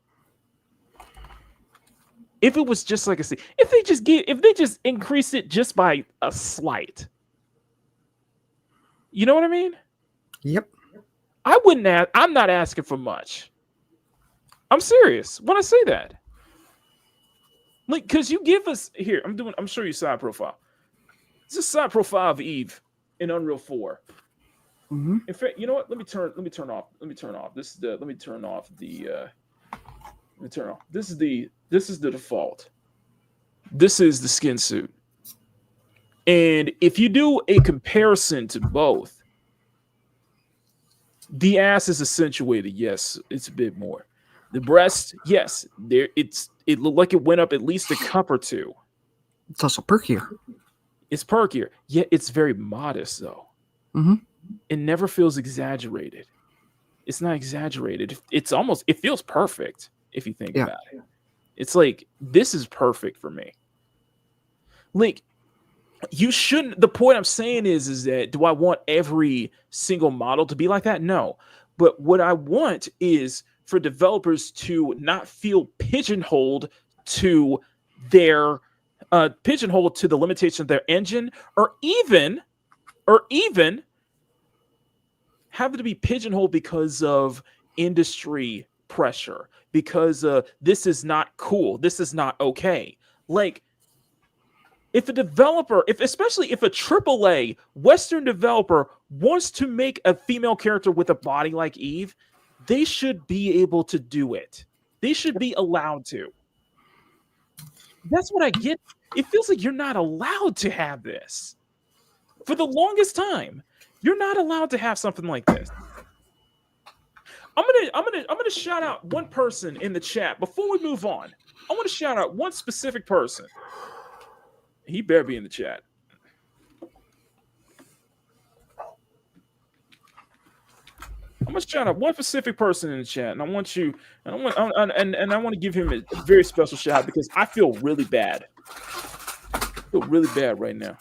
If it was just like a C. If they just increase it just by a slight. You know what I mean? Yep. I'm not asking for much. I'm serious when I say that. Like, because you give us here, I'm showing you side profile. This is side profile of Eve in Unreal 4. Mm-hmm. In fact, you know what? Let me turn off. This is the default. This is the skin suit. And if you do a comparison to both, the ass is accentuated. Yes, it's a bit more. The breast, yes, it looked like it went up at least a cup or two. It's also perkier. It's perkier. Yet it's very modest though. Mm-hmm. It never feels exaggerated. It's not exaggerated. It feels perfect if you think Yeah. about it. It's like this is perfect for me. Like you shouldn't. The point I'm saying is that do I want every single model to be like that? No. But what I want is for developers to not feel pigeonholed to their pigeonholed to the limitation of their engine, or even have it to be pigeonholed because of industry pressure, because this is not cool, this is not okay. Like if a developer, especially if a AAA Western developer wants to make a female character with a body like Eve, they should be able to do it. They should be allowed to. That's what I get. It feels like you're not allowed to have this. For the longest time, you're not allowed to have something like this. I'm gonna shout out one person in the chat before we move on. I want to shout out one specific person. He better be in the chat. I'm gonna shout out one specific person in the chat, and I want you, and I want to give him a very special shout out because I feel really bad. I feel really bad right now.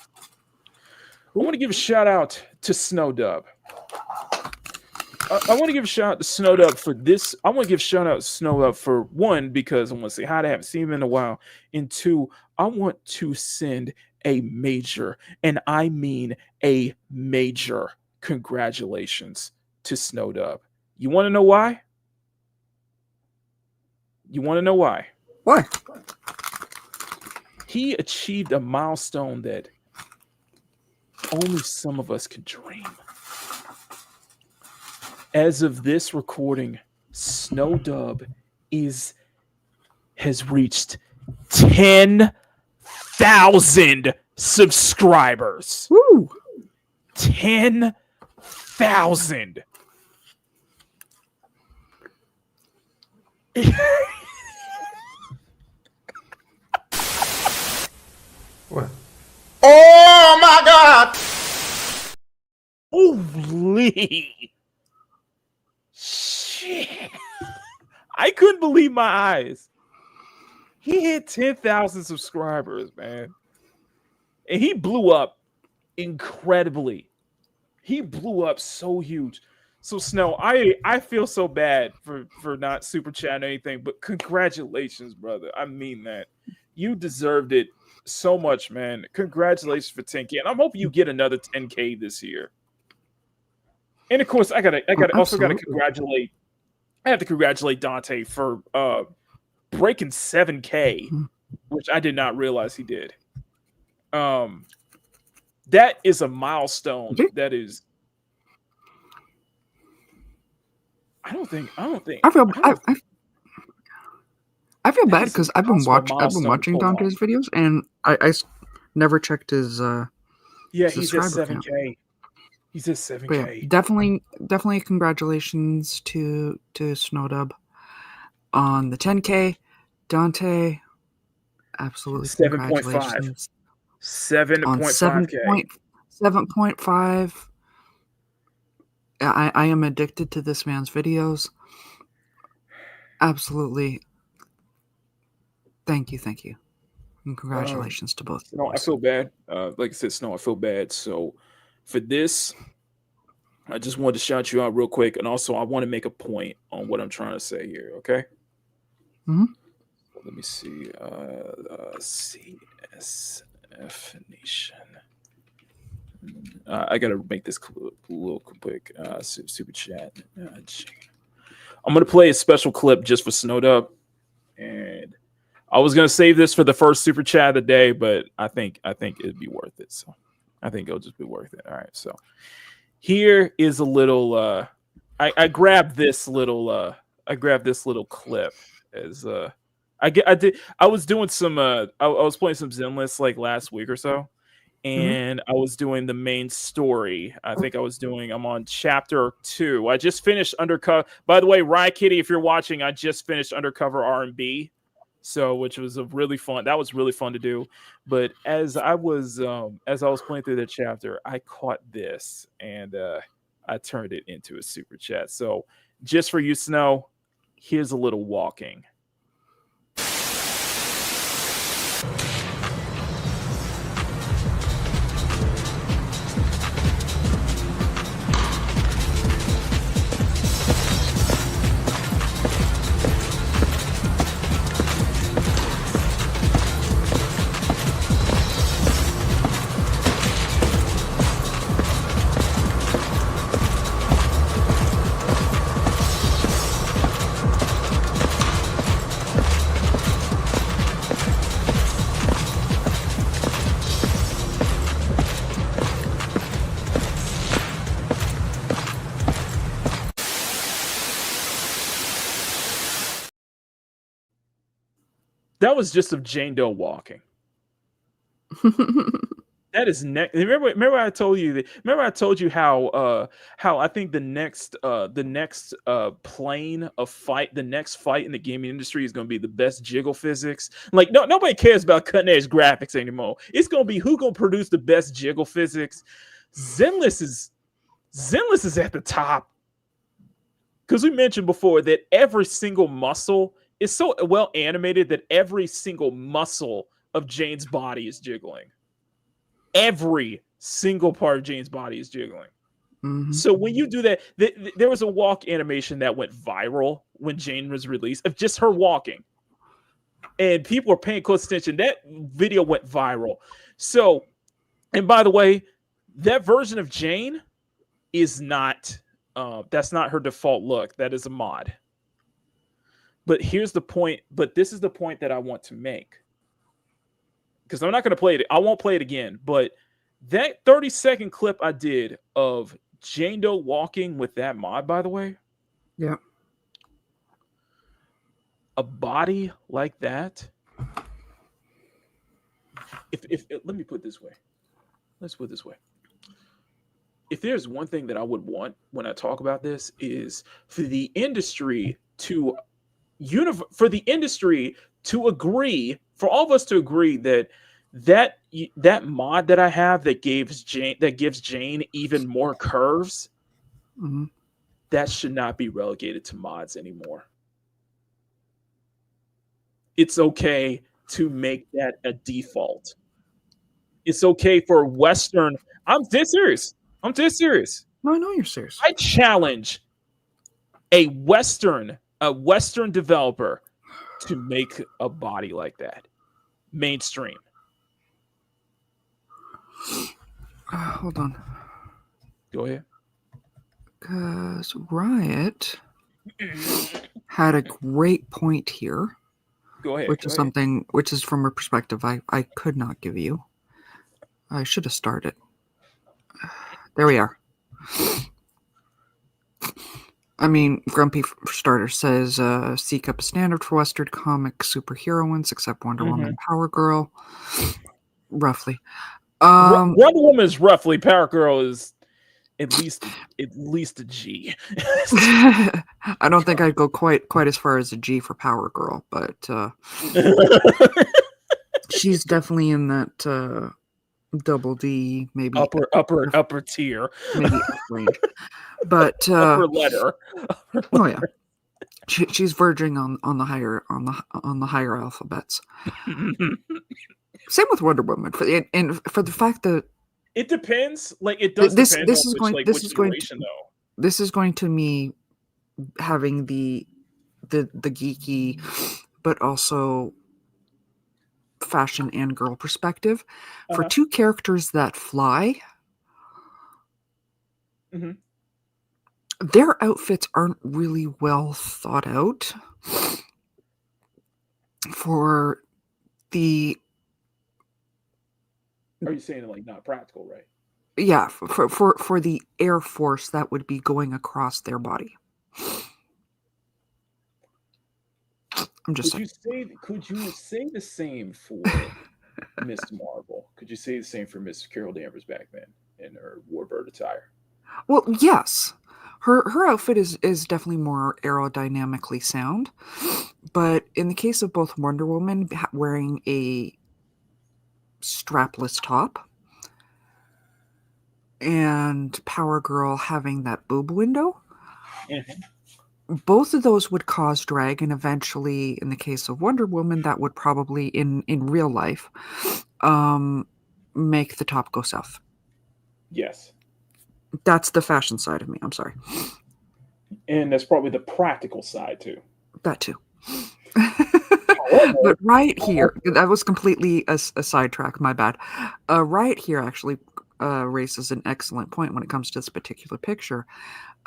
I want to give a shout out to Snowdub. I want to give a shout out to Snowdub for this. I want to give a shout out to Snowdub for one, because I want to say hi to haven't seen him in a while. And two, I want to send a major, and I mean a major, congratulations to Snowdub. You want to know why? You want to know why? Why? He achieved a milestone that only some of us could dream. As of this recording, Snowdub has reached 10,000 subscribers. Woo! 10,000. What? Oh my God! Holy shit. I couldn't believe my eyes. He hit 10,000 subscribers, man. And he blew up incredibly. He blew up so huge. So Snow, I feel so bad for not super chatting or anything, but congratulations, brother. I mean that. You deserved it so much, man. Congratulations for 10K. And I'm hoping you get another 10K this year. And of course, I also gotta congratulate. I have to congratulate Dante for breaking 7K, which I did not realize he did. That is a milestone. That is. I feel bad because I've been watching Dante's videos, and I never checked his he's at subscriber 7K. count. He's at 7K. But yeah, definitely congratulations to Snowdub on the 10K. Dante, absolutely 7.5. congratulations. 7.5K. 7.5. I am addicted to this man's videos. Absolutely. Thank you. And congratulations to both. No, I feel bad. Like I said, Snow, I feel bad. So for this, I just wanted to shout you out real quick. And also, I want to make a point on what I'm trying to say here, okay? Mm-hmm. Let me see. CSF Nation. I got to make this a little quick. Super chat. I'm going to play a special clip just for Snowdub. And I was going to save this for the first super chat of the day, but I think it'd be worth it. So I think it'll just be worth it. All right. So here is a little, I grabbed this little clip as, I was doing some, I was playing some Zenless like last week or so. And I was doing the main story. I'm on chapter 2. I just finished Undercover. By the way, Riot Kitty, if you're watching, I just finished Undercover R&B. So, which was that was really fun to do. But as I was playing through the chapter, I caught this and I turned it into a super chat. So, just for you, Snow, here's a little walking. That was just of Jane Doe walking. That is next. Remember I told you that. Remember I told you how I think the next plane of fight, the next fight in the gaming industry is going to be the best jiggle physics. Like nobody cares about cutting edge graphics anymore. It's going to be who going to produce the best jiggle physics. Zenless is at the top because we mentioned before that every single muscle is so well animated that every single muscle of Jane's body is jiggling. Every single part of Jane's body is jiggling. Mm-hmm. So when you do that, there was a walk animation that went viral when Jane was released of just her walking. And people were paying close attention. That video went viral. So, and by the way, that version of Jane is not, that's not her default look. That is a mod. But here's the point. But this is the point that I want to make. Because I'm not going to play it. I won't play it again. But that 30-second clip I did of Jane Doe walking with that mod, by the way. Yeah. A body like that. If let me put it this way. Let's put it this way. If there's one thing that I would want when I talk about this is for the industry to agree, for all of us to agree that mod that I have that gives Jane even more curves, mm-hmm. that should not be relegated to mods anymore. It's okay to make that a default. It's okay for Western. I'm dead serious. No, I know you're serious. I challenge a Western developer to make a body like that mainstream. Hold on. Go ahead. Because Riot had a great point here. Go ahead. Which is from a perspective I could not give you. I should have started. There we are. I mean, Grumpy for starter says, seek up a standard for Western comic superheroines, except Wonder Woman and Power Girl. Roughly. Wonder Woman is roughly. Power Girl is at least a G. I don't think I'd go quite as far as a G for Power Girl, but she's definitely in that double D, maybe upper tier, maybe range. But upper letter. Oh yeah, she's verging on the higher alphabets. Same with Wonder Woman for the fact that it depends. Like it does. This is going to me having the geeky, but also fashion and girl perspective for two characters that fly. Mm-hmm. Their outfits aren't really well thought out for the. Are you saying like not practical, right? Yeah, for the Air Force that would be going across their body. I'm just saying. Could you say the same for Miss Marvel? Could you say the same for Miss Carol Danvers back then in her Warbird attire? Well, yes. Her outfit is definitely more aerodynamically sound, but in the case of both Wonder Woman wearing a strapless top and Power Girl having that boob window, both of those would cause drag, and eventually, in the case of Wonder Woman, that would probably in real life make the top go south. Yes. That's the fashion side of me. I'm sorry. And that's probably the practical side too. That too. But right here, that was completely a sidetrack. My bad. Right here actually raises an excellent point when it comes to this particular picture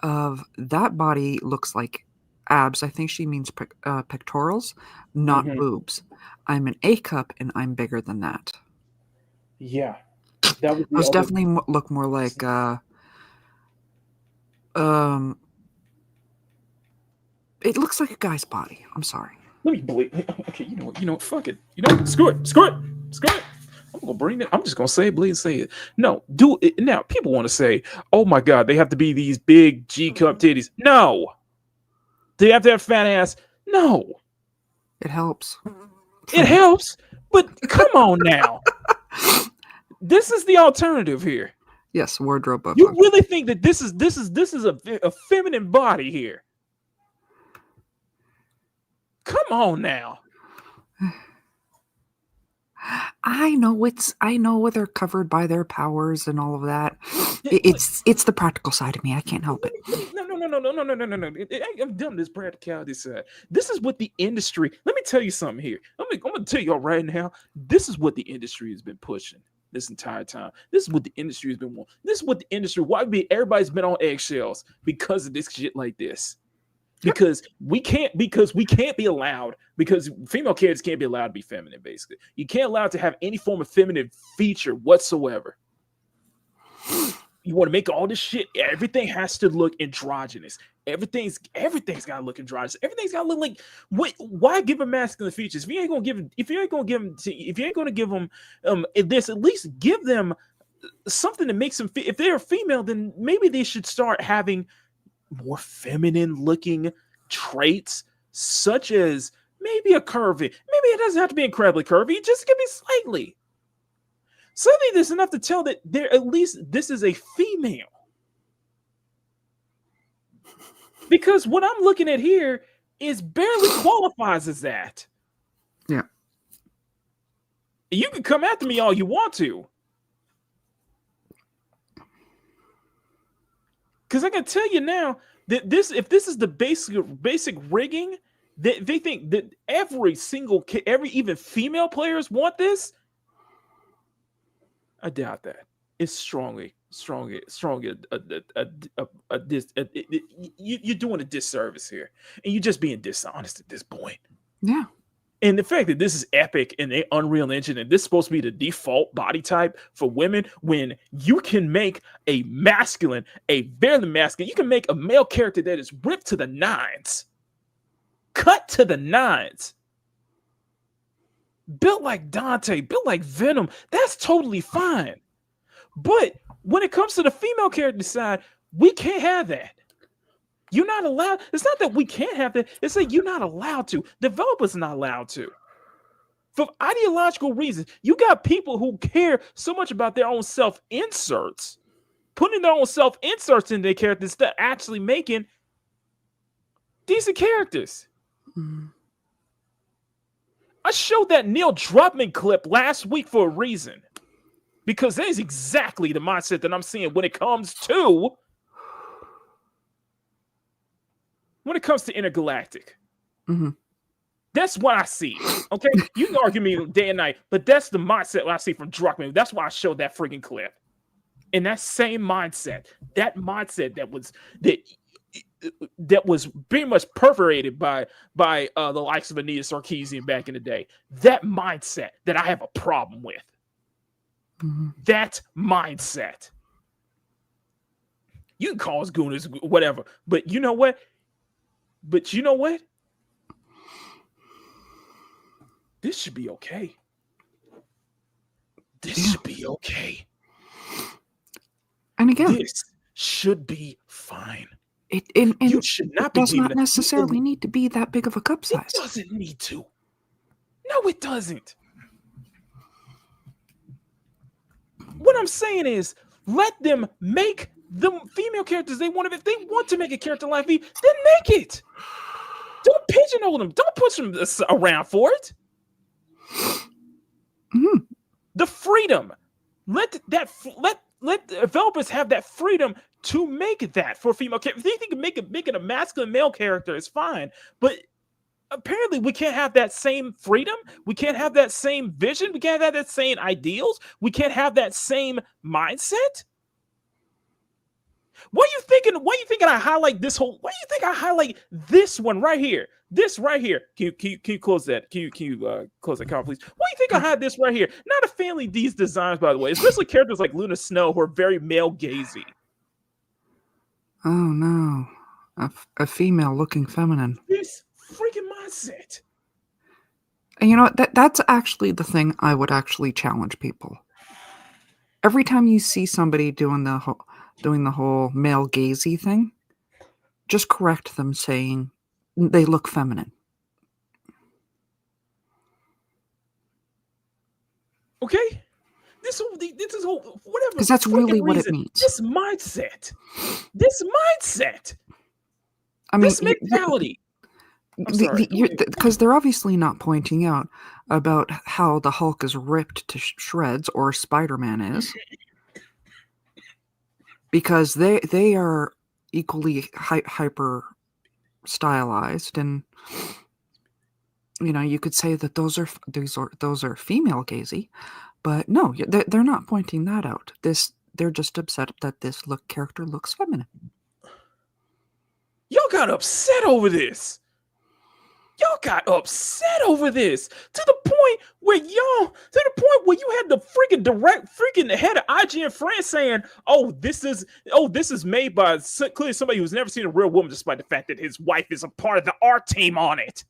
of that body looks like abs. I think she means pectorals, not boobs. I'm an A cup and I'm bigger than that. Yeah. That was those definitely look more like it looks like a guy's body. I'm sorry. Let me believe. Okay, you know, fuck it. Screw it. I'm gonna bring it. I'm just gonna say it, say it. No, do it now. People want to say, "Oh my God, they have to be these big G cup titties." No, they have to have fat ass. No, it helps. It helps, but come on now. This is the alternative here. Yes, wardrobe. You really think that this is a feminine body here? Come on now. I know they're covered by their powers and all of that. It's the practical side of me. I can't help it. No. I'm done this practicality side. This is what the industry. Let me tell you something here. I'm gonna tell y'all right now. This is what the industry has been pushing this entire time. This is what the industry has been wanting. This is what the industry. Everybody's been on eggshells because of this shit like this. Because we can't be allowed, because female characters can't be allowed to be feminine, basically. You can't allow it to have any form of feminine feature whatsoever. You want to make all this shit, everything has to look androgynous. Everything's got to look androgynous. Everything's got to look like, why give them masculine features? If you ain't going to give them this, at least give them something that makes them, if they're a female, then maybe they should start having more feminine looking traits, such as maybe a curvy. Maybe it doesn't have to be incredibly curvy. It just can be slightly. Something that's enough to tell that at least this is a female. Because what I'm looking at here is barely qualifies as that. Yeah. You can come after me all you want to. Because I can tell you now that if this is the basic rigging, they think that every even female players want this. I doubt that. It's strongly. You're doing a disservice here, and you're just being dishonest at this point. Yeah. And the fact that this is Epic and the Unreal Engine, and this is supposed to be the default body type for women, when you can make a barely masculine, you can make a male character that is ripped to the nines, cut to the nines, built like Dante, built like Venom, that's totally fine. But when it comes to the female character side, we can't have that. You're not allowed. It's not that we can't have that. It's that you're not allowed to. Developers are not allowed to. For ideological reasons, you got people who care so much about their own self-inserts, putting their own self-inserts in their characters instead of actually making decent characters. Mm. I showed that Neil Druckmann clip last week for a reason. Because that is exactly the mindset that I'm seeing when it comes to Intergalactic. Mm-hmm. That's what I see. Okay, you can argue me day and night, but that's the mindset I see from Druckmann. That's why I showed that freaking clip. And that same mindset, that was very much perforated by the likes of Anita Sarkeesian back in the day. That mindset that I have a problem with. Mm-hmm. That mindset. You can call us gooners, whatever, but you know what? This should be okay. This should be okay. And again, this should be fine. You should not be does deeming not it. necessarily need to be that big of a cup It size. doesn't need to. No, it doesn't. What I'm saying is, let them make the female characters they want. If they want to make a character like me, then make it. Don't pigeonhole them. Don't push them around for it. Mhm. The freedom. Let developers have that freedom to make that for female characters. If they think making a masculine male character is fine, but apparently we can't have that same freedom. We can't have that same vision. We can't have that same ideals. We can't have that same mindset. Why are you thinking I highlight this whole? Why do you think I highlight this one right here? This right here. Can you close that? Can you close that comment, please? Why do you think I had this right here? Not a fan of these designs, by the way. Especially characters like Luna Snow, who are very male gazy. Oh no, a female looking feminine. This freaking mindset. And you know what? That's actually the thing I would actually challenge people. Every time you see somebody doing the whole male gazy thing, just correct them saying they look feminine. Okay? This is whole whatever. Because that's really what it reason, means. This mindset. This mindset. I mean, this mentality. because they're obviously not pointing out about how the Hulk is ripped to shreds, or Spider-Man is, because they are equally hyper stylized, and you know, you could say that those are female gazy, but no, they're not pointing that out. They're just upset that this character looks feminine. Y'all got upset over this. Y'all got upset over this to the point where you had the freaking head of IGN France saying, this is made by clearly somebody who's never seen a real woman, despite the fact that his wife is a part of the art team on it.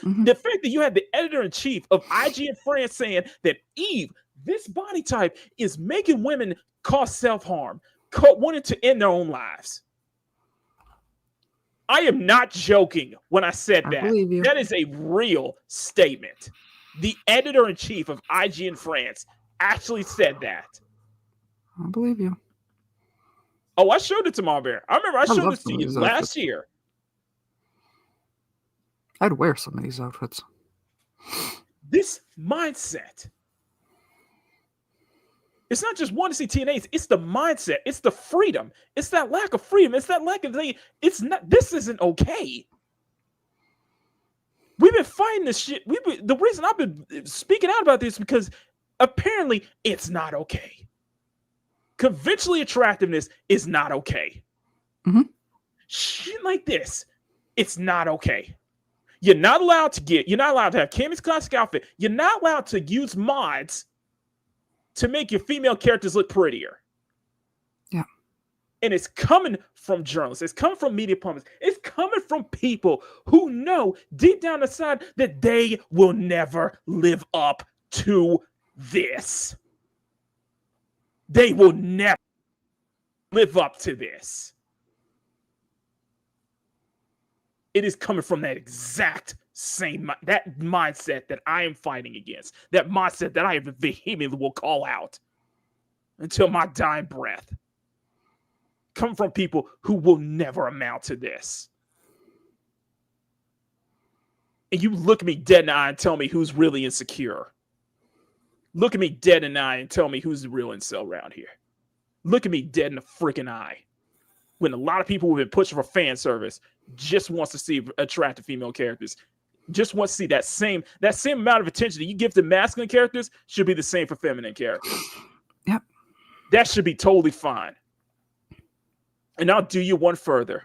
Mm-hmm. The fact that you had the editor-in-chief of IGN France saying that Eve, this body type, is making women cause self-harm, wanting to end their own lives. I am not joking when I said that. Believe you. That is a real statement. The editor-in-chief of IGN France actually said that. I believe you. Oh, I showed it to Mom Bear. I remember I showed it to you last year. I'd wear some of these outfits. This mindset. It's not just wanting to see TNAs. It's the mindset. It's the freedom. It's that lack of freedom. It's that lack of thing. It's not. This isn't okay. We've been fighting this shit. The reason I've been speaking out about this is because apparently it's not okay. Conventionally attractiveness is not okay. Mm-hmm. Shit like this, it's not okay. You're not allowed to have Cammy's classic outfit. You're not allowed to use mods to make your female characters look prettier. Yeah. And it's coming from journalists. It's coming from media pundits. It's coming from people who know deep down inside that they will never live up to this. They will never live up to this. It is coming from that exact same that mindset that I am fighting against. That mindset that I vehemently will call out until my dying breath. Come from people who will never amount to this. And you look me dead in the eye and tell me who's really insecure. Look at me dead in the eye and tell me who's the real incel around here. Look at me dead in the freaking eye. When a lot of people who've been pushing for fan service just wants to see attractive female characters. Just wants to see that same amount of attention that you give to masculine characters should be the same for feminine characters. Yep. That should be totally fine. And I'll do you one further.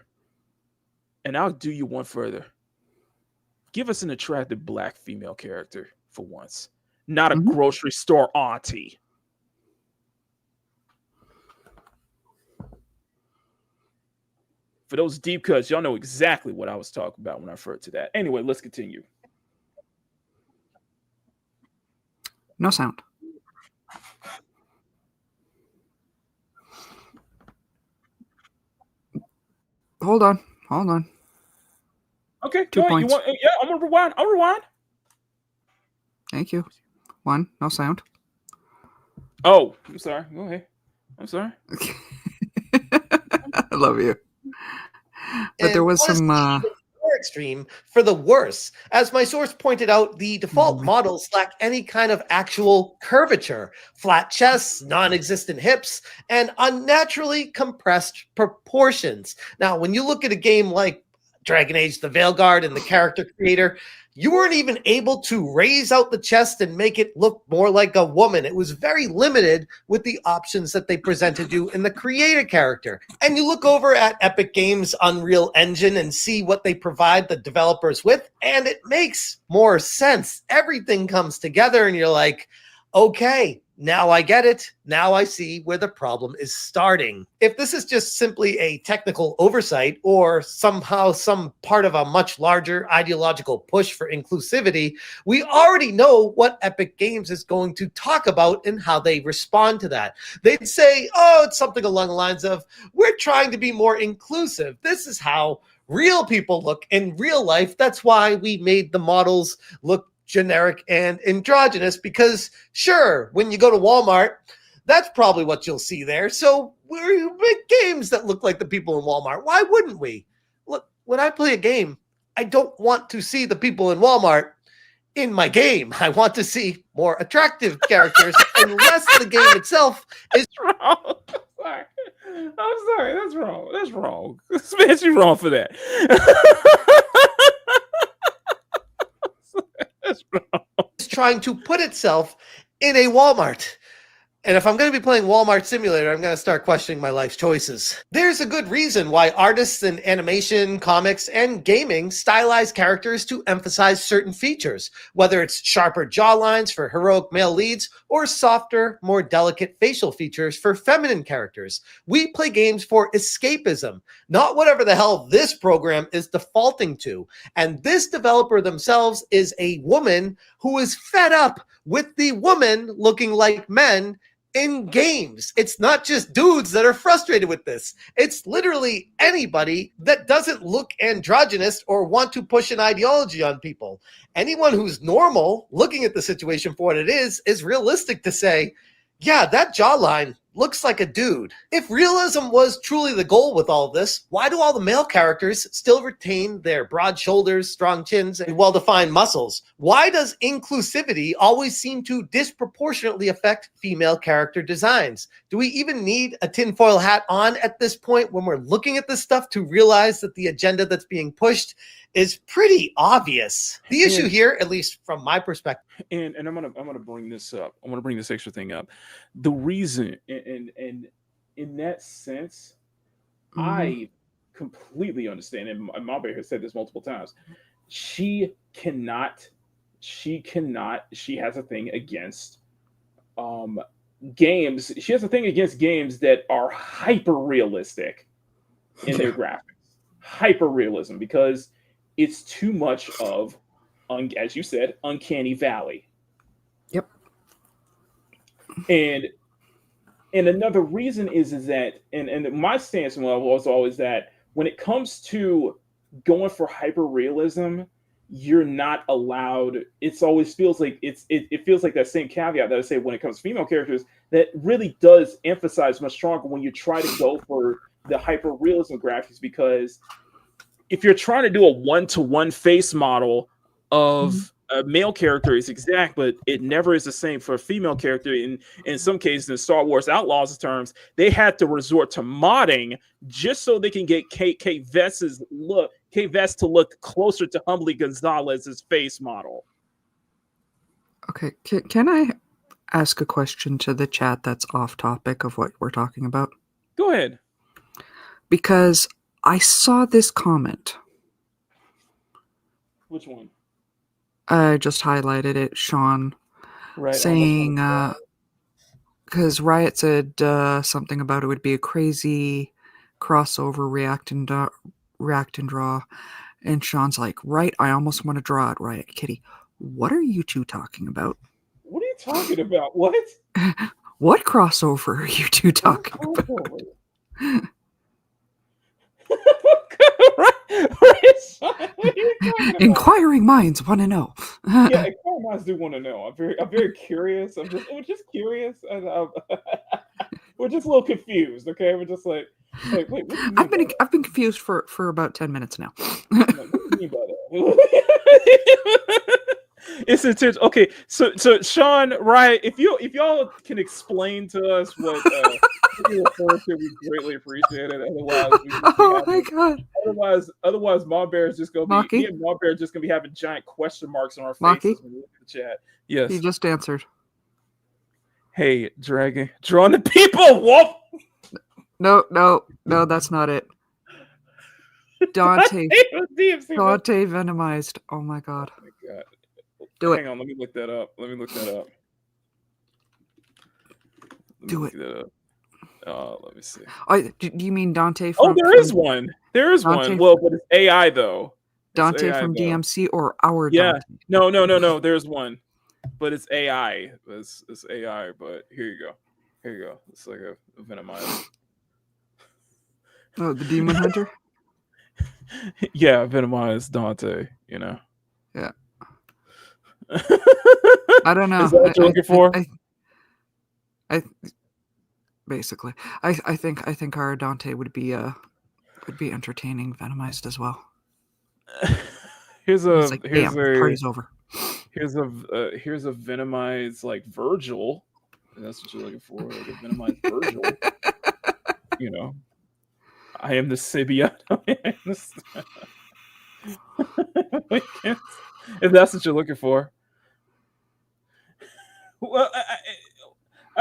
Give us an attractive black female character for once. Not a grocery store auntie. For those deep cuts, y'all know exactly what I was talking about when I referred to that. Anyway, let's continue. No sound. hold on. Okay, 2 go ahead. You points. want? Yeah, I'm gonna rewind. I'll rewind. Thank you. 1, no sound. Oh, I'm sorry. Go ahead. I'm sorry. I love you. But there And was honestly, some. even more extreme for the worse. As my source pointed out, the default Mhm. models lack any kind of actual curvature, flat chests, non-existent hips, and unnaturally compressed proportions. Now, when you look at a game like Dragon Age the Veilguard and the character creator, you weren't even able to raise out the chest and make it look more like a woman. It was very limited with the options that they presented you in the creator character. And you look over at Epic Games' Unreal Engine and see what they provide the developers with, and it makes more sense. Everything comes together, and you're like, okay, now I get it. Now I see where the problem is starting. If this is just simply a technical oversight or somehow some part of a much larger ideological push for inclusivity, we already know what Epic Games is going to talk about and how they respond to that. They'd say, oh, it's something along the lines of, we're trying to be more inclusive. This is how real people look in real life. That's why we made the models look generic and androgynous, because sure, when you go to Walmart, that's probably what you'll see there. So we make games that look like the people in Walmart. Why wouldn't we? Look, when I play a game, I don't want to see the people in Walmart in my game. I want to see more attractive characters, unless the game itself is wrong. Sorry. I'm sorry. That's wrong. That's wrong. Especially wrong for that. That's wrong. trying to put itself in a Walmart. And if I'm going to be playing Walmart Simulator, I'm going to start questioning my life's choices. There's a good reason why artists in animation, comics, and gaming stylize characters to emphasize certain features, whether it's sharper jawlines for heroic male leads or softer, more delicate facial features for feminine characters. We play games for escapism, not whatever the hell this program is defaulting to. And this developer themselves is a woman who is fed up with the woman looking like men in games. It's not just dudes that are frustrated with this. It's literally anybody that doesn't look androgynous or want to push an ideology on people. Anyone who's normal, looking at the situation for what it is realistic to say, yeah, that jawline looks like a dude. If realism was truly the goal with all of this, why do all the male characters still retain their broad shoulders, strong chins, and well-defined muscles? Why does inclusivity always seem to disproportionately affect female character designs? Do we even need a tinfoil hat on at this point when we're looking at this stuff to realize that the agenda that's being pushed is pretty obvious? The issue here, at least from my perspective, and I'm gonna bring this up. I want to bring this extra thing up. The reason, and in that sense, I completely understand. And Mabe has said this multiple times. She has a thing against games. She has a thing against games that are hyper realistic in their graphics, hyper realism, because it's too much of, as you said, uncanny valley. Yep. And another reason is that, and my stance was always that when it comes to going for hyper realism, you're not allowed. It always feels like it feels like that same caveat that I say when it comes to female characters, that really does emphasize much stronger when you try to go for the hyper realism graphics, because if you're trying to do a one-to-one face model of a male character, it's exact, but it never is the same for a female character. In some cases, in Star Wars Outlaws terms, they had to resort to modding just so they can get Kate Vest's look, Kate Vest to look closer to Humbly Gonzalez's face model. Okay, can I ask a question to the chat that's off topic of what we're talking about? Go ahead. Because I saw this comment. Which one? I just highlighted it, Sean, right, saying, because Riot said something about it would be a crazy crossover react and draw, and Sean's like, right, I almost want to draw it, Riot Kitty. What are you two talking about? What are you talking about? What? What crossover are you two talking about? What Inquiring minds want to know. Yeah, inquiring minds do want to know. I'm very curious. We're just curious. We're just a little confused. Okay, we're just like, wait, what do you mean by that? I've been confused for about 10 minutes now. What do you mean by that? It's intense. Okay, so Sean, right? If y'all can explain to us what you refer to, we greatly appreciate it. Otherwise, we just Oh my god. otherwise, Mom Bear is just gonna be Maki? me and Mom Bear are just gonna be having giant question marks on our Maki? faces when we look at the chat. Yes. He just answered. Hey, Dragon, drawing the people. Whoop. No, that's not it. Dante DMC. Venomized. Oh my god. Oh my god. Do Hang it. on, let me look that up. Do it. Let me see. Do you mean Dante from... Oh, there is one. There is Dante one. Well, but it's AI though. It's Dante AI, from though. DMC or our Yeah. Dante? No. There's one, but it's AI. It's AI. But here you go. It's like a Venomized. Oh, the Demon Hunter? Yeah, Venomized Dante. You know. Yeah. I don't know. Is that what you're looking for? I basically, I think our Dante would be entertaining Venomized as well. Here's party's over. Here's a Venomized like Virgil. That's what you're looking for, like a Venomized Virgil. You know, I am the symbiote. If that's what you're looking for. Well,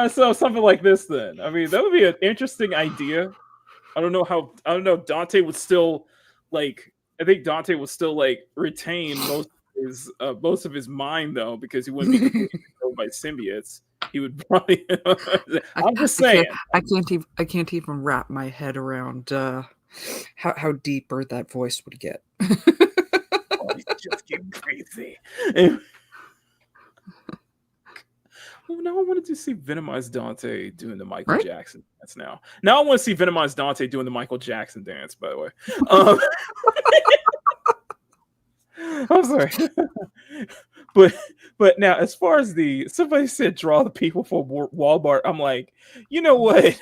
so something like this then. I mean, that would be an interesting idea. I don't know. Dante would still like. I think Dante would still like retain most of his mind though, because he wouldn't be completely controlled by symbiotes. He would probably. I'm just saying. I can't even wrap my head around how deeper that voice would get. Oh, he's just getting crazy. Well, now I wanted to see Venomized Dante doing the Michael Jackson dance now. Now I want to see Venomized Dante doing the Michael Jackson dance, by the way. I'm sorry. But now, as far as somebody said draw the people for Walmart, I'm like, you know what?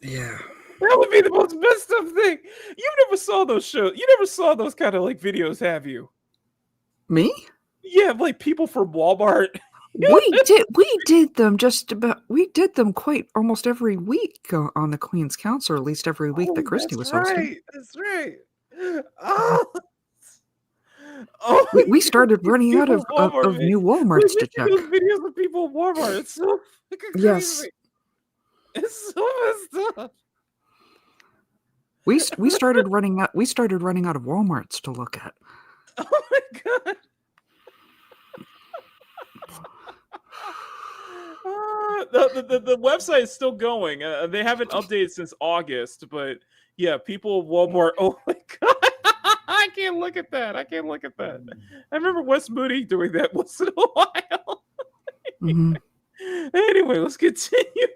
Yeah. That would be the most messed up thing. You never saw those shows. You never saw those kind of like videos, have you? Me? Yeah, like people from Walmart. We did them we did them quite almost every week on the Queen's Council, or at least every week that Christy was hosting. That's right. Oh, we started running out of new Walmarts to check. Those videos of people at Walmart. It's so crazy. Yes. It's so messed up. We started running out of Walmarts to look at. Oh my god. The website is still going. They haven't updated since August, but yeah, people at Walmart. Oh my god, I can't look at that. I remember Wes Moody doing that once in a while. Mm-hmm. Anyway, let's continue.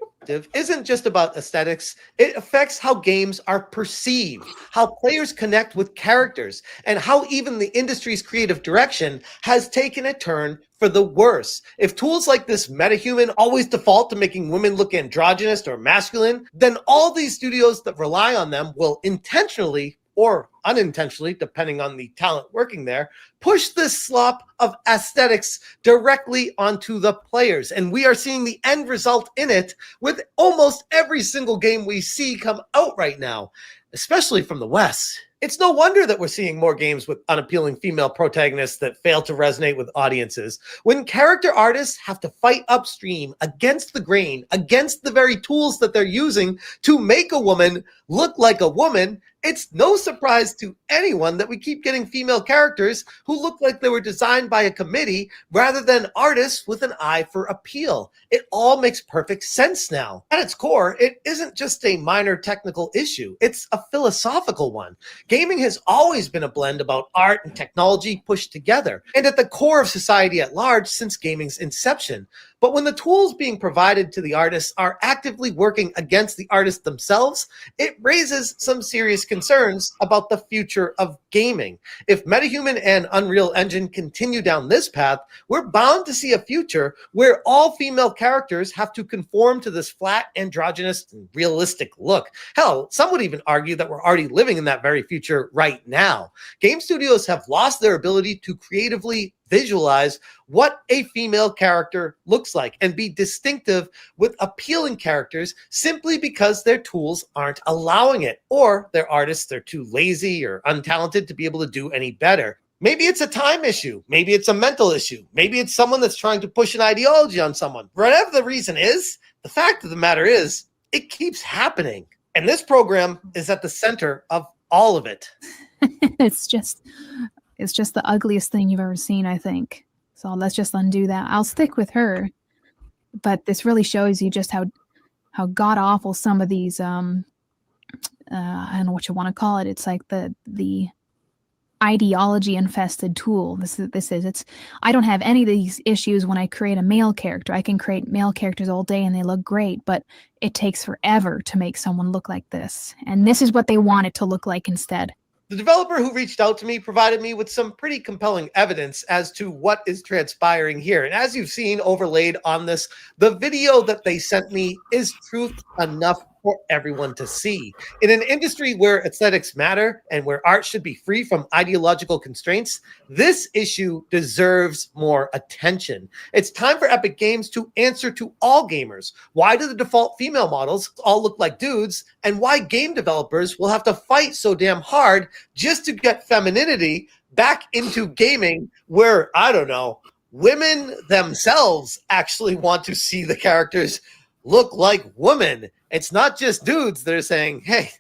Isn't just about aesthetics. It affects how games are perceived, how players connect with characters, and how even the industry's creative direction has taken a turn for the worse. If tools like this metahuman always default to making women look androgynous or masculine, then all these studios that rely on them will intentionally or unintentionally, depending on the talent working there, push this slop of aesthetics directly onto the players. And we are seeing the end result in it with almost every single game we see come out right now, especially from the West. It's no wonder that we're seeing more games with unappealing female protagonists that fail to resonate with audiences. When character artists have to fight upstream against the grain, against the very tools that they're using to make a woman look like a woman, it's no surprise to anyone that we keep getting female characters who look like they were designed by a committee rather than artists with an eye for appeal. It all makes perfect sense now. At its core, it isn't just a minor technical issue. It's a philosophical one. Gaming has always been a blend about art and technology pushed together, and at the core of society at large since gaming's inception. But when the tools being provided to the artists are actively working against the artists themselves, it raises some serious concerns about the future of gaming. If MetaHuman and Unreal Engine continue down this path, we're bound to see a future where all female characters have to conform to this flat, androgynous, and realistic look. Hell, some would even argue that we're already living in that very future right now. Game studios have lost their ability to creatively visualize what a female character looks like and be distinctive with appealing characters simply because their tools aren't allowing it, or their artists, they're too lazy or untalented to be able to do any better. Maybe it's a time issue. Maybe it's a mental issue. Maybe it's someone that's trying to push an ideology on someone. Whatever the reason is, the fact of the matter is, it keeps happening. And this program is at the center of all of it. It's just the ugliest thing you've ever seen, I think. So let's just undo that. I'll stick with her. But this really shows you just how god awful some of these I don't know what you want to call it. It's like the ideology infested tool. This is it's I don't have any of these issues when I create a male character. I can create male characters all day and they look great, but it takes forever to make someone look like this. And this is what they want it to look like instead. The developer who reached out to me provided me with some pretty compelling evidence as to what is transpiring here. And as you've seen overlaid on this, the video that they sent me is truth enough for everyone to see. In an industry where aesthetics matter and where art should be free from ideological constraints, this issue deserves more attention. It's time for Epic Games to answer to all gamers. Why do the default female models all look like dudes? And why game developers will have to fight so damn hard just to get femininity back into gaming where, I don't know, women themselves actually want to see the characters look like women. It's not just dudes that are saying, hey,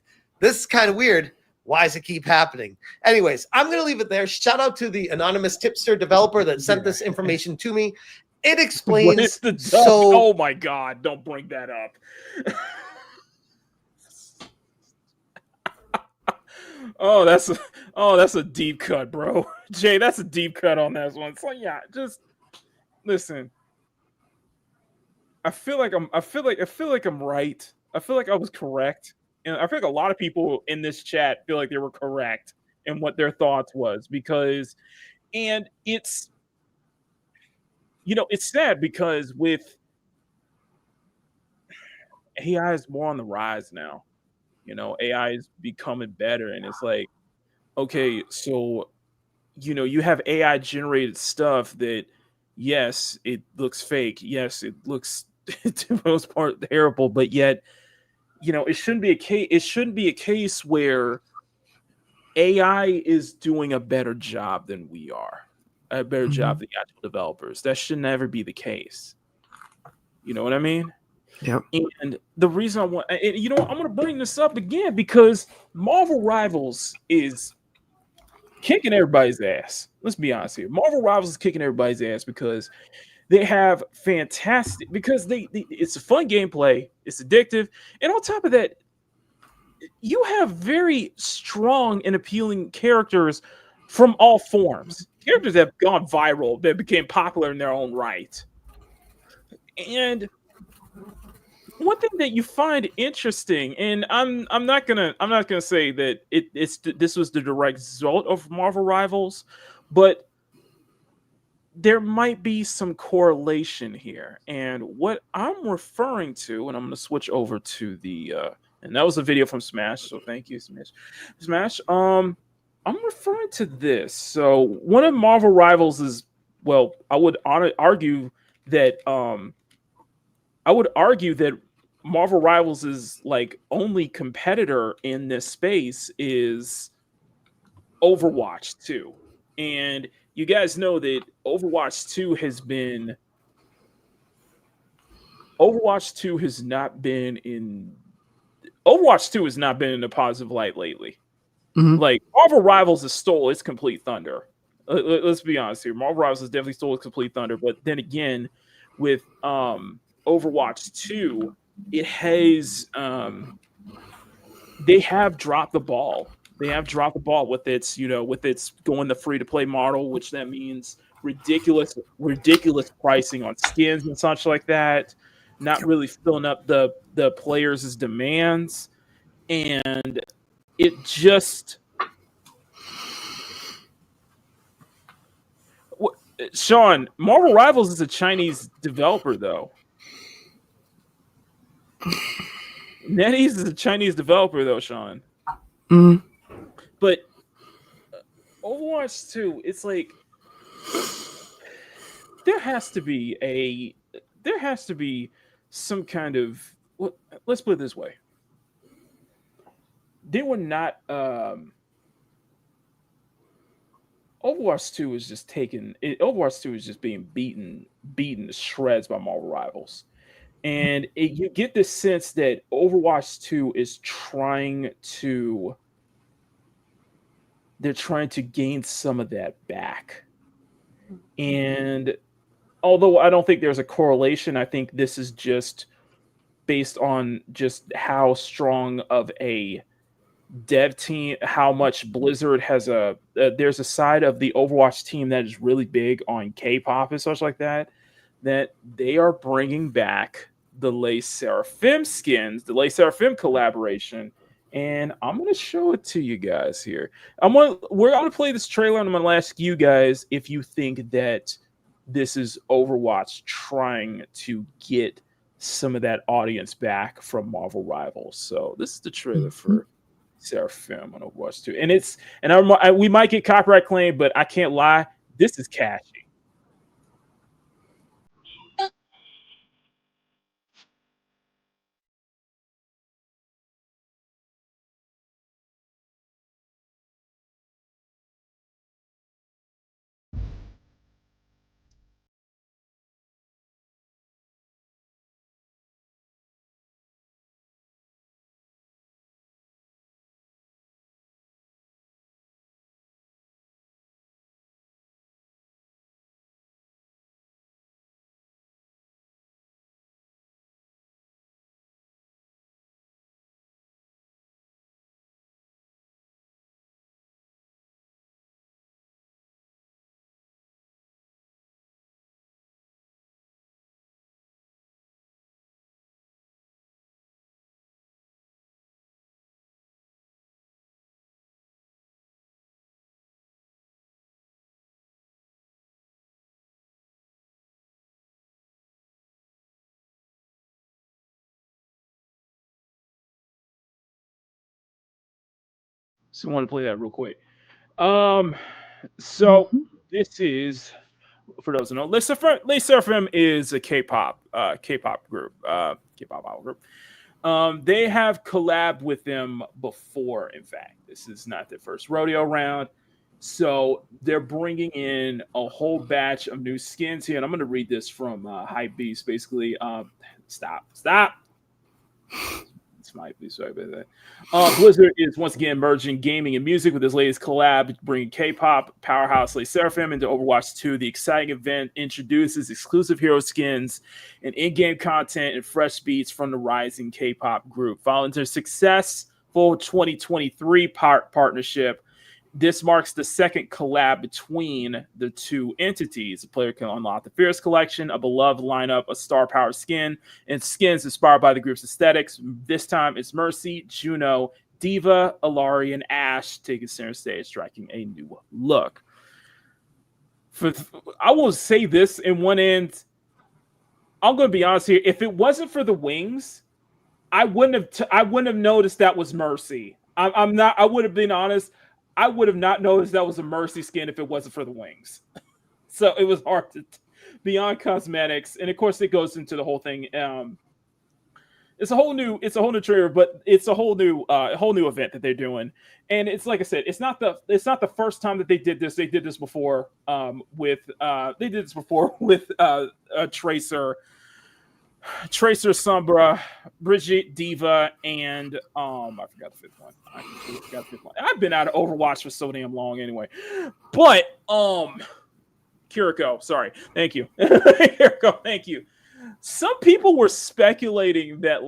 this is kind of weird. Why does it keep happening? Anyways, I'm going to leave it there. Shout out to the anonymous tipster developer that sent this information to me. It explains What is the oh my god, don't bring that up. Oh, that's a deep cut, bro. Jay, that's a deep cut on that one. So yeah, just listen. I feel like I'm right. I feel like I was correct. And I feel like a lot of people in this chat feel like they were correct in what their thoughts was and it's it's sad because with AI is more on the rise now. AI is becoming better and it's like, okay, so you have AI generated stuff that yes, it looks fake. Yes, it looks to the most part terrible, but yet, it shouldn't be a case where AI is doing a better job than we are. A better job than the actual developers. That should never be the case. You know what I mean? Yep. And the reason I'm going to bring this up again because Marvel Rivals is kicking everybody's ass. Let's be honest here. Marvel Rivals is kicking everybody's ass because they have fantastic it's a fun gameplay, it's addictive, and on top of that, you have very strong and appealing characters from all forms. Characters that have gone viral, that became popular in their own right. And one thing that you find interesting, and I'm not gonna say that this was the direct result of Marvel Rivals, but there might be some correlation here. And what I'm referring to, and I'm going to switch over to the and that was a video from Smash, so thank you, Smash. I'm referring to this. So one of Marvel Rivals is, well, I would argue that Marvel Rivals is like only competitor in this space is Overwatch 2. And you guys know that Overwatch 2 has not been in a positive light lately. Mm-hmm. Like Marvel Rivals has stole its complete thunder. Let's be honest here. Marvel Rivals has definitely stole its complete thunder. But then again, with Overwatch 2, it has they have dropped the ball. They have dropped the ball with its going the free to play model, which that means ridiculous pricing on skins and such like that, not really filling up the players' demands, and it just Sean, Marvel Rivals is a Chinese developer though. NetEase is a Chinese developer though, Sean. Mm. But Overwatch 2, it's like there has to be some kind of, let's put it this way. They were not Overwatch 2 is just Overwatch 2 is just being beaten to shreds by Marvel Rivals. And you get this sense that Overwatch 2 is they're trying to gain some of that back. And although I don't think there's a correlation, I think this is just based on just how strong of a dev team, how much Blizzard has there's a side of the Overwatch team that is really big on K-pop and such like that they are bringing back the Les Seraphim skins, the Les Seraphim collaboration, and I'm going to show it to you guys here. We're going to play this trailer, and I'm going to ask you guys if you think that this is Overwatch trying to get some of that audience back from Marvel Rivals. So this is the trailer for Seraphim on Overwatch 2, and we might get copyright claim, but I can't lie, this is catchy. So I want to play that real quick. So this is, for those who know, Les Seraphim is a K-pop group, K-pop idol group. They have collabed with them before. In fact, this is not their first rodeo round. So they're bringing in a whole batch of new skins here, and I'm going to read this from Hypebeast. Basically, stop. It's Hypebeast. Sorry about that. Blizzard is once again merging gaming and music with his latest collab, bringing K-pop powerhouse Les Seraphim into Overwatch 2. The exciting event introduces exclusive hero skins and in-game content and fresh beats from the rising K-pop group. Following their successful 2023 partnership, this marks the second collab between the two entities. The player can unlock the Fierce Collection, a beloved lineup of star-powered skin and skins inspired by the group's aesthetics. This time, it's Mercy, Juno, Diva, Alari, and Ashe taking center stage, striking a new look. I will say this in one end. I'm going to be honest here. If it wasn't for the wings, I wouldn't have noticed that was Mercy. I would have been honest. I would have not noticed that was a Mercy skin if it wasn't for the wings. So it was hard to, beyond cosmetics, and of course it goes into the whole thing. It's a whole new trailer, but it's a whole new event that they're doing. And it's like I said, it's not the first time that they did this. They did this before with Tracer, Sombra, Bridget, Diva, and I forgot the fifth one. I've been out of Overwatch for so damn long anyway. But Kiriko, sorry. Thank you. Kiriko, thank you. Some people were speculating that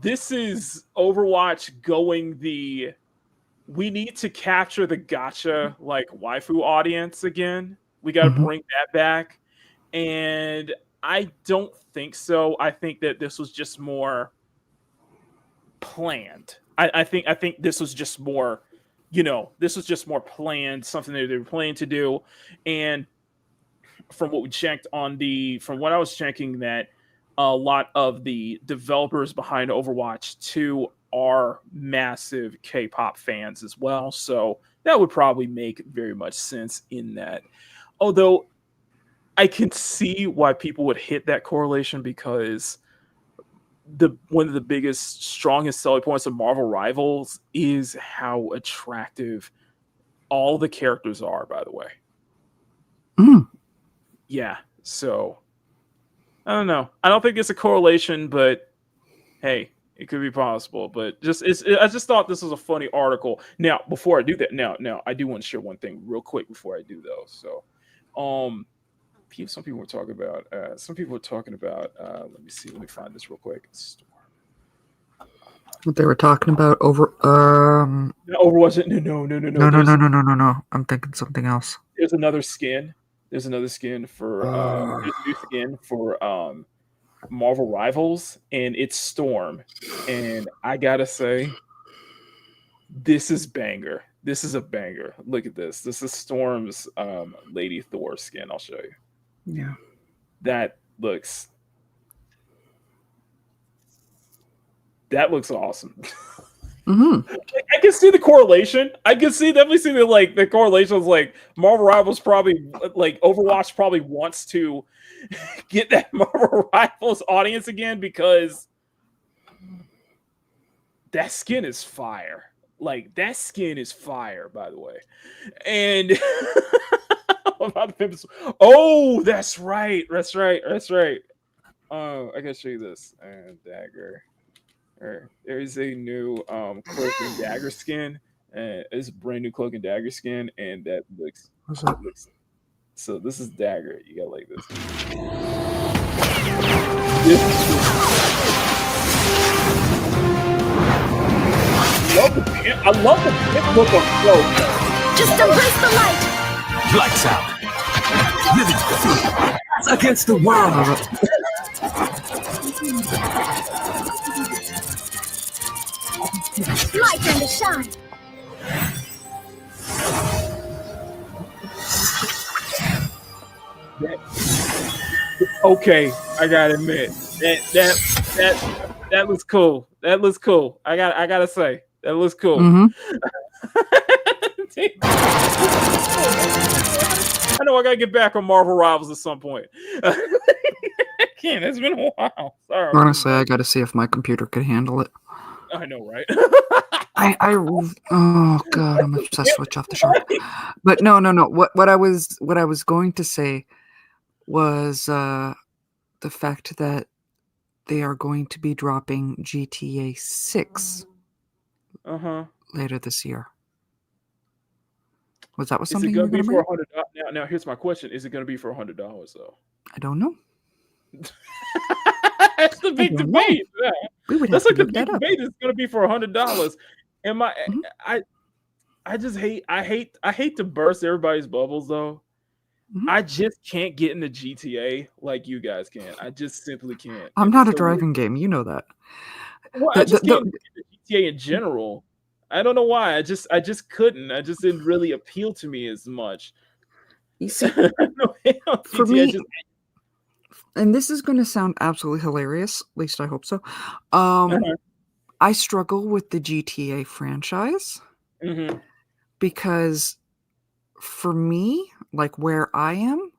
this is Overwatch going the we need to capture the gotcha like waifu audience again. We got to Mhm. bring that back. And I don't think so. I think that this was just more planned. I think this was just more, this was just more planned, something that they were planning to do. And from what we checked from what I was checking, that a lot of the developers behind Overwatch 2 are massive K-pop fans as well. So that would probably make very much sense in that. Although I can see why people would hit that correlation, because one of the biggest, strongest selling points of Marvel Rivals is how attractive all the characters are, by the way. Mm. Yeah. So I don't know. I don't think it's a correlation, but hey, it could be possible. But I just thought this was a funny article. Now, before I do that, now I do want to share one thing real quick before I do though. So, some people were talking about. Let me see. Let me find this real quick. What they were talking about over Overwatch. No. I'm thinking something else. There's another skin. There's another skin for there's a new skin for Marvel Rivals, and it's Storm. And I gotta say, this is banger. This is a banger. Look at this. This is Storm's Lady Thor skin. I'll show you. Yeah. That looks awesome. Mm-hmm. I can see the correlation. I can definitely see the correlations. Like Marvel Rivals probably, like Overwatch probably wants to get that Marvel Rivals audience again, because that skin is fire. Like that skin is fire, by the way. And oh, that's right. Oh, I gotta show you this. And dagger. There's a new cloak and dagger skin. It's a brand new cloak and dagger skin, and that looks. What's that? So this is dagger. You got like this. I love the look of cloak. Just embrace the light. Lights out. Living fear against the world. Light and the shine. Okay, I gotta admit that looks cool. That looks cool. I gotta say that looks cool. Mm-hmm. I know I gotta get back on Marvel Rivals at some point. I can't. It's been a while. Sorry. Honestly, I got to see if my computer could handle it. I know, right? Oh god, I'm obsessed with off the shop. But no. What I was going to say was the fact that they are going to be dropping GTA 6 later this year. Was that something you were going to bring? Now, here's my question: is it going to be for $100 though? I don't know. That's the big debate. Yeah. We would That's have like to the look big that up. debate. It's going to be for $100. And I just hate to burst everybody's bubbles though. Mhm. I just can't get into GTA like you guys can. I just simply can't. I'm It's not a so driving game. You know that. Well, I just can't get into GTA in general. I don't know why. I just couldn't. I just didn't really appeal to me as much. You see, No, for GTA, me, and this is going to sound absolutely hilarious. At least I hope so. I struggle with the GTA franchise because for me, like where I am,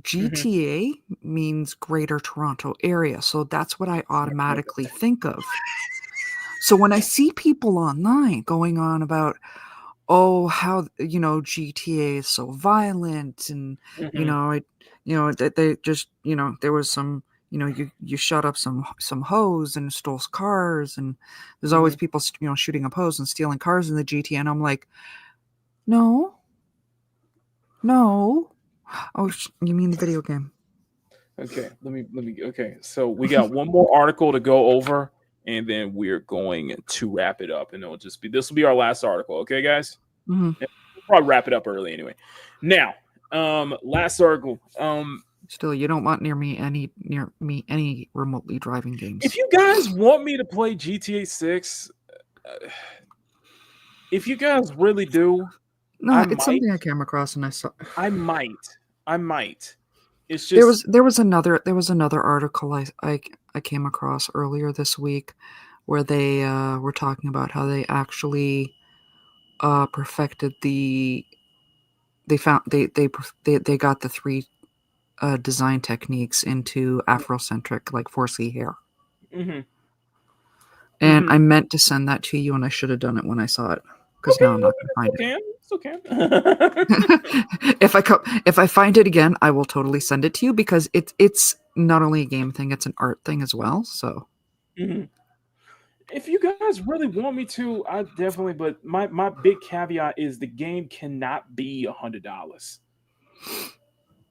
GTA means Greater Toronto Area. So that's what I automatically think of. So when I see people online going on about, oh, how, GTA is so violent and, they just, there was some, you shot up some hoes and stole cars, and there's always people, shooting up hoes and stealing cars in the GTA. And I'm like, no. Oh, you mean the video game? Okay, let me. Okay, so we got one more article to go over, and then we're going to wrap it up, and it'll just be this will be our last article. Okay, guys. Mhm. We'll probably wrap it up early anyway. Now, last article. Still, you don't want near me any remotely driving games. If you guys want me to play GTA 6, if you guys really do, No, it's something I came across and I saw. I might. It's just There was another article I came across earlier this week where they were talking about how they actually perfected they got the three design techniques into Afrocentric, like 4C hair. Mm-hmm. And I meant to send that to you, and I should have done it when I saw it, because now I'm not going to find it. It's okay. If I find it again, I will totally send it to you, because it's not only a game thing, it's an art thing as well. So, if you guys really want me to, I definitely. But my big caveat is the game cannot be $100.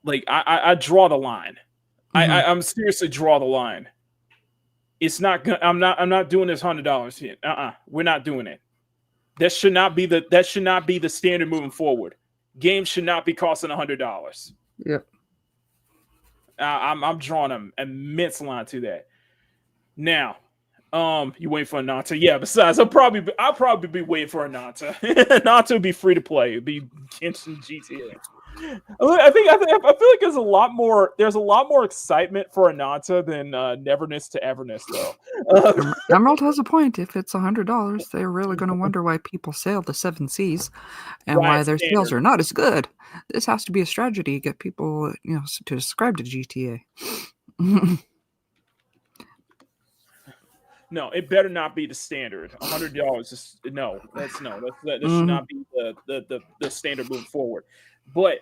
Like I draw the line. I'm seriously draw the line. It's not gonna. I'm not doing this $100 here. We're not doing it. That should not be the standard moving forward. Games should not be costing $100. Yep. I'm drawing an immense line to that. Now, you waiting for a Nanta? Yeah. Besides, I'll probably be waiting for a Nanta. Nanta would be free to play. It'd be Genshin GTA. I feel like there's a lot more excitement for Ananta than Neverness to Everness, though. Emerald has a point. If it's $100, they're really going to wonder why people sail the 7 seas and why their sales are not as good. This has to be a strategy to get people, to subscribe to GTA. No, it better not be the standard. $100 is no. That should not be the standard moving forward. But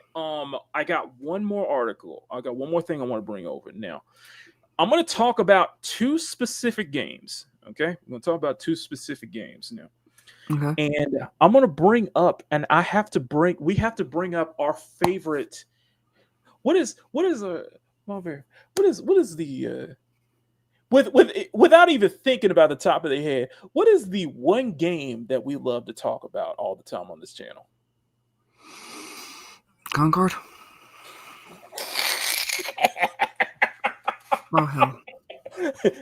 I got one more article. I got one more thing I want to bring over. Now, I'm going to talk about 2 specific games. Okay, I'm going to talk about 2 specific games now. Okay. And I'm going to bring up, and we have to bring up our favorite. Without even thinking about the top of their head, what is the one game that we love to talk about all the time on this channel? Concord. Oh hell!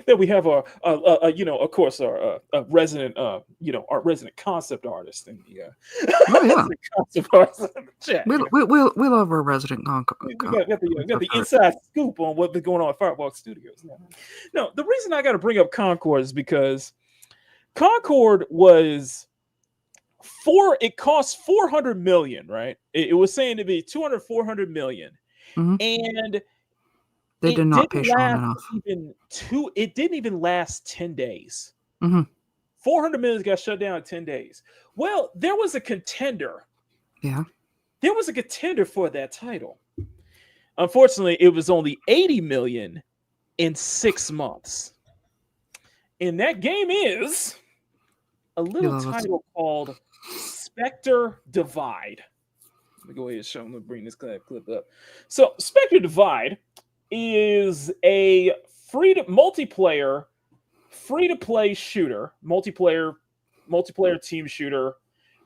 That we have our resident our resident concept artist in the concept artist in the chat. We love our resident Concord. We got the inside scoop on what's been going on at Firewalk Studios. No, the reason I got to bring up Concord is because Concord was. It cost $400 million, right? It was saying to be $400 million, and they did not pay Sean enough. It didn't even last 10 days. $400 million got shut down in 10 days. Well, there was a contender. Yeah, there was a contender for that title. Unfortunately, it was only $80 million in 6 months, and that game is a little title called Spectre Divide. Let me go ahead and show them. Bring this clip up. So, Spectre Divide is a multiplayer free-to-play shooter, multiplayer team shooter,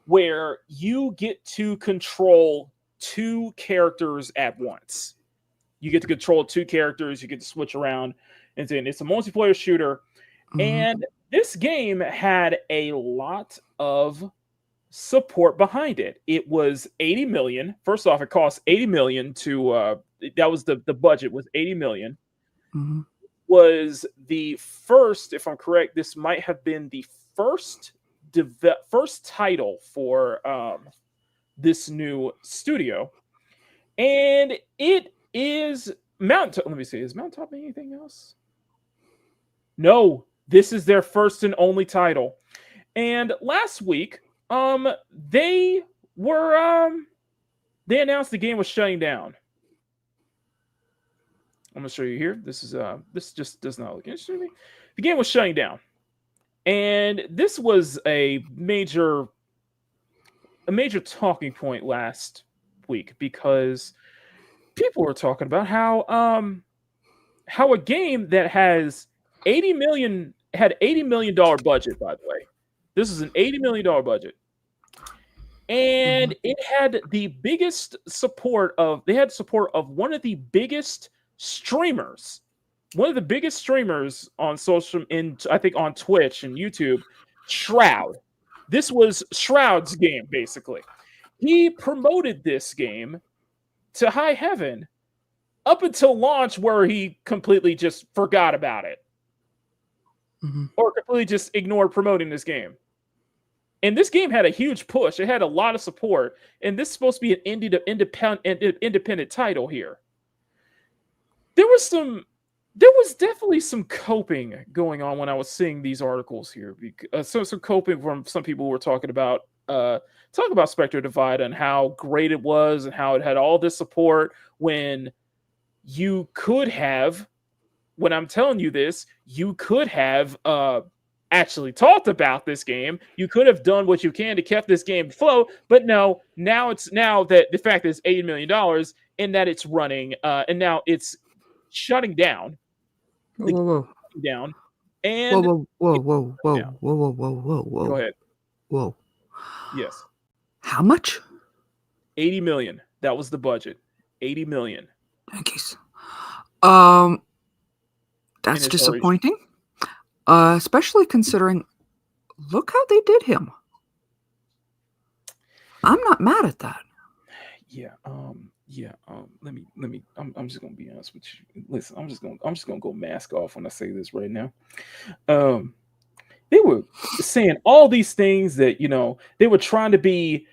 where you get to control 2 characters at once. You get to control 2 characters. You get to switch around, and then it's a multiplayer shooter. And this game had a lot of support behind it. It was $80 million. First off, it cost $80 million to that was the budget was $80 million. Was the first, if I'm correct, this might have been the first title for this new studio. And it is Mountaintop. Let me see. Is Mountaintop anything else? No. This is their first and only title. And last week, they announced the game was shutting down. I'm gonna show you here. This just does not look interesting to me. The game was shutting down. And this was a major talking point last week, because people were talking about how a game that has $80 million had $80 million budget, by the way. This is an $80 million budget. And it had the biggest support of one of the biggest streamers. One of the biggest streamers on I think on Twitch and YouTube, Shroud. This was Shroud's game, basically. He promoted this game to high heaven up until launch, where he completely just forgot about it. Or completely just ignored promoting this game. And this game had a huge push. It had a lot of support. And this is supposed to be an independent title here. There was definitely some coping going on when I was seeing these articles here. Some coping from some people who were talking about Spectre Divide and how great it was and how it had all this support when you could have, when I'm telling you this, you could have actually talked about this game. You could have done what you can to keep this game afloat, but no, now that the fact that it's $80 million and that it's running, and now it's shutting down. Whoa. Down. And whoa. Go ahead. Whoa. Yes. How much? 80 million. That was the budget. 80 million. Yankees. That's disappointing. Especially considering, look how they did him. I'm not mad at that. Let me. I'm just gonna be honest with you. Listen, I'm just gonna go mask off when I say this right now. They were saying all these things that they were trying to be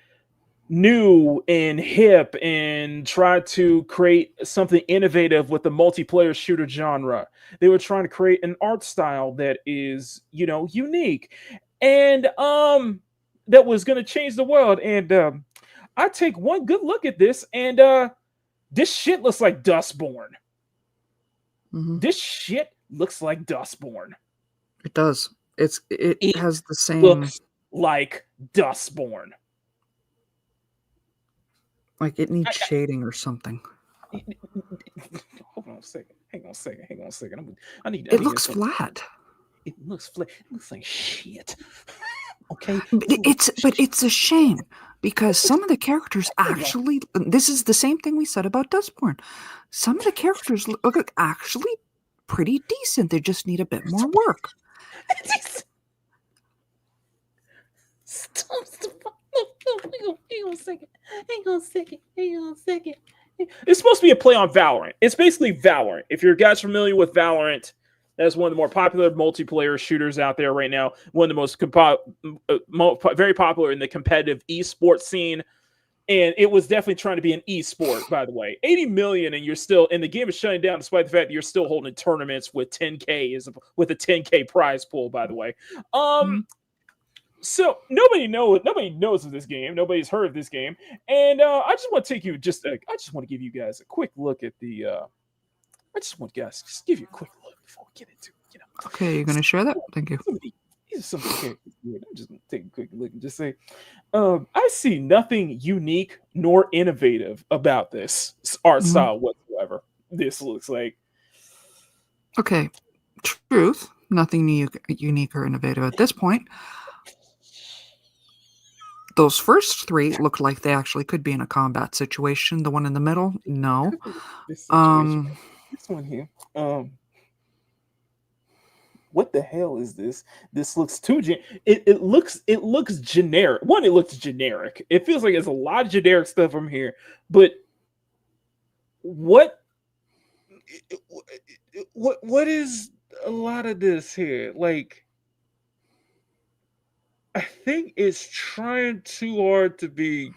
new and hip and try to create something innovative with the multiplayer shooter genre. They were trying to create an art style that is, unique and that was going to change the world. And I take one good look at this, and this shit looks like Dustborn. This shit looks like Dustborn. It does. It has the same. Looks like Dustborn. Like it needs shading or something. Hold on a second. Hang on a second. It looks flat. It looks flat. It looks like shit. Okay. But it's a shame because some of the characters actually. This is the same thing we said about Dustborn. Some of the characters look actually pretty decent. They just need a bit more work. Stop. Hang on a second. It's supposed to be a play on Valorant. It's basically Valorant. If you're guys familiar with Valorant, that's one of the more popular multiplayer shooters out there right now. One of the most very popular in the competitive esports scene. And it was definitely trying to be an esport, by the way. 80 million, and the game is shutting down despite the fact that you're still holding tournaments with 10K with a 10K prize pool, by the way. So nobody knows of this game. Nobody's heard of this game, and I just want to take you I just want to give you guys a quick look at the. I just want guys just give you a quick look before we get into it. Okay, you're gonna share that? Thank you. These are some characters. I'm just gonna take a quick look and just say, I see nothing unique nor innovative about this art style whatsoever. This looks like. Okay, truth. Nothing unique or innovative at this point. Those first three look like they actually could be in a combat situation. The one in the middle, no. This one here. What the hell is this? This looks too it looks generic. One, it looks generic. It feels like there's a lot of generic stuff from here. But what is a lot of this here? Like, I think it's trying too hard to be.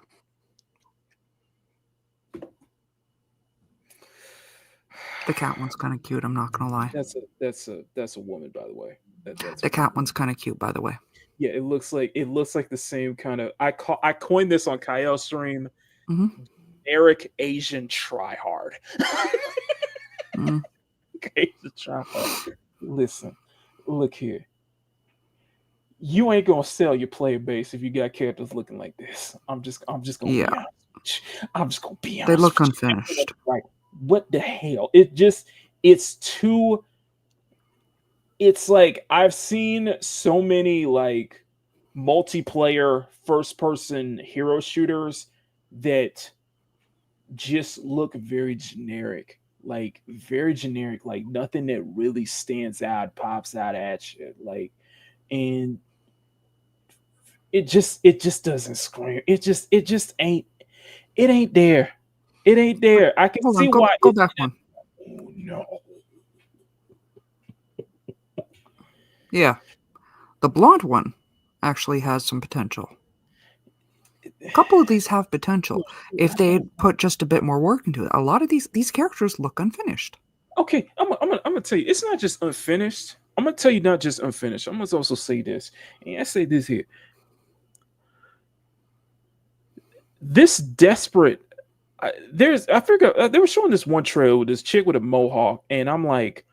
The cat one's kind of cute. I'm not gonna lie. That's a woman, by the way. The cat one's kind of cute, by the way. Yeah, it looks like the same kind of. I coined this on Kyle's stream. Generic Asian tryhard. Asian tryhard. Listen, look here. You ain't gonna sell your player base if you got characters looking like this. I'm just gonna be honest. I'm just gonna be honest. They look unfinished. Like, what the hell? it's like I've seen so many like multiplayer first person hero shooters that just look very generic, like very generic, like nothing that really stands out, pops out at you, like, and it just doesn't scream. It just ain't. It ain't there. It ain't there. I can Hold on, see go why. go back one. Oh, no. Yeah, the blonde one actually has some potential. A couple of these have potential if they put just a bit more work into it. A lot of these characters look unfinished. Okay, I'm gonna tell you, it's not just unfinished. I'm gonna tell you not just unfinished. I'm gonna also say this, and I say this here. This desperate. I figure they were showing this one trail with this chick with a mohawk, and I'm like,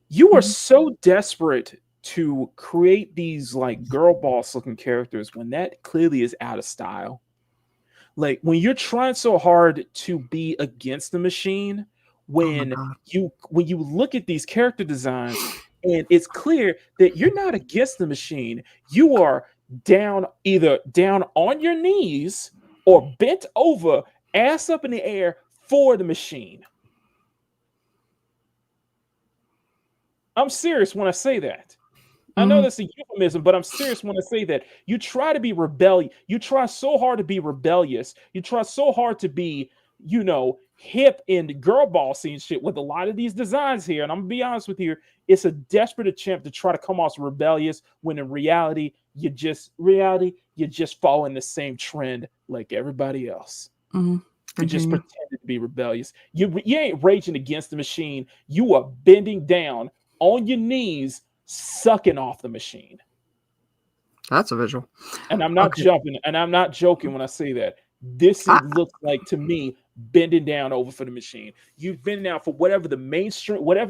you are so desperate to create these like girl boss looking characters when that clearly is out of style. Like when you're trying so hard to be against the machine, when God. you look at these character designs and it's clear that you're not against the machine, you are either down on your knees or bent over, ass up in the air for the machine. I'm serious when I say that. I know that's a euphemism, but I'm serious when I say that. You try to be rebellious. You try so hard to be rebellious. You try so hard to be, hip and girl bossy and shit with a lot of these designs here. And I'm gonna be honest with you, it's a desperate attempt to try to come off rebellious when in reality, you just fall in the same trend like everybody else. You just pretended to be rebellious. You ain't raging against the machine. You are bending down on your knees, sucking off the machine. That's a visual. And I'm not jumping, and I'm not joking when I say that. This looks like to me bending down over for the machine. You've been down for whatever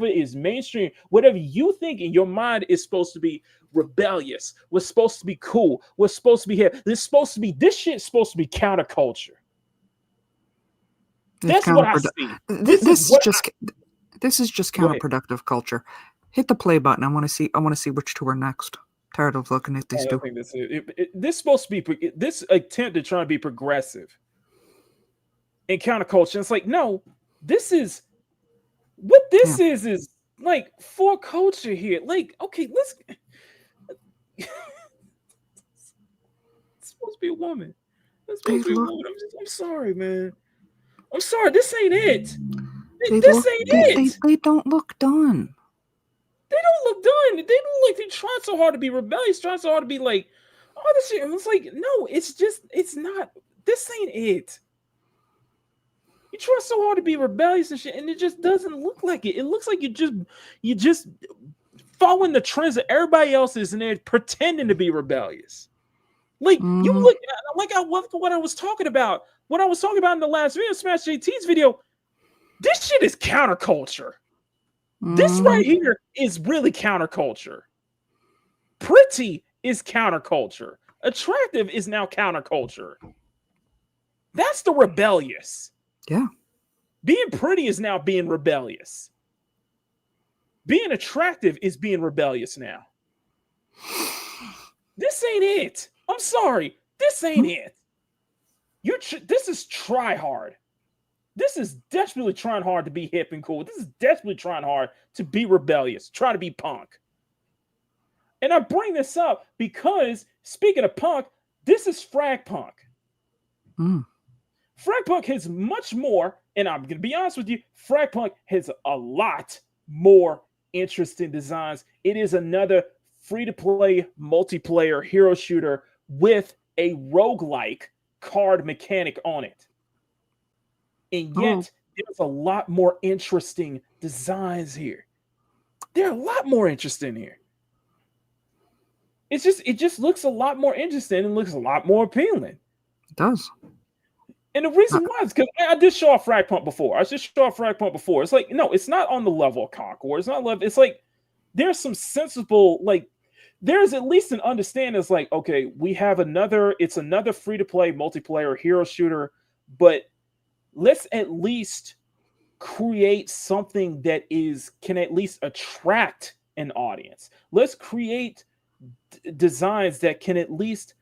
is mainstream, whatever you think in your mind is supposed to be rebellious, what's supposed to be cool, what's supposed to be here. This shit's supposed to be counterculture. That's what I see. This is just counterproductive culture. Hit the play button. I want to see which two are next. Tired of looking at these two. I think that's it. This supposed to be this attempt to try to be progressive and counterculture. It's like, no, this is what this is like for culture here. Like, okay, let's. It's supposed to be a woman. It's supposed to be a woman. I'm sorry, man. I'm sorry. This ain't it. This ain't it. They don't look done. They don't look done. They don't look like they're trying so hard to be rebellious, trying so hard to be like, oh, this shit. It's like, no, it's not. This ain't it. You try so hard to be rebellious and shit, and it just doesn't look like it. It looks like you just following the trends that everybody else is, and they're pretending to be rebellious. Like you look like what I was talking about. What I was talking about in the last video, Smash JT's video. This shit is counterculture. This right here is really counterculture. Pretty is counterculture. Attractive is now counterculture. That's the rebellious. Yeah. Being pretty is now being rebellious. Being attractive is being rebellious now. This ain't it. I'm sorry. This ain't it. This is try hard. This is desperately trying hard to be hip and cool. This is desperately trying hard to be rebellious, try to be punk. And I bring this up because, speaking of punk, this is frag punk. Frag punk has much more, and I'm going to be honest with you, frag punk has a lot more interesting designs. It is another free-to-play multiplayer hero shooter with a roguelike card mechanic on it. And yet, there's a lot more interesting designs here. There are a lot more interesting here. It just looks a lot more interesting and looks a lot more appealing. It does. And the reason why is because I did show off Frag Punk before. It's like, no, it's not on the level of Concord. It's not level. It's like there's some sensible, like, there's at least an understanding. It's like, okay, we have another free-to-play multiplayer hero shooter, but let's at least create something that can at least attract an audience. Let's create designs that can at least,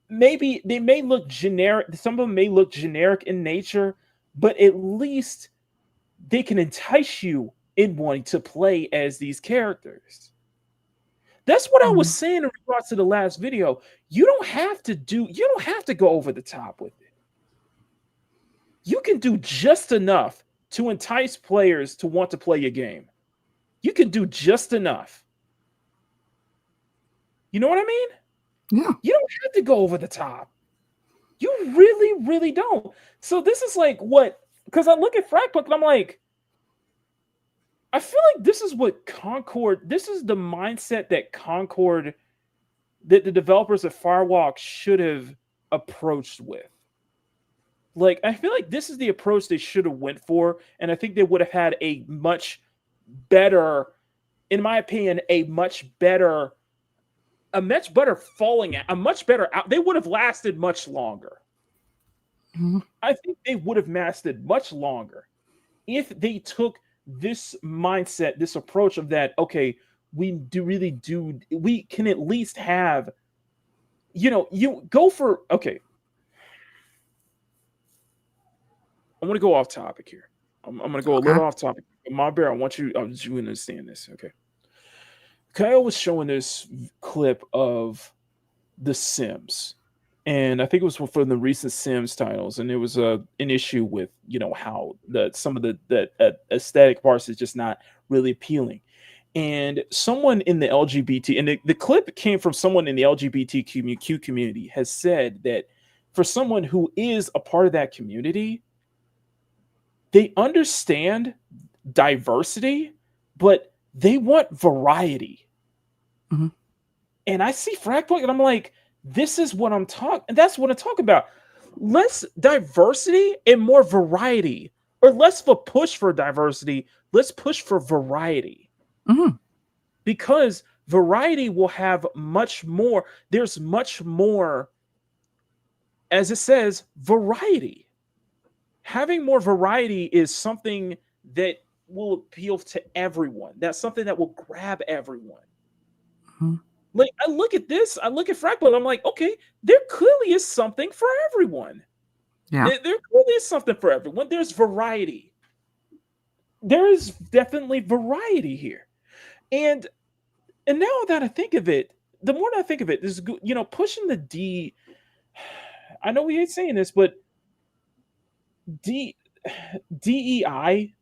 maybe they may look generic. Some of them may look generic in nature, but at least they can entice you in wanting to play as these characters. That's what I was saying in regards to the last video. You don't have to go over the top with it. You can do just enough to entice players to want to play your game. You can do just enough. You know what I mean? Yeah. You don't have to go over the top. You really, really don't. So this is like what, because I look at Fragpunk and I'm like, I feel like this is what Concord, this is the mindset that Concord, that the developers of Firewalk should have approached with. Like, I feel like this is the approach they should have went for, and I think they would have had a much better, in my opinion, a much better falling out, a much better out. They would have lasted much longer. I think they would have lasted much longer if they took this mindset, this approach of that, okay, we can at least have, you go for, okay. I want to go off topic here. I'm going to go a little off topic. My bear, I want you to understand this, okay? Kyle was showing this clip of The Sims, and I think it was from the recent Sims titles, and it was an issue with how some of the aesthetic parts is just not really appealing. And someone in the LGBT, and the clip came from someone in the LGBTQ community, has said that for someone who is a part of that community, they understand diversity, but they want variety. And I see Fragpunk and I'm like, this is what I'm talking, and that's what I talk about. Less diversity and more variety, or less of a push for diversity. Let's push for variety. Because variety will have much more. There's much more, as it says, variety. Having more variety is something that will appeal to everyone. That's something that will grab everyone. Like, I look at this, I look at Fragpunk, I'm like, okay, there clearly is something for everyone. Yeah. There clearly is something for everyone. There's variety. There is definitely variety here. And now that I think of it, the more that I think of it, this is, pushing the D. I know we hate saying this, but DEI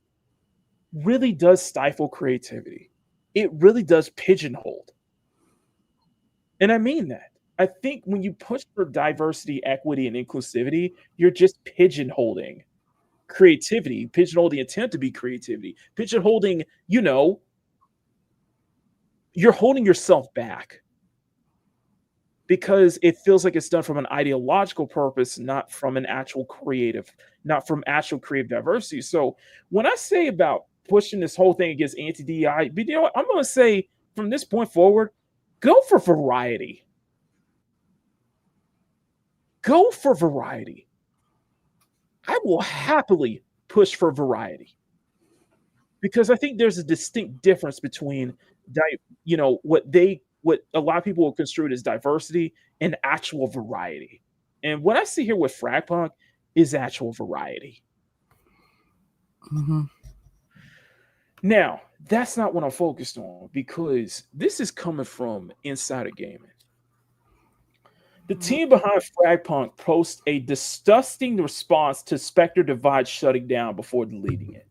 really does stifle creativity. It really does pigeonhole. And I mean that. I think when you push for diversity, equity, and inclusivity, you're just pigeonholing creativity, pigeonhole the intent to be creativity, pigeonholing, you're holding yourself back because it feels like it's done from an ideological purpose, not from actual creative diversity. So when I say about pushing this whole thing against anti-DEI, but you know what? I'm going to say from this point forward, go for variety. Go for variety. I will happily push for variety because I think there's a distinct difference between what a lot of people will construe as diversity and actual variety. And what I see here with Fragpunk is actual variety. Now, that's not what I'm focused on because this is coming from Insider Gaming. The team behind Fragpunk posts a disgusting response to Spectre Divide shutting down before deleting it.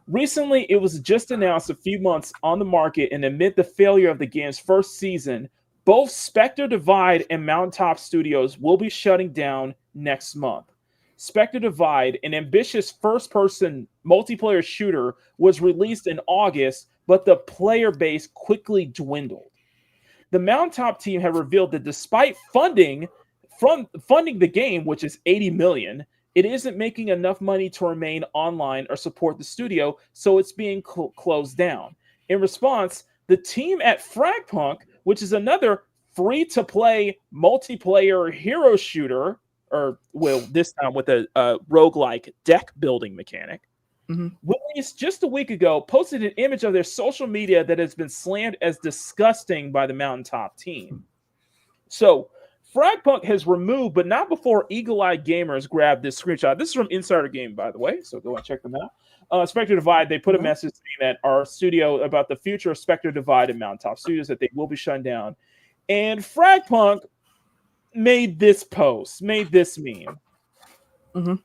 Recently, it was just announced a few months on the market, and amid the failure of the game's first season, both Spectre Divide and Mountaintop Studios will be shutting down next month. Spectre Divide, an ambitious first-person multiplayer shooter, was released in August, but the player base quickly dwindled. The Mountaintop team had revealed that despite funding the game, which is $80 million, it isn't making enough money to remain online or support the studio, so it's being closed down. In response, the team at Fragpunk, which is another free-to-play multiplayer hero shooter, this time with a roguelike deck building mechanic, released just a week ago, posted an image of their social media that has been slammed as disgusting by the Mountaintop team. So Fragpunk has removed, but not before Eagle Eye Gamers grabbed this screenshot. This is from Insider Game, by the way, so go and check them out. Spectre Divide, they put a message saying that our studio about the future of Spectre Divide and Mountaintop Studios, that they will be shut down. And Fragpunk made this post, made this meme.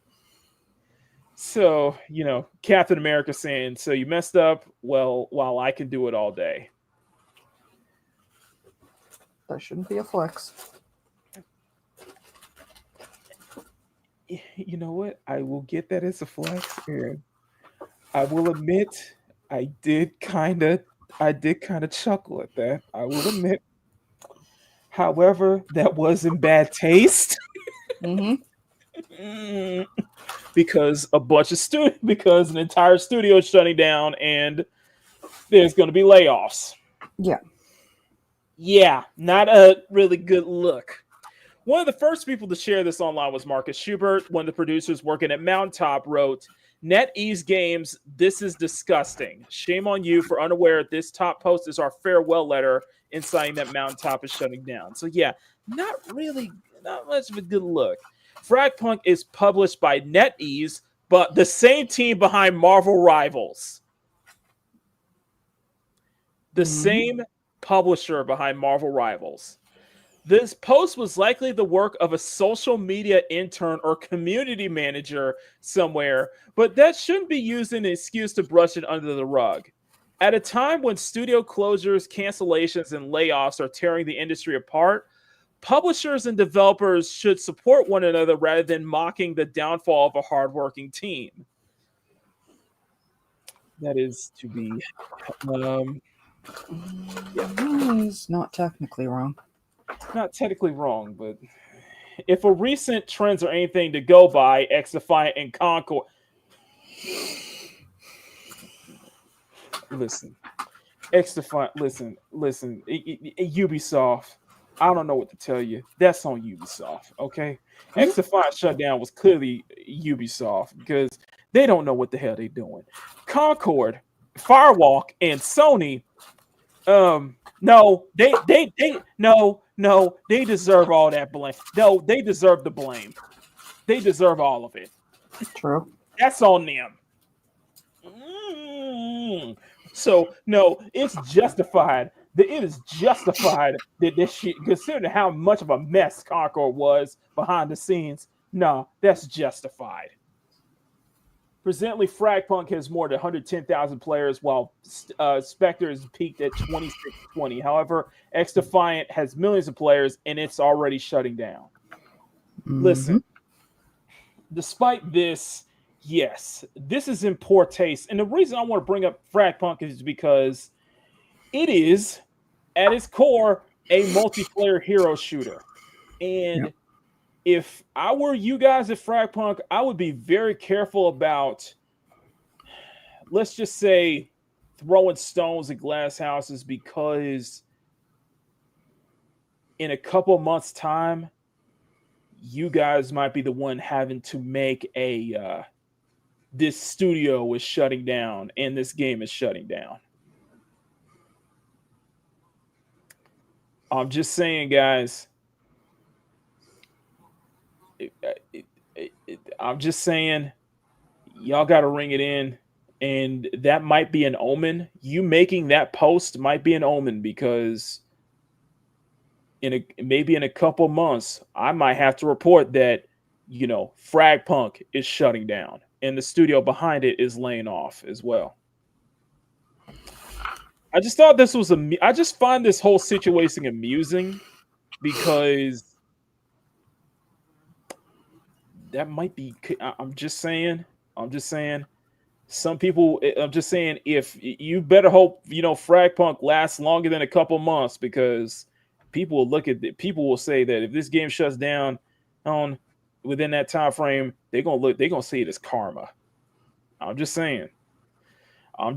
So, Captain America saying, so you messed up, well, while I can do it all day. That shouldn't be a flex. You know what? I will get that as a flex, and I will admit I did kind of chuckle at that. I will admit. However, that was in bad taste. Because because an entire studio is shutting down and there's going to be layoffs. Yeah, not a really good look. One of the first people to share this online was Marcus Schubert. One of the producers working at Mountaintop wrote, NetEase Games, this is disgusting. Shame on you for unaware. This top post is our farewell letter in saying that Mountaintop is shutting down. So yeah, not much of a good look. Fragpunk is published by NetEase, but the same team behind Marvel Rivals. The same publisher behind Marvel Rivals. This post was likely the work of a social media intern or community manager somewhere, but that shouldn't be used as an excuse to brush it under the rug. At a time when studio closures, cancellations, and layoffs are tearing the industry apart, publishers and developers should support one another rather than mocking the downfall of a hardworking team. That is to be... It's not technically wrong. Not technically wrong, but if a recent trends are anything to go by, X-Defiant and Concord... Listen. X-Defiant, listen. Ubisoft... I don't know what to tell you. That's on Ubisoft, okay? X-Defiant shutdown was clearly Ubisoft because they don't know what the hell they're doing. Concord, Firewalk, and Sony, no, they deserve all that blame. No, they deserve the blame. They deserve all of it. True. That's on them. So no, it's justified. It is justified that this shit, considering how much of a mess Concord was behind the scenes. No, that's justified. Presently, Fragpunk has more than 110,000 players, while Spectre is peaked at 2620. However, X-Defiant has millions of players, and it's already shutting down. Listen, despite this, yes, this is in poor taste. And the reason I want to bring up Fragpunk is because it is, at its core, a multiplayer hero shooter. And if I were you guys at Fragpunk, I would be very careful about, let's just say, throwing stones at glass houses, because in a couple months' time, you guys might be the one having to make this studio is shutting down and this game is shutting down. I'm just saying, guys. I'm just saying, y'all got to ring it in, and that might be an omen. You making that post might be an omen, because maybe in a couple months, I might have to report that, Fragpunk is shutting down, and the studio behind it is laying off as well. I just thought this was I just find this whole situation amusing, because that might be. I'm just saying. Some people. I'm just saying, if you better hope Fragpunk lasts longer than a couple months, because people will look at people will say that if this game shuts down within that time frame, they're gonna see it as karma. I'm just saying. I'm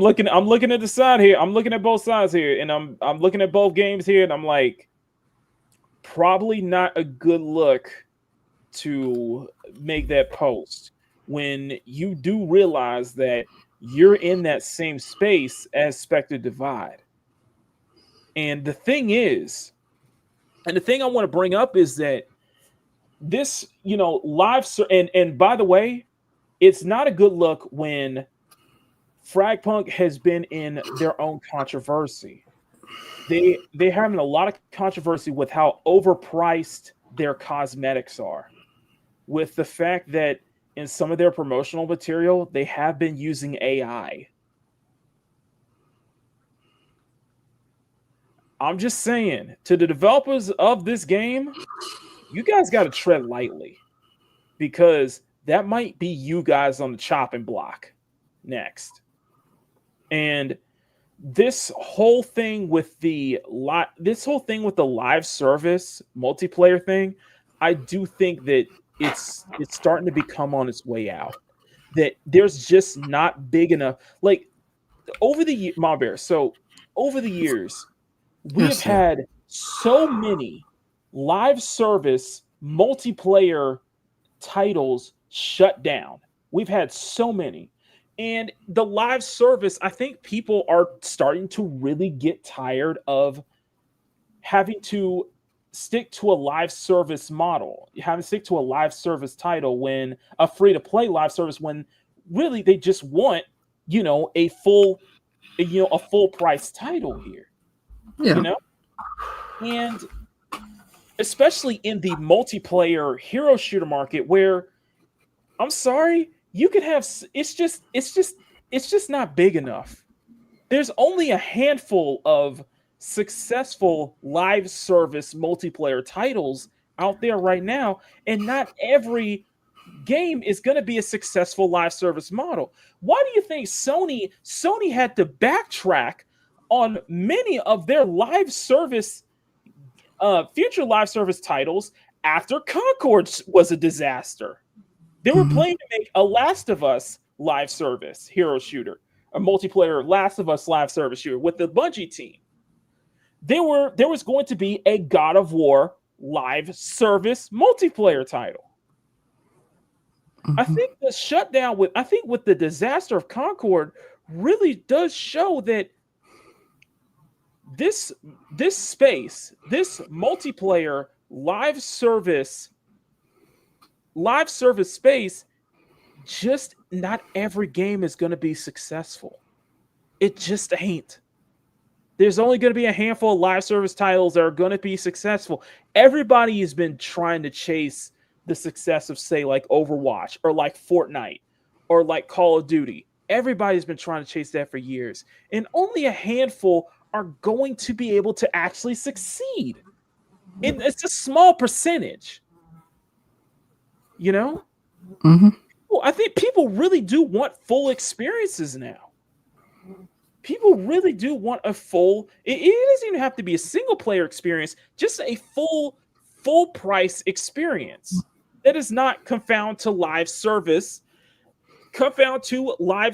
looking at the side here. I'm looking at both sides here, and I'm looking at both games here, and I'm like, probably not a good look to make that post. when you do realize that you're in that same space as Spectre Divide. And the thing I want to bring up is that this, and by the way, it's not a good look when Fragpunk has been in their own controversy. They're having a lot of controversy with how overpriced their cosmetics are, with the fact that in some of their promotional material they have been using AI. I'm just saying, to the developers of this game, you guys got to tread lightly, because that might be you guys on the chopping block next. And this whole thing with the live service multiplayer thing, I do think that it's starting to become on its way out. That there's just not big enough, like, over the Mom Bear. So over the years, we have had so many live service multiplayer titles shut down. We've had so many. And the live service, I think people are starting to really get tired of having to stick to a live service model, having to stick to a live service title, when a free to play live service, when really they just want, a full price title here. Yeah. And especially in the multiplayer hero shooter market, where, I'm sorry, you could have, it's just not big enough. There's only a handful of successful live service multiplayer titles out there right now, and not every game is going to be a successful live service model. Why do you think Sony had to backtrack on many of their live service future live service titles after Concord was a disaster? They were planning to make a Last of Us live service hero shooter, a multiplayer Last of Us live service shooter with the Bungie team. There was going to be a God of War live service multiplayer title. I think the shutdown with the disaster of Concord really does show that this space, this multiplayer live service space, just not every game is going to be successful. It just ain't. There's only going to be a handful of live service titles that are going to be successful. Everybody has been trying to chase the success of, say, like Overwatch or like Fortnite or like Call of Duty. Everybody's been trying to chase that for years, and only a handful are going to be able to actually succeed. And it's a small percentage. Well, I think people really do want full experiences now. People really do want a full. It doesn't even have to be a single player experience, just a full price experience that is not confound to live service, live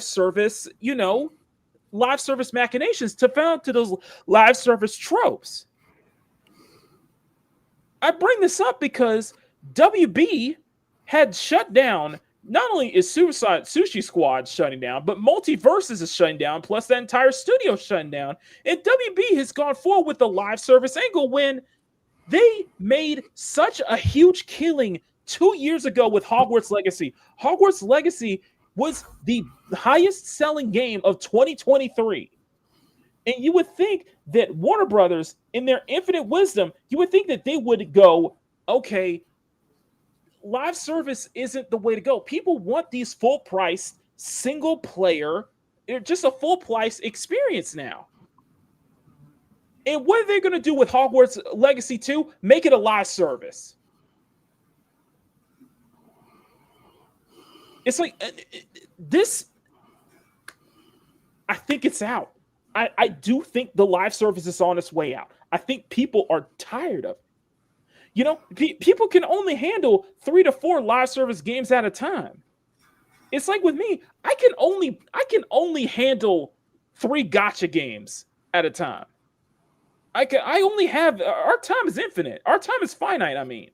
service machinations, confound to those live service tropes. I bring this up because WB had shut down. Not only is Suicide Sushi Squad shutting down, but Multiverses is shutting down, plus that entire studio shutting down. And WB has gone forward with the live service angle when they made such a huge killing 2 years ago with Hogwarts Legacy. Hogwarts Legacy was the highest selling game of 2023. And you would think that Warner Brothers, in their infinite wisdom, you would think that they would go, okay, live service isn't the way to go. People want these full price, single player, just a full price experience now. And what are they going to do with Hogwarts Legacy 2? Make it a live service. It's like this. I think it's out. I do think the live service is on its way out. I think people are tired of it. People can only handle 3 to 4 live service games at a time. It's like with me, I can only handle 3 gacha games at a time. I only have, our time is infinite. Our time is finite. I mean,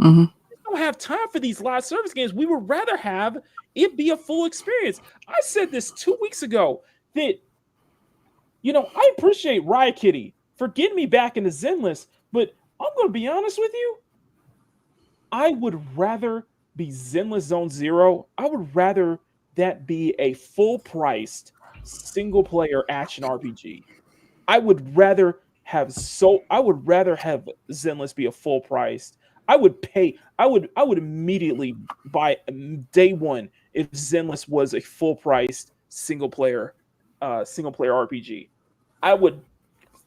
I don't have time for these live service games. We would rather have it be a full experience. I said this 2 weeks ago that, I appreciate Riot Kitty for getting me back into Zenless, but I'm going to be honest with you. I would rather be Zenless Zone Zero. I would rather that be a full-priced single-player action RPG. I would rather have Zenless be a full-priced. I would immediately buy day one if Zenless was a full-priced single-player RPG. I would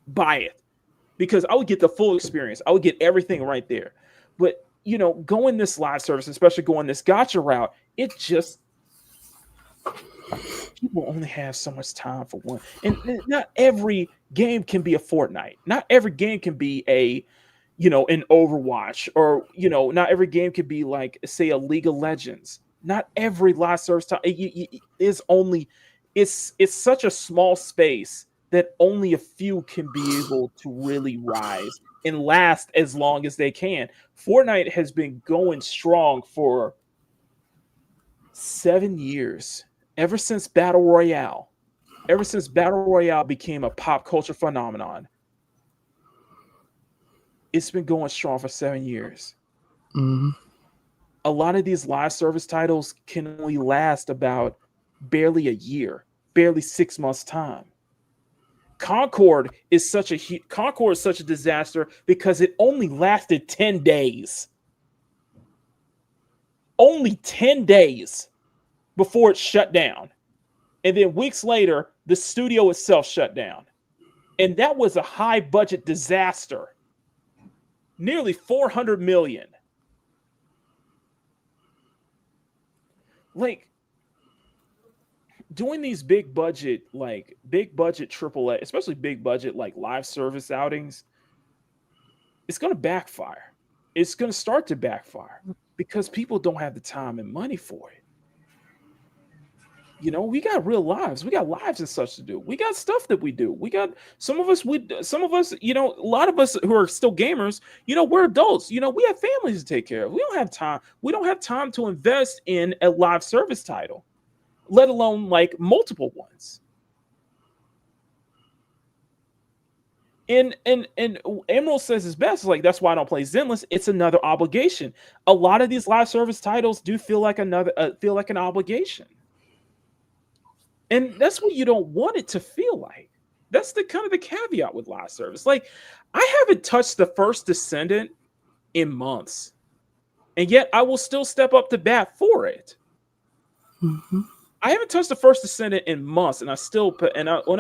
buy it because I would get the full experience. I would get everything right there. But going this live service, especially going this gacha route, it just people only have so much time for one. And not every game can be a Fortnite. Not every game can be an Overwatch, or not every game can be like, say, a League of Legends. Not every live service time is only. It's such a small space that only a few can be able to really rise and last as long as they can. Fortnite has been going strong for 7 years, ever since Battle Royale. Ever since Battle Royale became a pop culture phenomenon, it's been going strong for 7 years. Mm-hmm. A lot of these live service titles can only last about barely a year, barely 6 months' time. Concord is such a disaster because it only lasted 10 days. Only 10 days before it shut down. And then weeks later, the studio itself shut down. And that was a high budget disaster. Nearly 400 million. Like, doing these big budget AAA, especially big budget like live service outings, it's going to backfire. It's going to start to backfire because people don't have the time and money for it. We got real lives. We got lives and such to do. We got stuff that we do. We got some of us, a lot of us who are still gamers, we're adults. We have families to take care of. We don't have time. We don't have time to invest in a live service title, let alone like multiple ones. And Emerald says his best. Like, that's why I don't play Zenless. It's another obligation. A lot of these live service titles do feel like an obligation. And that's what you don't want it to feel like. That's the kind of the caveat with live service. Like, I haven't touched the first Descendant in months, and yet I will still step up to bat for it. Mm-hmm. I haven't touched the first Descendant in months, and I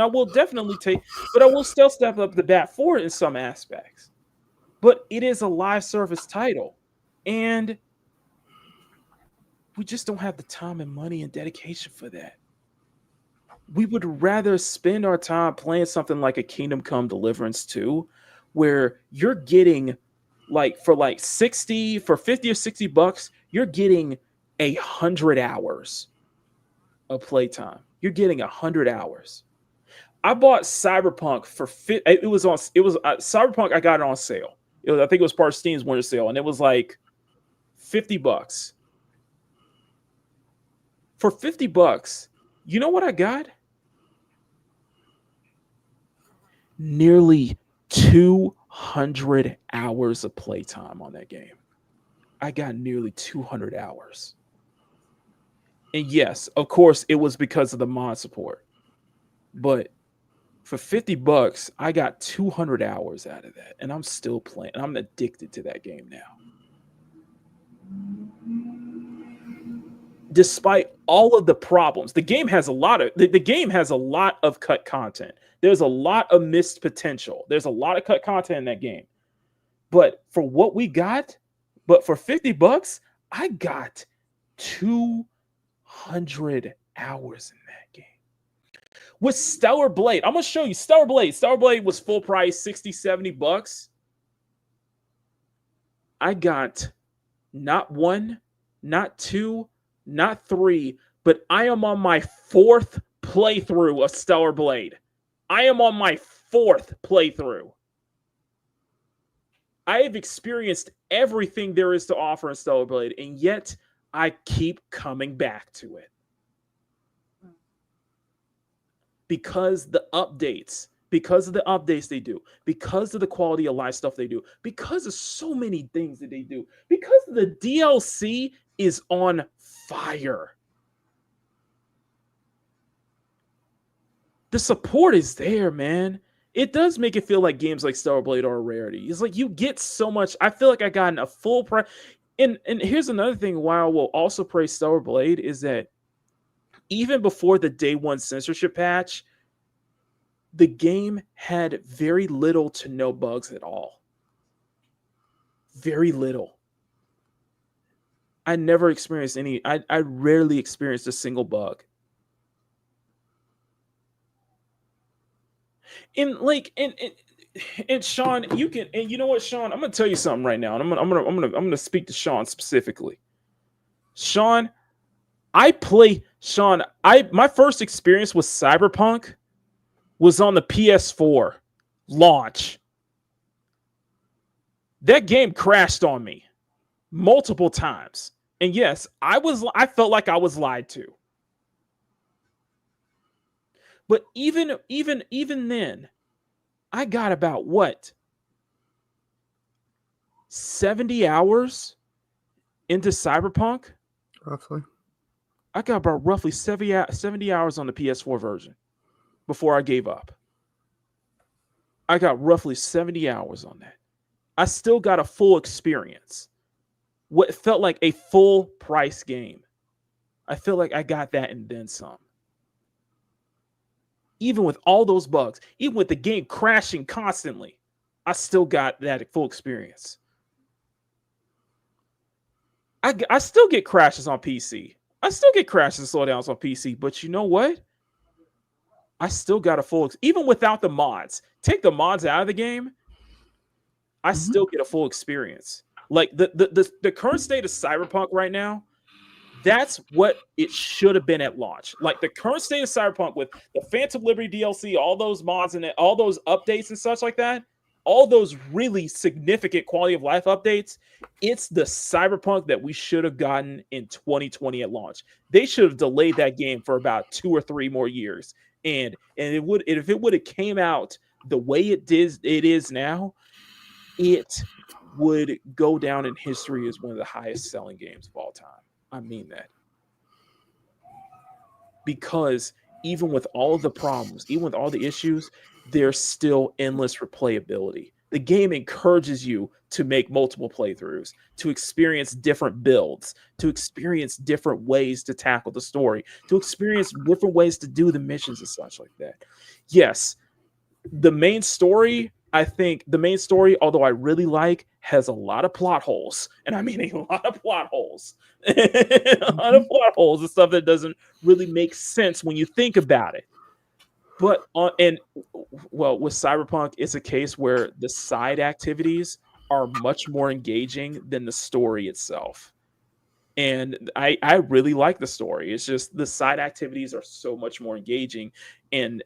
will definitely but I will still step up the bat for it in some aspects. But it is a live service title, and we just don't have the time and money and dedication for that. We would rather spend our time playing something like a Kingdom Come Deliverance 2, where you're getting for 50 or $60, you're getting 100 hours of playtime. You're getting 100 hours. I bought Cyberpunk for Cyberpunk. I got it on sale. I think it was part of Steam's winter sale, and it was like $50. For $50, you know what I got? Nearly 200 hours of playtime on that game. I got nearly 200 hours. And yes, of course, it was because of the mod support. But for $50, I got 200 hours out of that. And I'm still playing. I'm addicted to that game now. Despite all of the problems, the game has a lot of cut content. There's a lot of missed potential. There's a lot of cut content in that game. But for what we got, for $50, I got 200 hours in that game. With Stellar Blade, I'm going to show you Stellar Blade. Stellar Blade was full price, $60-$70. I got not one, not two, not three, but I am on my 4th playthrough of Stellar Blade. I am on my 4th playthrough. I have experienced everything there is to offer in Stellar Blade, and yet I keep coming back to it. Because of the updates they do, because of the quality of life stuff they do, because of so many things that they do, because the DLC is on fire. The support is there, man. It does make it feel like games like Stellar Blade are a rarity. It's like you get so much. I feel like I got a full price. And here's another thing why I will also praise Stellar Blade is that even before the day one censorship patch, the game had very little to no bugs at all. Very little. I never experienced any. I rarely experienced a single bug. And Sean, you can, and you know what, Sean, I'm gonna tell you something right now, and I'm gonna speak to Sean specifically. Sean, my first experience with Cyberpunk was on the PS4 launch. That game crashed on me multiple times. And yes, I felt like I was lied to. But even then, I got about 70 hours into Cyberpunk? Roughly. I got about roughly 70 hours on the PS4 version before I gave up. I got roughly 70 hours on that. I still got a full experience. What felt like a full price game. I feel like I got that and then some. Even with all those bugs, even with the game crashing constantly, I still got that full experience. I still get crashes on PC. I still get crashes and slowdowns on PC, but you know what? I still got a full, even without the mods. Take the mods out of the game, I still get a full experience. Like the current state of Cyberpunk right now, that's what it should have been at launch. Like the current state of Cyberpunk with the Phantom Liberty DLC, all those mods and all those updates and such like that, all those really significant quality of life updates, it's the Cyberpunk that we should have gotten in 2020 at launch. They should have delayed that game for about 2 or 3 more years. And if it would have came out the way it is now, it would go down in history as one of the highest selling games of all time. I mean that. Because even with all of the problems, even with all the issues, there's still endless replayability. The game encourages you to make multiple playthroughs, to experience different builds, to experience different ways to tackle the story, to experience different ways to do the missions and such like that. Yes, the main story, although I really like, has a lot of plot holes. And I mean a lot of plot holes. A lot of plot holes and stuff that doesn't really make sense when you think about it. But with Cyberpunk, it's a case where the side activities are much more engaging than the story itself. And I really like the story. It's just the side activities are so much more engaging, and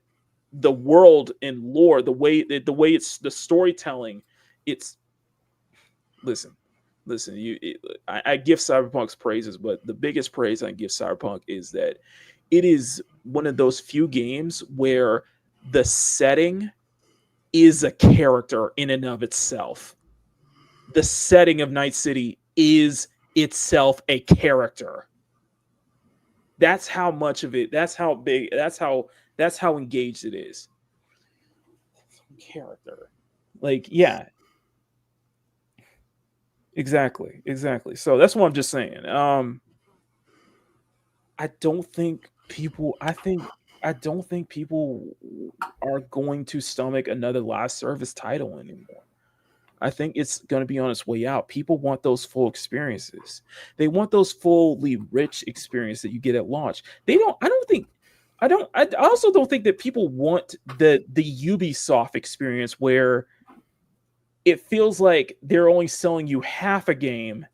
the world and lore, the way it's the storytelling, it's I give Cyberpunk's praises, but the biggest praise I give Cyberpunk is that it is one of those few games where the setting is a character in and of itself. The setting of Night City is itself a character. That's how much of it, that's how big, that's how engaged it is. Character. Like, yeah. Exactly. So that's what I'm just saying. I don't think people are going to stomach another live service title anymore. I think it's going to be on its way out. People want those full experiences. They want those fully rich experiences that you get at launch. I also don't think that people want the Ubisoft experience where it feels like they're only selling you half a game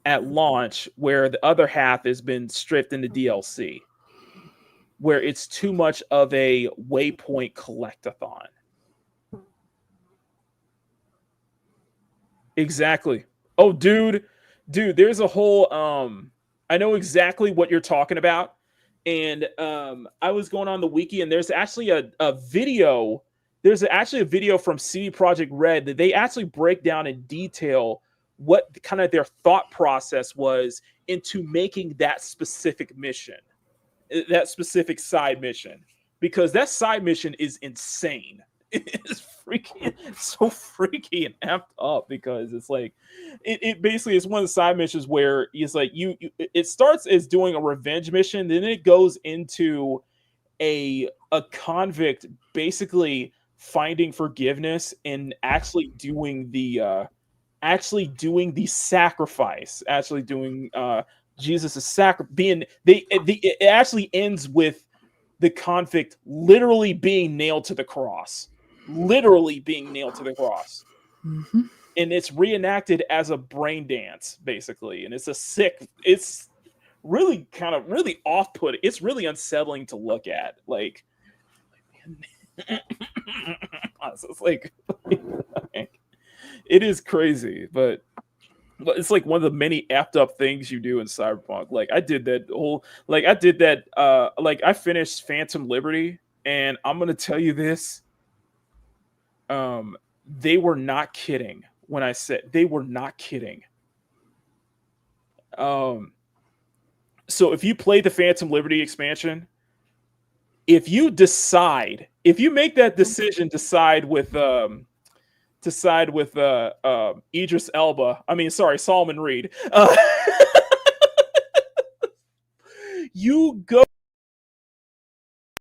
at launch, where the other half has been stripped into DLC, where it's too much of a waypoint collectathon. Exactly. Oh, dude, there's a whole I know exactly what you're talking about. And I was going on the wiki and there's actually a video. There's actually a video from CD Projekt Red that they actually break down in detail what kind of their thought process was into making that specific mission, that specific side mission, because that side mission is insane. It's freaky, so freaky and amped up because it's like it basically is one of the side missions where it's like it starts as doing a revenge mission, then it goes into a convict basically finding forgiveness and actually doing the sacrifice, actually doing Jesus' sacrifice. It actually ends with the convict literally being nailed to the cross, literally being nailed to the cross, Mm-hmm. and it's reenacted as a brain dance, basically. And it's really kind of really off-putting. It's really unsettling to look at. Like, it's like it is crazy, but it's like one of the many amped up things you do in Cyberpunk. Like I did that whole like I finished Phantom Liberty, and I'm gonna tell you this. They were not kidding when I said they were not kidding. So if you play the Phantom Liberty expansion, if you make that decision to side with Idris Elba. I mean, sorry, Solomon Reed. You go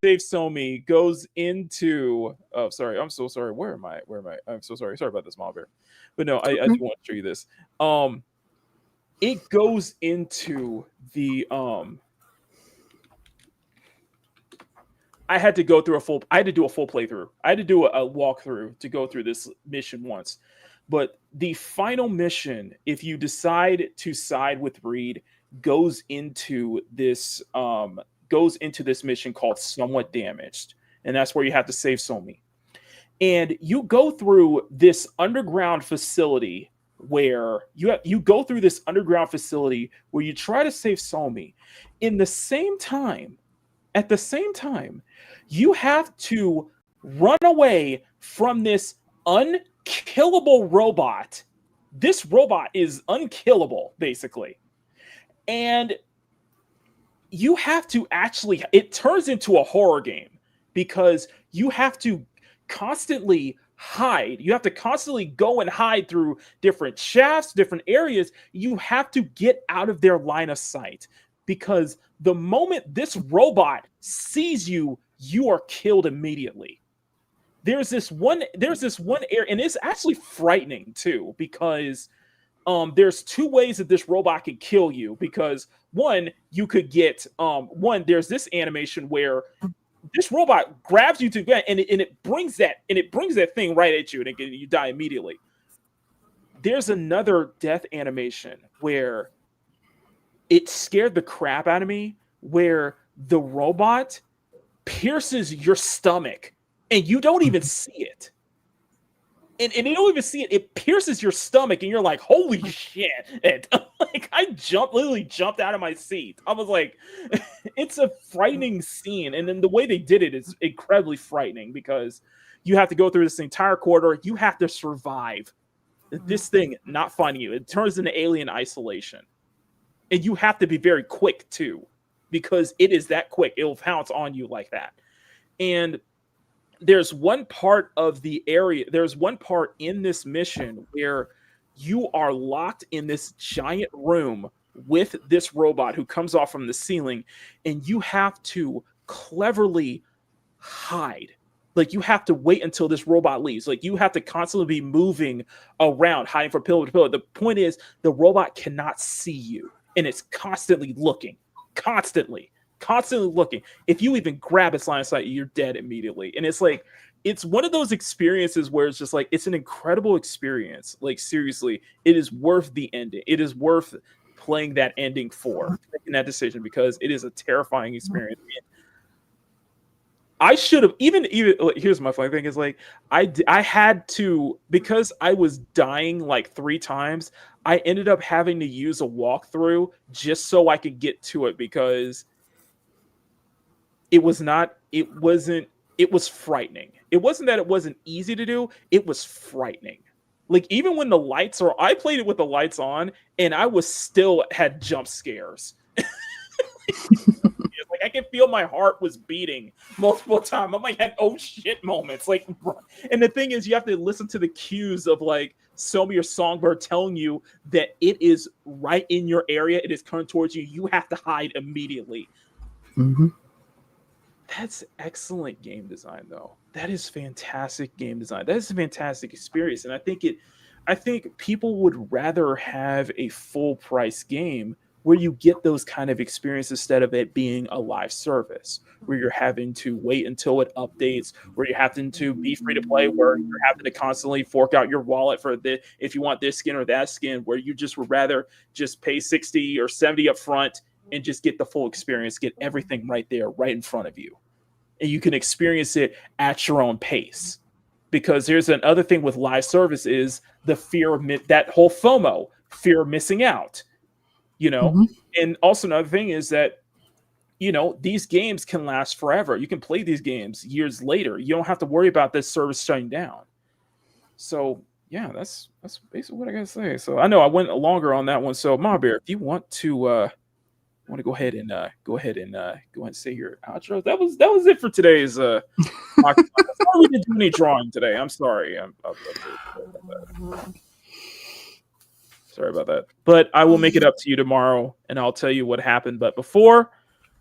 Dave Somi goes into. Oh, sorry. I'm so sorry. Where am I? I'm so sorry. Sorry about this, Mom Bear. But no, I do want to show you this. It goes into the I had to do a full playthrough. I had to do a walkthrough to go through this mission once. But the final mission, if you decide to side with Reed, goes into this mission called Somewhat Damaged. And that's where you have to save Somi. And you go through this underground facility where you go through this underground facility where you try to save Somi. At the same time, you have to run away from this unkillable robot. This robot is unkillable, basically. And you have to it turns into a horror game because you have to constantly hide. You have to constantly go and hide through different shafts, different areas. You have to get out of their line of sight because the moment this robot sees you, you are killed immediately. There's this one area, and it's actually frightening too, because there's two ways that this robot can kill you. Because one, you could get there's this animation where this robot grabs you and it brings that thing right at you, and you die immediately. There's another death animation where it scared the crap out of me, where the robot pierces your stomach and you don't even see it. And you don't even see it. It pierces your stomach and you're like, holy shit. And like literally jumped out of my seat. I was like, it's a frightening scene. And then the way they did it is incredibly frightening because you have to go through this entire corridor. You have to survive this thing not finding you. It turns into alien isolation. And you have to be very quick too, because it is that quick. It'll pounce on you like that. And there's one part in this mission where you are locked in this giant room with this robot who comes off from the ceiling, and you have to cleverly hide. Like, you have to wait until this robot leaves. Like, you have to constantly be moving around, hiding from pillar to pillar. The point is, the robot cannot see you, and it's constantly looking. Constantly looking. If you even grab its line of sight, you're dead immediately. And it's like, it's one of those experiences where it's just like, it's an incredible experience. Like, seriously, it is worth the ending. It is worth playing that ending for, making that decision, because it is a terrifying experience. I should have even here's my funny thing is like I had to, because I was dying like 3 times. I ended up having to use a walkthrough just so I could get to it, because it was not it wasn't it was frightening. It wasn't that it wasn't easy to do, it was frightening. Like even when the lights are I played it with the lights on and I was still had jump scares. Like I can feel my heart was beating multiple times. I'm like had oh shit moments. Like, and the thing is, you have to listen to the cues of like Somi or Songbird telling you that it is right in your area. It is coming towards you. You have to hide immediately. Mm-hmm. That's excellent game design, though. That is fantastic game design. That is a fantastic experience, and I think people would rather have a full price game where you get those kind of experiences instead of it being a live service where you're having to wait until it updates, where you're having to be free to play, where you're having to constantly fork out your wallet for the if you want this skin or that skin, where you just would rather just pay 60 or 70 up front and just get the full experience, get everything right there, right in front of you. And you can experience it at your own pace. Because here's another thing with live service is the fear of that whole FOMO, fear of missing out, Mm-hmm. And also another thing is that, these games can last forever. You can play these games years later. You don't have to worry about this service shutting down. So yeah, that's basically what I gotta say. So I know I went longer on that one. So Ma Bear, if you want to go ahead and say your outro. That was it for today's Sorry we didn't do any drawing today. I'm sorry. Sorry about that. But I will make it up to you tomorrow, and I'll tell you what happened. But before,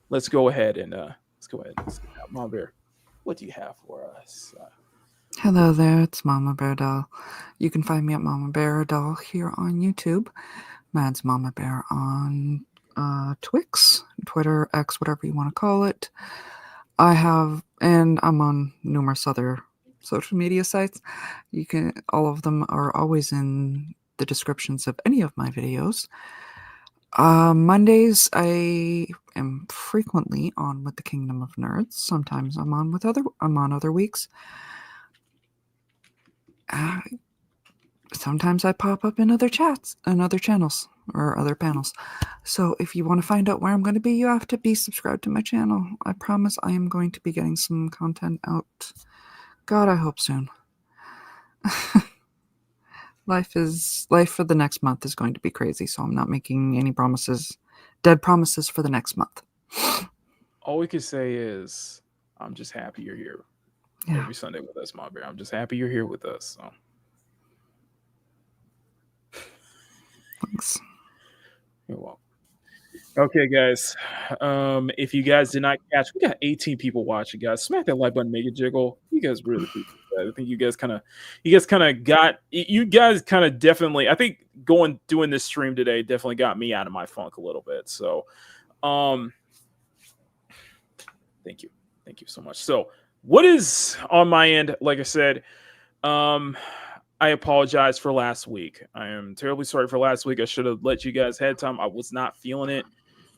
let's go ahead and Mama Bear, what do you have for us? Hello there, it's Mama Bear Doll. You can find me at Mama Bear Doll here on YouTube. Mad's Mama Bear on Twix, Twitter, X, whatever you want to call it. I'm on numerous other social media sites. All of them are always in the descriptions of any of my videos. Mondays I am frequently on with the Kingdom of Nerds. Sometimes I'm on other weeks. Sometimes I pop up in other chats and other channels or other panels. So if you want to find out where I'm going to be, you have to be subscribed to my channel. I promise I am going to be getting some content out. God, I hope soon. Life for the next month is going to be crazy, so I'm not making any dead promises for the next month. All we can say is I'm just happy you're here every Sunday with us, Ma Bear. I'm just happy you're here with us. So. Thanks. You're welcome. Okay, guys. If you guys did not catch, we got 18 people watching, guys. Smack that like button, make it jiggle. You guys really appreciate that. I think you guys kind of definitely. I think doing this stream today definitely got me out of my funk a little bit. So, thank you so much. So, what is on my end? Like I said, I apologize for last week. I am terribly sorry for last week. I should have let you guys ahead of time. I was not feeling it.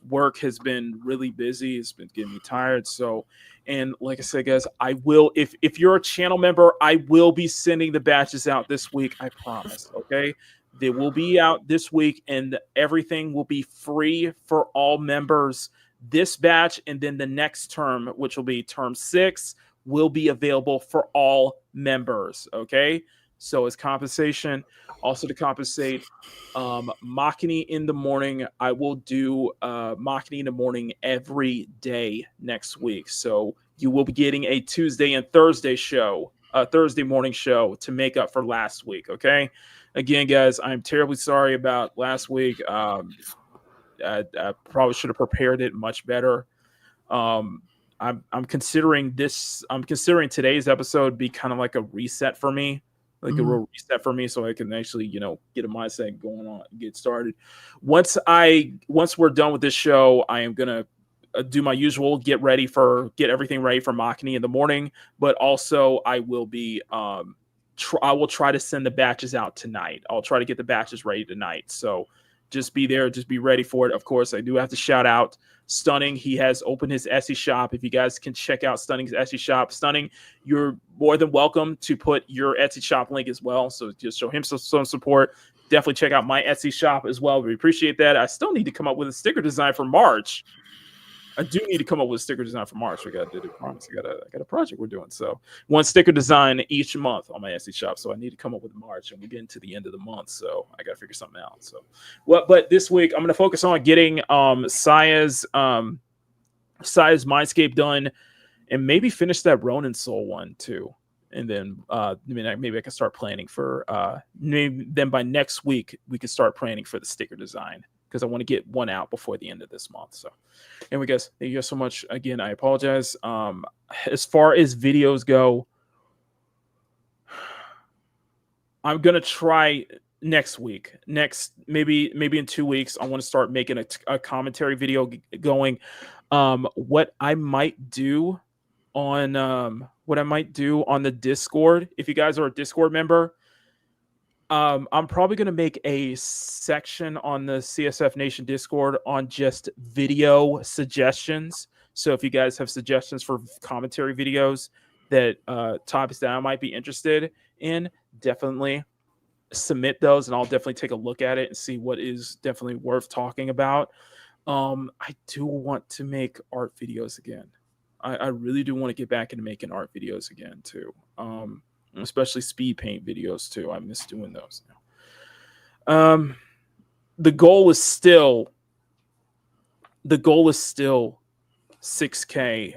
Work has been really busy. It's been getting me tired. So, and like I said, guys, I will, if you're a channel member, I will be sending the batches out this week. I promise. Okay. They will be out this week and everything will be free for all members this batch. And then the next term, which will be term 6, will be available for all members. Okay. So as compensation, also to compensate Makini in the morning, I will do Makini in the morning every day next week. So you will be getting a Tuesday and Thursday show, Thursday morning show to make up for last week. Okay. Again, guys, I'm terribly sorry about last week. I probably should have prepared it much better. I'm considering today's episode be kind of like a reset for me. Like a real reset for me, so I can actually, get a mindset going on, get started. Once we're done with this show, I am gonna do my usual, get everything ready for Makini in the morning. But also, I will be, I will try to send the batches out tonight. I'll try to get the batches ready tonight. So just be there. Just be ready for it. Of course, I do have to shout out Stunning. He has opened his Etsy shop. If you guys can check out Stunning's Etsy shop, Stunning, you're more than welcome to put your Etsy shop link as well. So just show him some support. Definitely check out my Etsy shop as well. We appreciate that. I still need to come up with a sticker design for March. I do need to come up with a sticker design for March. I got a project we're doing. So one sticker design each month on my Etsy shop. So I need to come up with March, and we're getting to the end of the month. So I got to figure something out. So but this week I'm going to focus on getting Saya's Mindscape done, and maybe finish that Ronin Soul one too. And then maybe I can start planning for then by next week we can start planning for the sticker design, because I want to get one out before the end of this month. So anyway, guys, thank you guys so much. Again, I apologize. As far as videos go, I'm going to try next week. Maybe in 2 weeks, I want to start making a commentary video going. What I might do on the Discord, if you guys are a Discord member, I'm probably going to make a section on the CSF Nation Discord on just video suggestions. So if you guys have suggestions for commentary videos that topics that I might be interested in, definitely submit those, and I'll definitely take a look at it and see what is definitely worth talking about. I do want to make art videos again. I really do want to get back into making art videos again too. Especially speed paint videos too. I miss doing those now. The goal is still 6K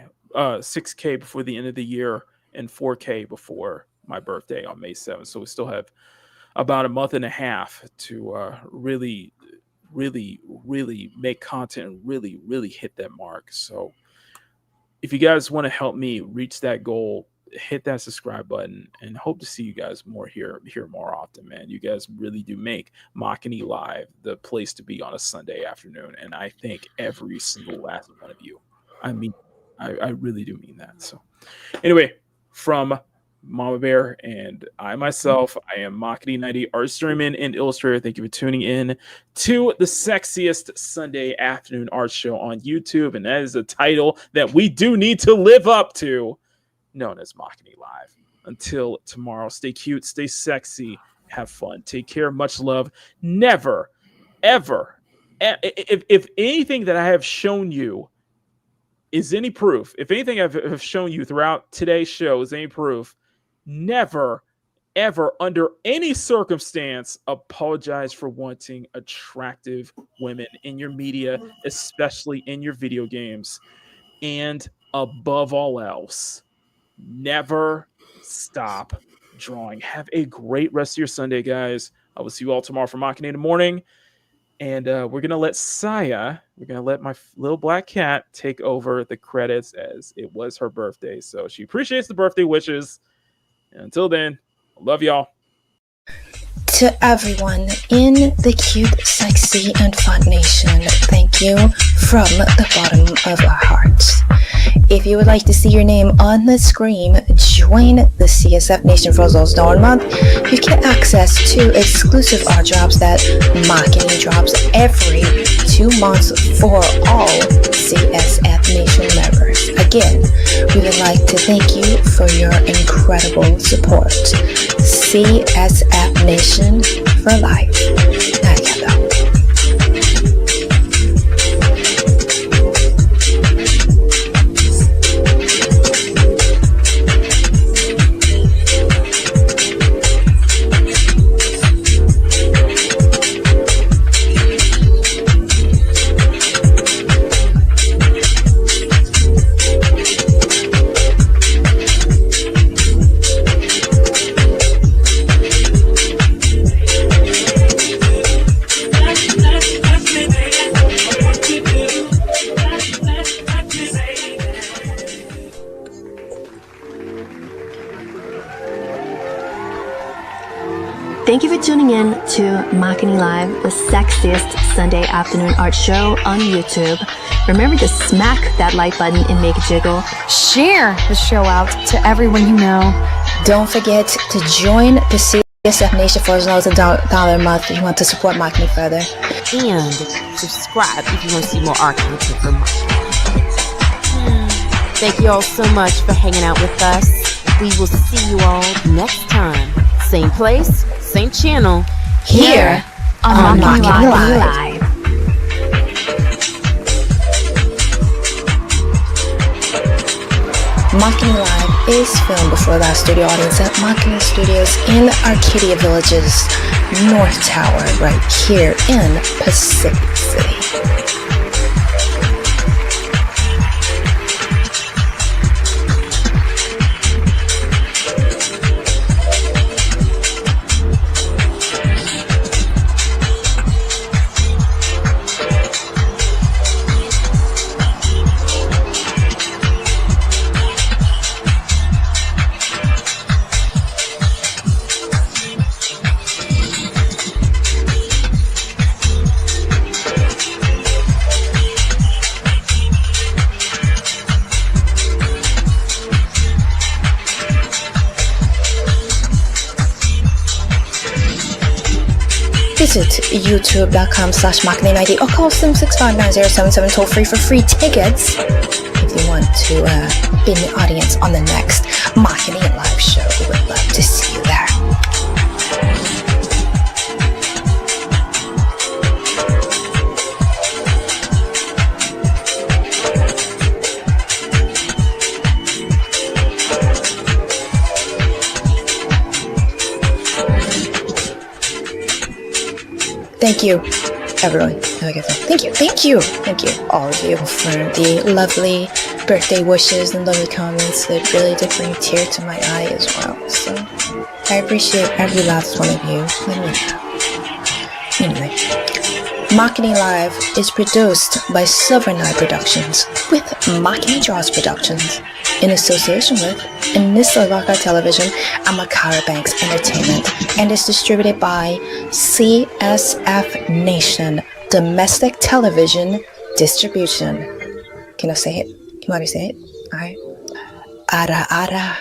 before the end of the year, and 4K before my birthday on May 7th. So we still have about a month and a half to really make content and really hit that mark. So if you guys want to help me reach that goal, hit that subscribe button, and hope to see you guys here more often, man. You guys really do make Makini Live the place to be on a Sunday afternoon, and I thank every single last one of you. I mean, I really do mean that. So anyway, from Mama Bear and I myself, I am Makini90, art streamer and illustrator. Thank you for tuning in to the sexiest Sunday afternoon art show on YouTube, and that is a title that we do need to live up to, known as Makini Live. Until tomorrow, stay cute, stay sexy, have fun, take care, much love. Never, ever, if anything that I have shown you is any proof, if anything I've shown you throughout today's show is any proof, never, ever, under any circumstance, apologize for wanting attractive women in your media, especially in your video games. And above all else, never stop drawing. Have a great rest of your Sunday, guys. I will see you all tomorrow for Makini in the morning. And we're going to let my little black cat take over the credits, as it was her birthday. So she appreciates the birthday wishes. And until then, I love y'all. To everyone in the cute, sexy, and fun nation, thank you from the bottom of our hearts. If you would like to see your name on the screen, join the CSF Nation for Dollar Month. You get access to exclusive art drops that Makini drops every 2 months for all CSF Nation members. Again, we would like to thank you for your incredible support. CSF Nation for life. Arigato. Thank you for tuning in to Makini Live, the sexiest Sunday afternoon art show on YouTube. Remember to smack that like button and make it jiggle. Share the show out to everyone you know. Don't forget to join the SF Nation for as low as $1 a month if you want to support Makini further. And subscribe if you want to see more art content from Makini. Thank you all so much for hanging out with us. We will see you all next time. Same place, same channel. Here on Makini Live. Makini Live is filmed before that studio audience at Makini Studios in Arcadia Village's North Tower, right here in Pacific City. Visit youtube.com/Makini90 or call 765-9077 toll free for free tickets if you want to be in the audience on the next Makini Live show. We would love to see you there. Thank you, everyone. Thank you, all of you, for the lovely birthday wishes and lovely comments that really did bring a tear to my eye as well. So I appreciate every last one of you. Let me know. Anyway, Makini Live is produced by Silver Knight Productions with Makini Jaws Productions in association with Nislavaka Television and Makara Banks Entertainment, and is distributed by CSF Nation Domestic Television Distribution. Can I say it? Can you want me to say it? All right. Ara ara.